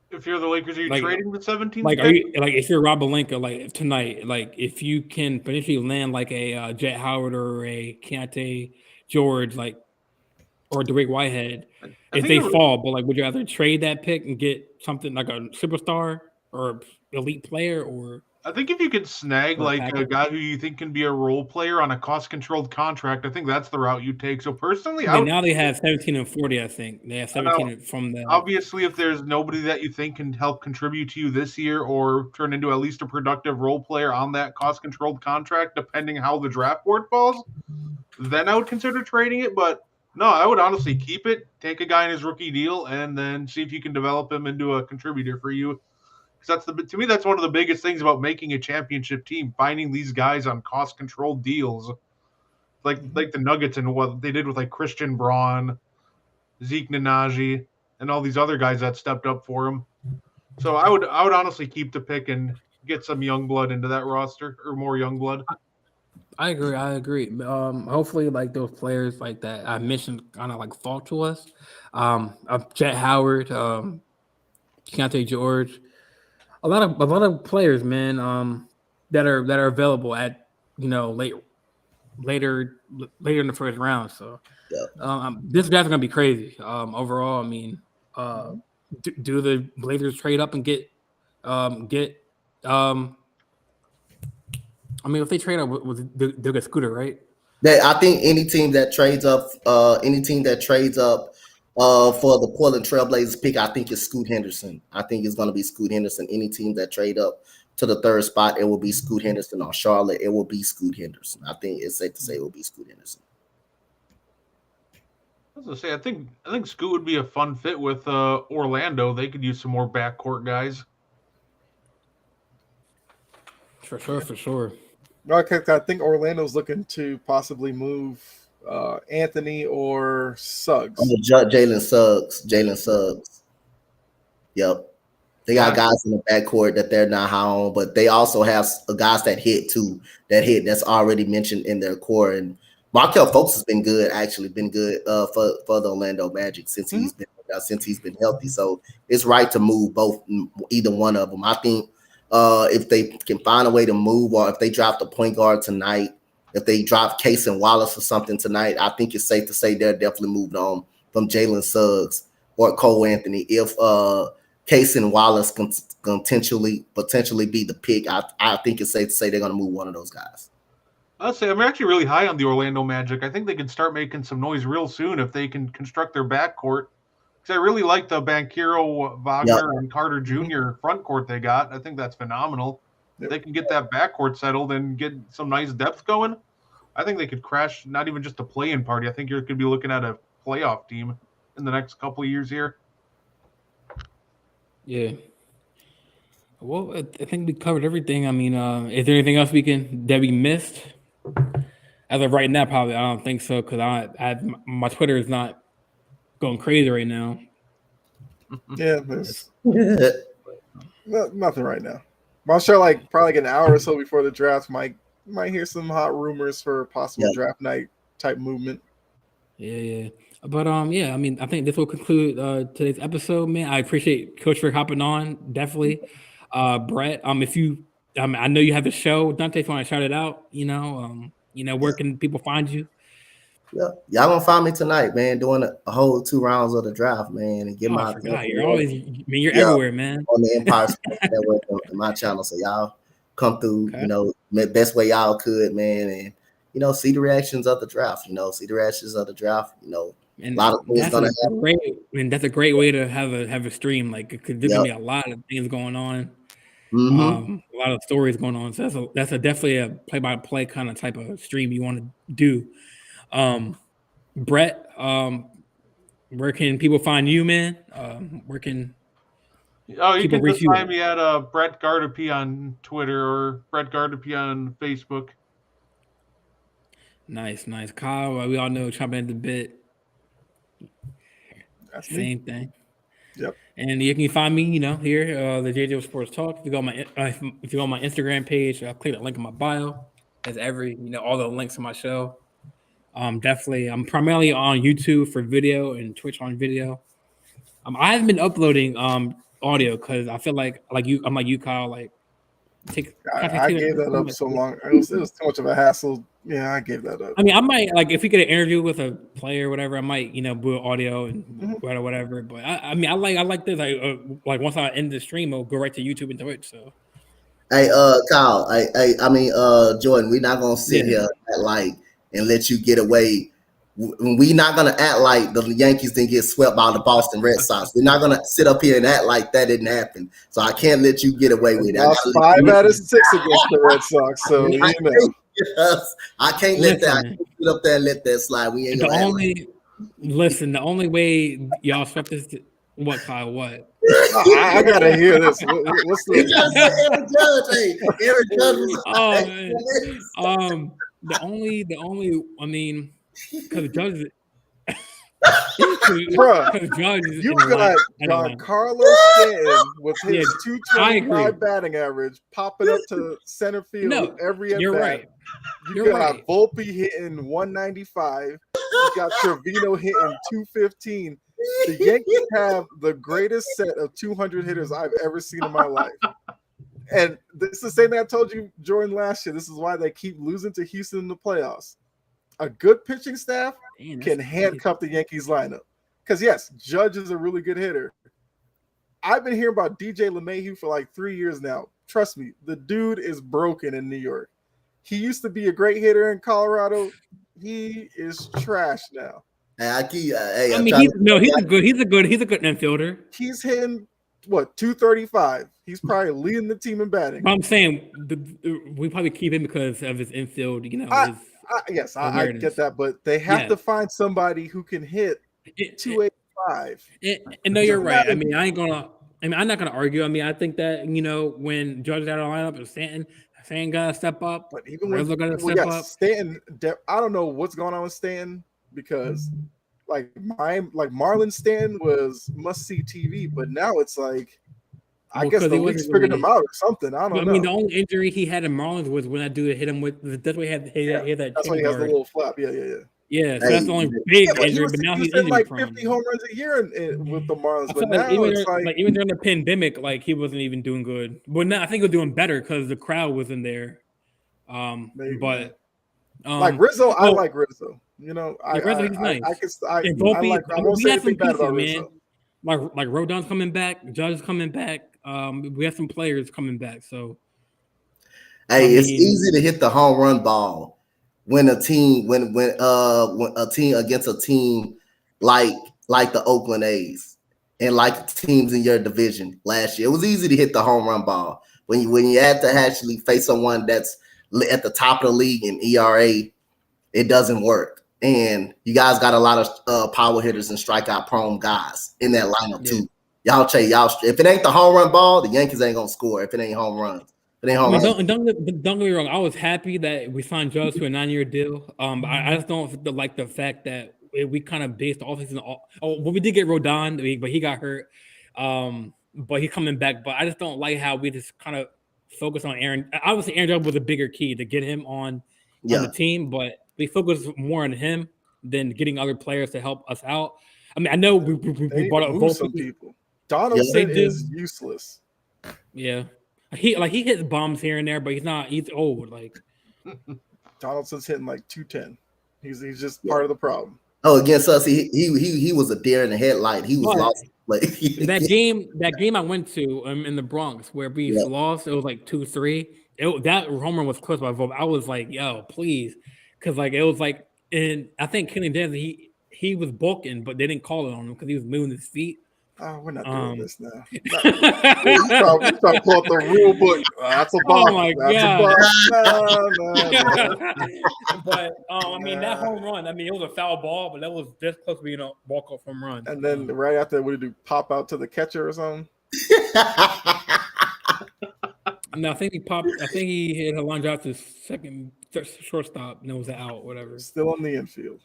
Speaker 3: If you're the Lakers, are you trading the 17th?
Speaker 1: Are you if you're Rob Pelinka, tonight, if you can potentially land a Jet Howard or a Keontae George, or Derek Whitehead, if they fall, but would you rather trade that pick and get something like a superstar or elite player, or?
Speaker 3: I think if you could snag a guy who you think can be a role player on a cost-controlled contract, I think that's the route you take. So personally,
Speaker 1: now they have 17 and 40. I think they have 17 from that.
Speaker 3: Obviously, if there's nobody that you think can help contribute to you this year or turn into at least a productive role player on that cost-controlled contract, depending how the draft board falls, then I would consider trading it. But no, I would honestly keep it, take a guy in his rookie deal, and then see if you can develop him into a contributor for you. To me, that's one of the biggest things about making a championship team, finding these guys on cost-controlled deals, like the Nuggets and what they did with Christian Braun, Zeke Nnaji, and all these other guys that stepped up for him. So I would honestly keep the pick and get some young blood into that roster, or more young blood.
Speaker 1: I agree. Hopefully, those players that I mentioned kind of fall to us. Jet Howard, Keontae George. A lot of players, man, that are available at later in the first round. So this draft is gonna be crazy. Overall, I mean, do the Blazers trade up and get? If they trade up, they'll get Scooter, right?
Speaker 4: I think any team that trades up, for the Portland Trailblazers pick, I think it's Scoot Henderson. I think it's going to be Scoot Henderson. Any team that trade up to the third spot, it will be Scoot Henderson. On Charlotte, it will be Scoot Henderson. I think it's safe to say it will be Scoot Henderson.
Speaker 3: I was going to say, I think Scoot would be a fun fit with Orlando. They could use some more backcourt guys.
Speaker 1: For sure.
Speaker 2: No, I think Orlando's looking to possibly move Anthony or Suggs.
Speaker 4: Jalen Suggs. Yep. They got guys in the backcourt that they're not high on, but they also have guys that hit too. That's already mentioned in their core. And Markelle Fultz has been good for the Orlando Magic since he's been healthy. So it's right to move either one of them. I think if they can find a way to move, or if they draft a point guard tonight, if they drop Case and Wallace or something tonight, I think it's safe to say they're definitely moved on from Jalen Suggs or Cole Anthony. If Case and Wallace can potentially be the pick, I think it's safe to say they're going to move one of those guys.
Speaker 3: I'll say I'm actually really high on the Orlando Magic. I think they can start making some noise real soon if they can construct their backcourt. Because I really like the Banchero, Wagner, and Carter Jr. front court they got. I think that's phenomenal. If they can get that backcourt settled and get some nice depth going, I think they could crash not even just a play-in party. I think you could be looking at a playoff team in the next couple of years here.
Speaker 1: Yeah. Well, I think we covered everything. I mean, is there anything else that we missed? As of right now, probably I don't think so because my Twitter is not going crazy right now.
Speaker 2: Yeah, there's nothing right now. But I'm sure, probably an hour or so before the draft, might hear some hot rumors for a possible draft night type movement.
Speaker 1: Yeah. But yeah, I mean, I think this will conclude today's episode, man. I appreciate Coach for hopping on, definitely. Brett, if you, I know you have a show, Dante. If you want to shout it out, where can people find you?
Speaker 4: Yeah, y'all gonna find me tonight, man, doing a whole 2 rounds of the draft, man, and get my.
Speaker 1: You're always, you're everywhere, man.
Speaker 4: On the Empire Sports Network on my channel, so y'all come through, best way y'all could, man, and see the reactions of the draft, and
Speaker 1: and
Speaker 4: a lot of things gonna happen.
Speaker 1: That's a great way to have a stream. Because there's gonna be a lot of things going on.
Speaker 4: Mm-hmm.
Speaker 1: A lot of stories going on. So that's definitely a play-by-play kind of type of stream you want to do. Brett, where can people find you, man? Where can
Speaker 3: you can just find me at Brett Gardapi on Twitter or Brett Gardapi on Facebook.
Speaker 1: Nice. Kyle, we all know chomping at the bit.
Speaker 2: That's
Speaker 1: Same
Speaker 2: me.
Speaker 1: thing.
Speaker 2: Yep.
Speaker 1: And you can find me, here, the JJ Sports Talk. If you go on my Instagram page, I'll click the link in my bio. As all the links to my show. Definitely, I'm primarily on YouTube for video and Twitch on video. I haven't been uploading audio because I feel like I'm like you, Kyle.
Speaker 2: I gave that up so long. It was too much of a hassle. Yeah, I gave that up.
Speaker 1: I mean, I might if we get an interview with a player or whatever, I might do audio and whatever. But I like this. Like once I end the stream, I'll go right to YouTube and Twitch. So.
Speaker 4: Hey, Kyle. Jordan, we're not gonna sit here and let you get away. We're not gonna act like the Yankees didn't get swept by the Boston Red Sox. We're not gonna sit up here and act like that didn't happen. So I can't let you get away with that.
Speaker 2: 5 out of 6 against the Red Sox. So
Speaker 4: I can't let that. I can't sit up there and let that slide. We ain't
Speaker 1: the only way y'all swept this. What, Kyle? What?
Speaker 2: I gotta hear this. What's the
Speaker 4: Aaron Judge?
Speaker 1: The only. I mean, because Judge.
Speaker 2: You got Giancarlo Stanton with his 225 batting average popping up to center field every at bat.
Speaker 1: Right.
Speaker 2: You got Volpe hitting 195. You got Trevino hitting 215. The Yankees have the greatest set of 200 hitters I've ever seen in my life. And this is the same thing I told you, Jordan, last year. This is why they keep losing to Houston in the playoffs. A good pitching staff can handcuff the Yankees lineup. Because, yes, Judge is a really good hitter. I've been hearing about DJ LeMahieu for 3 years now. Trust me, the dude is broken in New York. He used to be a great hitter in Colorado. He is trash now.
Speaker 1: He's a good infielder.
Speaker 2: He's hitting 235. He's probably leading the team in batting.
Speaker 1: But I'm saying we probably keep him because of his infield.
Speaker 2: Yes, I get that, but they have to find somebody who can hit 285.
Speaker 1: And no, you're right. I mean, I'm not gonna argue. I mean, I think that when Judge is out of the lineup and Stanton gotta step up.
Speaker 2: But even when Stanton, I don't know what's going on with Stanton. Because Marlon Stanton was must-see TV, but now it's I guess the league's figured him out or something. I don't know. I
Speaker 1: mean, the only injury he had in Marlins was when that dude hit him with. That's why he had that.
Speaker 2: That's why he has the little flap. Yeah.
Speaker 1: Yeah, so that's the only big injury. But now he's injury prone.
Speaker 2: 50 home runs a year with the Marlins. But now
Speaker 1: even during the pandemic, he wasn't even doing good. But now I think he was doing better because the crowd wasn't there. But
Speaker 2: Like Rizzo, I like Rizzo. You know,
Speaker 1: Rizzo, he's nice.
Speaker 2: I won't say anything bad about Rizzo.
Speaker 1: Like Rodon's coming back, Judge is coming back. We have some players coming back. So,
Speaker 4: it's easy to hit the home run ball when a team against a team like the Oakland A's and like teams in your division last year. It was easy to hit the home run ball when you had to actually face someone that's at the top of the league in ERA. It doesn't work. And you guys got a lot of power hitters and strikeout prone guys in that lineup too. Y'all if it ain't the home run ball, the Yankees ain't gonna score. If it ain't home runs,
Speaker 1: don't get me wrong. I was happy that we signed Judge to a 9-year deal. I just don't like the fact that we kind of based the offseason. We did get Rodon, but he got hurt. But he's coming back. But I just don't like how we just kind of focus on Aaron. Obviously, Aaron Judge was a bigger key to get him on the team, but we focus more on him than getting other players to help us out. I mean, I know we brought up
Speaker 2: some people. Donaldson is useless.
Speaker 1: Yeah, he hits bombs here and there, but he's old. Like
Speaker 2: Donaldson's hitting like 210. He's just part of the problem.
Speaker 4: Oh, against us, he was a deer in the headlight. He was lost. Like
Speaker 1: that game I went to in the Bronx where we lost, it was like 2-3. That home run was close by vote. I was like, yo, please. Because like it was like, and I think Kenny Danza, he was bulking, but they didn't call it on him because he was moving his feet.
Speaker 2: Oh, we're not doing this now. We trying to pull up the rule book. That's a bomb.
Speaker 1: Oh my god!
Speaker 2: No.
Speaker 1: But I mean that home run. I mean it was a foul ball, but that was just close to being a walk-off home run.
Speaker 2: And then right after, what did he do? Pop out to the catcher or something?
Speaker 1: No, I think he popped. I think he hit a line drive to second shortstop, and it was out, whatever.
Speaker 2: Still in the infield.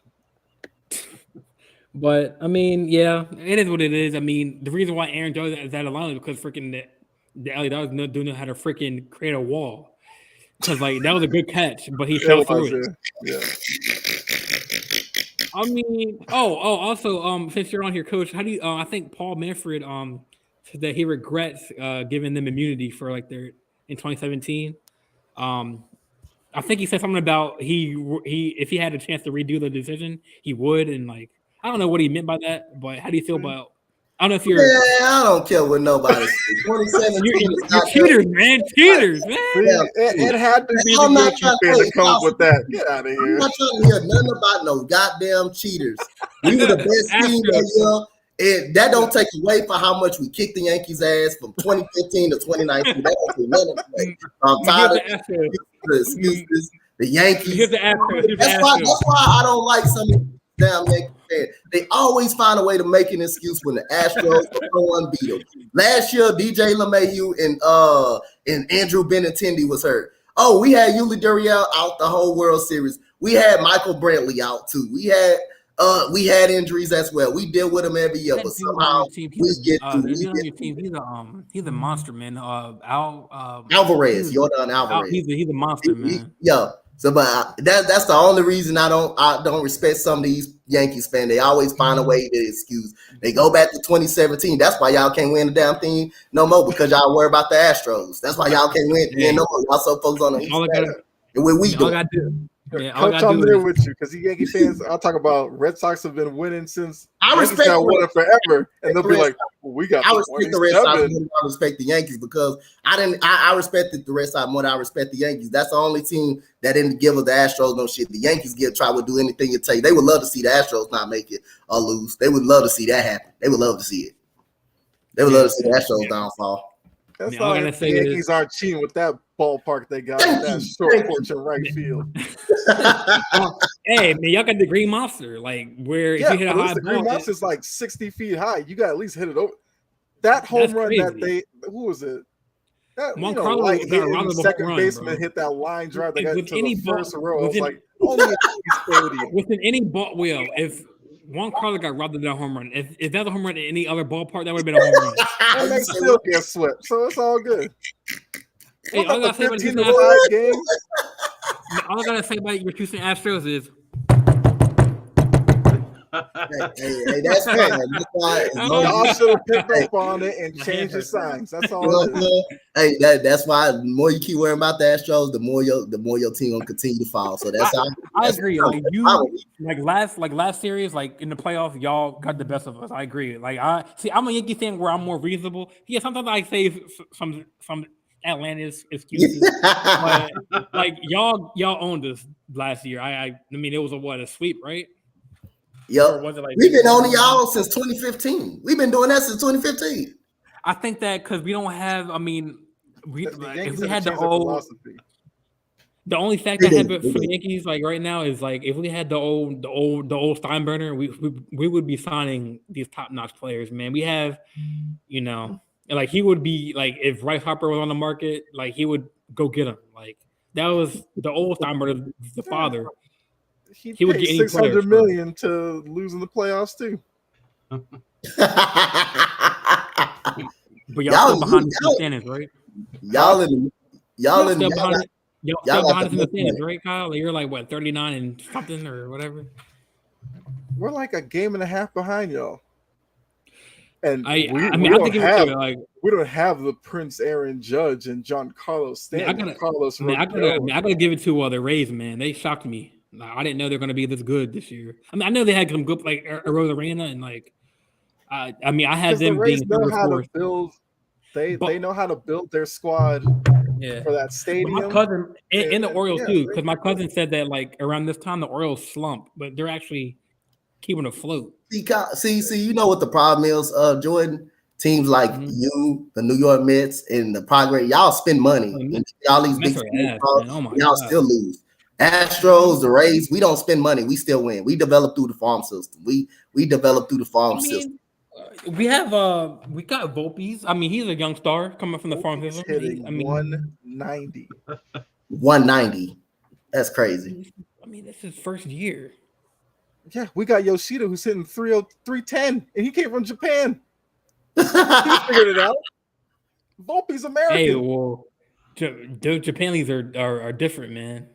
Speaker 1: But I mean, yeah, it is what it is. I mean, the reason why Aaron Judge is out of line is because freaking the LA Dodgers don't know how to freaking create a wall. Because like that was a good catch, but he fell through it.
Speaker 2: Yeah.
Speaker 1: I mean, also, since you're on here, Coach, how do you? I think Paul Manfred said that he regrets giving them immunity for like their in 2017. I think he said something about he if he had a chance to redo the decision, he would, and like I don't know what he meant by that, but how do you feel about? I don't know if you're.
Speaker 4: Yeah, I don't care what nobody says. 2017,
Speaker 1: you're cheaters, man. Cheaters, man.
Speaker 2: It had to be the Yankee fan to come up with that. Get out of here.
Speaker 4: I'm not trying to hear nothing about no goddamn cheaters. We were the best team that year. And that don't take away for how much we kicked the Yankees' ass from 2015 to 2019. That don't take nothing away. I'm tired of the excuses. The Yankees. That's why I don't like some of these damn Yankees fans. They always find a way to make an excuse when the Astros are so unbeatable. Last year, DJ LeMahieu and Andrew Benintendi was hurt. Oh, we had Yuli Gurriel out the whole World Series. We had Michael Brantley out too. We had injuries as well. We deal with them every year, but somehow we get through.
Speaker 1: He's a monster, man.
Speaker 4: Alvarez, Jordan Alvarez.
Speaker 1: He's a monster, man.
Speaker 4: Yeah. So, but that's the only reason I don't respect some of these Yankees fans. They always find a way to excuse. They go back to 2017. That's why y'all can't win the damn thing no more, because y'all worry about the Astros. That's why y'all can't win no more. Y'all so focused on the East. And what we do.
Speaker 2: Yeah, Coach, I'm there with you because the Yankee fans. I'll talk about Red Sox have been winning since
Speaker 4: I respect
Speaker 2: won it forever, and they'll be like, well, "We got."
Speaker 4: I respect the Red Sox more than I respect the Yankees because I respected the Red Sox more than I respect the Yankees. That's the only team that didn't give the Astros no shit. The Yankees try to do anything it takes. They would love to see the Astros not make it or lose. They would love to see that happen. They would love to see it. They would love to see the Astros downfall.
Speaker 2: That's all the Yankees aren't cheating with that ballpark they got with that short porch in right field.
Speaker 1: Hey, man, y'all got the Green Monster. Like, where if you hit a high
Speaker 2: the Green Monster is like 60 feet high. You got to at least hit it over. That home run that who was it? That second baseman hit that line drive that got into the first row. I was like, only
Speaker 1: within any ball wheel, if Juan Carlos got robbed of that home run. If that's a home run in any other ballpark, that would have been a home run.
Speaker 2: And they still get swept, so it's all good.
Speaker 1: Hey, all I gotta say about your Houston Astros is
Speaker 4: Hey, that's fine. That's why,
Speaker 2: Y'all should have picked up on it and changed the signs. That's all it is.
Speaker 4: Hey, that's why the more you keep worrying about the Astros, the more your team will continue to fall. So that's how
Speaker 1: I agree. Like last series, like in the playoffs, y'all got the best of us. I agree. Like I'm a Yankee fan where I'm more reasonable. Yeah, sometimes I say some Atlanta's excuses, but like y'all owned us last year. I mean, it was a sweep, right?
Speaker 4: Yep. We've been on y'all since 2015. We've been doing that since 2015.
Speaker 1: I think that because we don't have. I mean, if we had the only fact I have for the Yankees like right now is like if we had the old Steinbrenner, we would be signing these top notch players. Man, we have, like he would be like if Bryce Harper was on the market, like he would go get him. Like that was the old Steinbrenner, the father.
Speaker 2: He would get $600 million to lose in the playoffs too.
Speaker 1: But y'all still behind the standings, right?
Speaker 4: Y'all
Speaker 1: still behind us in the standings, right, Kyle? You're like what 39 and something or whatever.
Speaker 2: We're like a game and a half behind y'all. And
Speaker 1: I don't
Speaker 2: have the Prince Aaron Judge and Giancarlo Stanton.
Speaker 1: I gotta give it to the Rays, man. They shocked me. I didn't know they're going to be this good this year. I mean, I know they had some good like Rose Arena and like. I had them
Speaker 2: the Rays know how to build. They know how to build their squad for that stadium.
Speaker 1: My cousin in the Orioles too, because my cousin said that like around this time the Orioles slump, but they're actually keeping afloat.
Speaker 4: See, you know what the problem is, Jordan? Teams like you, the New York Mets, and the Padres, y'all spend money and all these big teams, y'all still lose. Astros, the Rays, we don't spend money, we still win. We develop through the farm system. We develop through the farm system.
Speaker 1: We got Volpes. I mean, he's a young star coming from the farm system.
Speaker 2: Hitting 190.
Speaker 4: 190. That's crazy.
Speaker 1: I mean, this is his first year.
Speaker 2: Yeah, we got Yoshida who's hitting 310, and he came from Japan. He figured it out. Volpe's American.
Speaker 1: Hey, well, Japan leagues are different, man.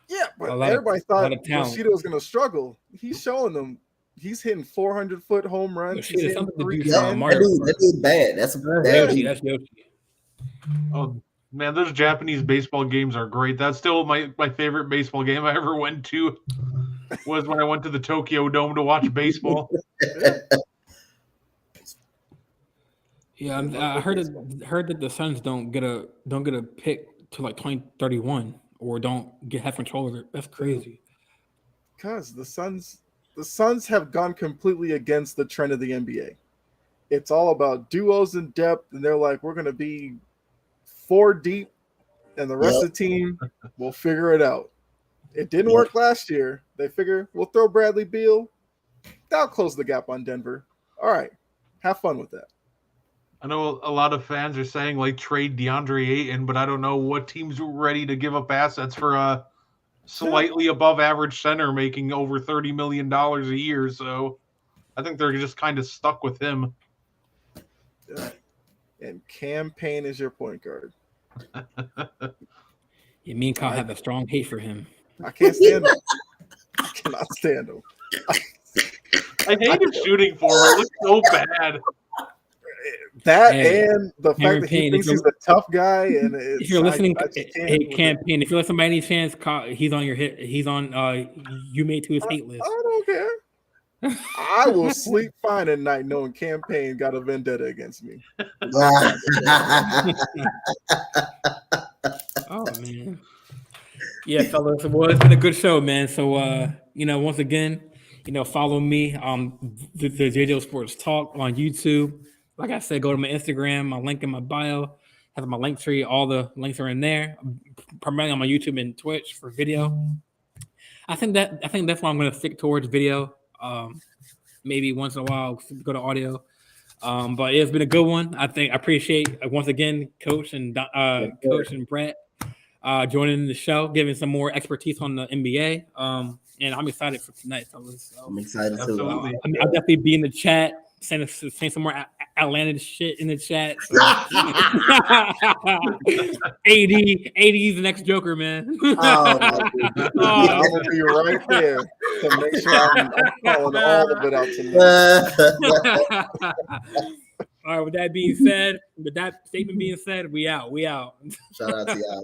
Speaker 2: Yeah, but everybody thought Yoshida was going to struggle. He's showing them. He's hitting 400-foot home runs. He's hitting 310.
Speaker 4: That dude's bad. That's Yoshi.
Speaker 3: Oh man, those Japanese baseball games are great. That's still my favorite baseball game I ever went to. Was when I went to the Tokyo Dome to watch baseball.
Speaker 1: Yeah, I heard that the Suns don't get a pick to like 2031 or don't have control of it. That's crazy.
Speaker 2: Because the Suns have gone completely against the trend of the NBA. It's all about duos and depth, and they're like, we're going to be 4 deep, and the rest of the team will figure it out. It didn't work last year. They figure we'll throw Bradley Beal. That'll close the gap on Denver. All right. Have fun with that.
Speaker 3: I know a lot of fans are saying like trade DeAndre Ayton, but I don't know what teams are ready to give up assets for a slightly above average center making over $30 million a year. So I think they're just kind of stuck with him.
Speaker 2: Yeah. And Cam Payne is your point guard.
Speaker 1: Yeah, me and Kyle have a strong hate for him.
Speaker 2: I can't stand him. I cannot stand him.
Speaker 3: I hate him shooting for him. It looks so bad.
Speaker 2: That and the fact that he thinks he's a tough guy. And
Speaker 1: if you're listening, Cam Payne, if you listen by any chance, he's on your hit. He's on you made to his hate list.
Speaker 2: I don't care. I will sleep fine at night knowing Cam Payne got a vendetta against me.
Speaker 1: Oh man. Yeah, fellas. Well, it's been a good show, man. So once again, follow me the JJ Sports Talk on YouTube. Like I said, go to my Instagram, my link in my bio, have my link tree. All the links are in there. Primarily on my YouTube and Twitch for video. I think that's why I'm going to stick towards video. Maybe once in a while go to audio. But it's been a good one. I appreciate once again Coach and Brett joining the show, giving some more expertise on the NBA. And I'm excited for tonight, fellas.
Speaker 4: I'm excited too.
Speaker 1: I'll definitely be in the chat saying some more Atlanta shit in the chat. So. AD's the next Joker, man.
Speaker 2: I will be right there to make sure I'm calling all of it out tonight.
Speaker 1: All right. With that statement being said, we out.
Speaker 4: Shout out to y'all.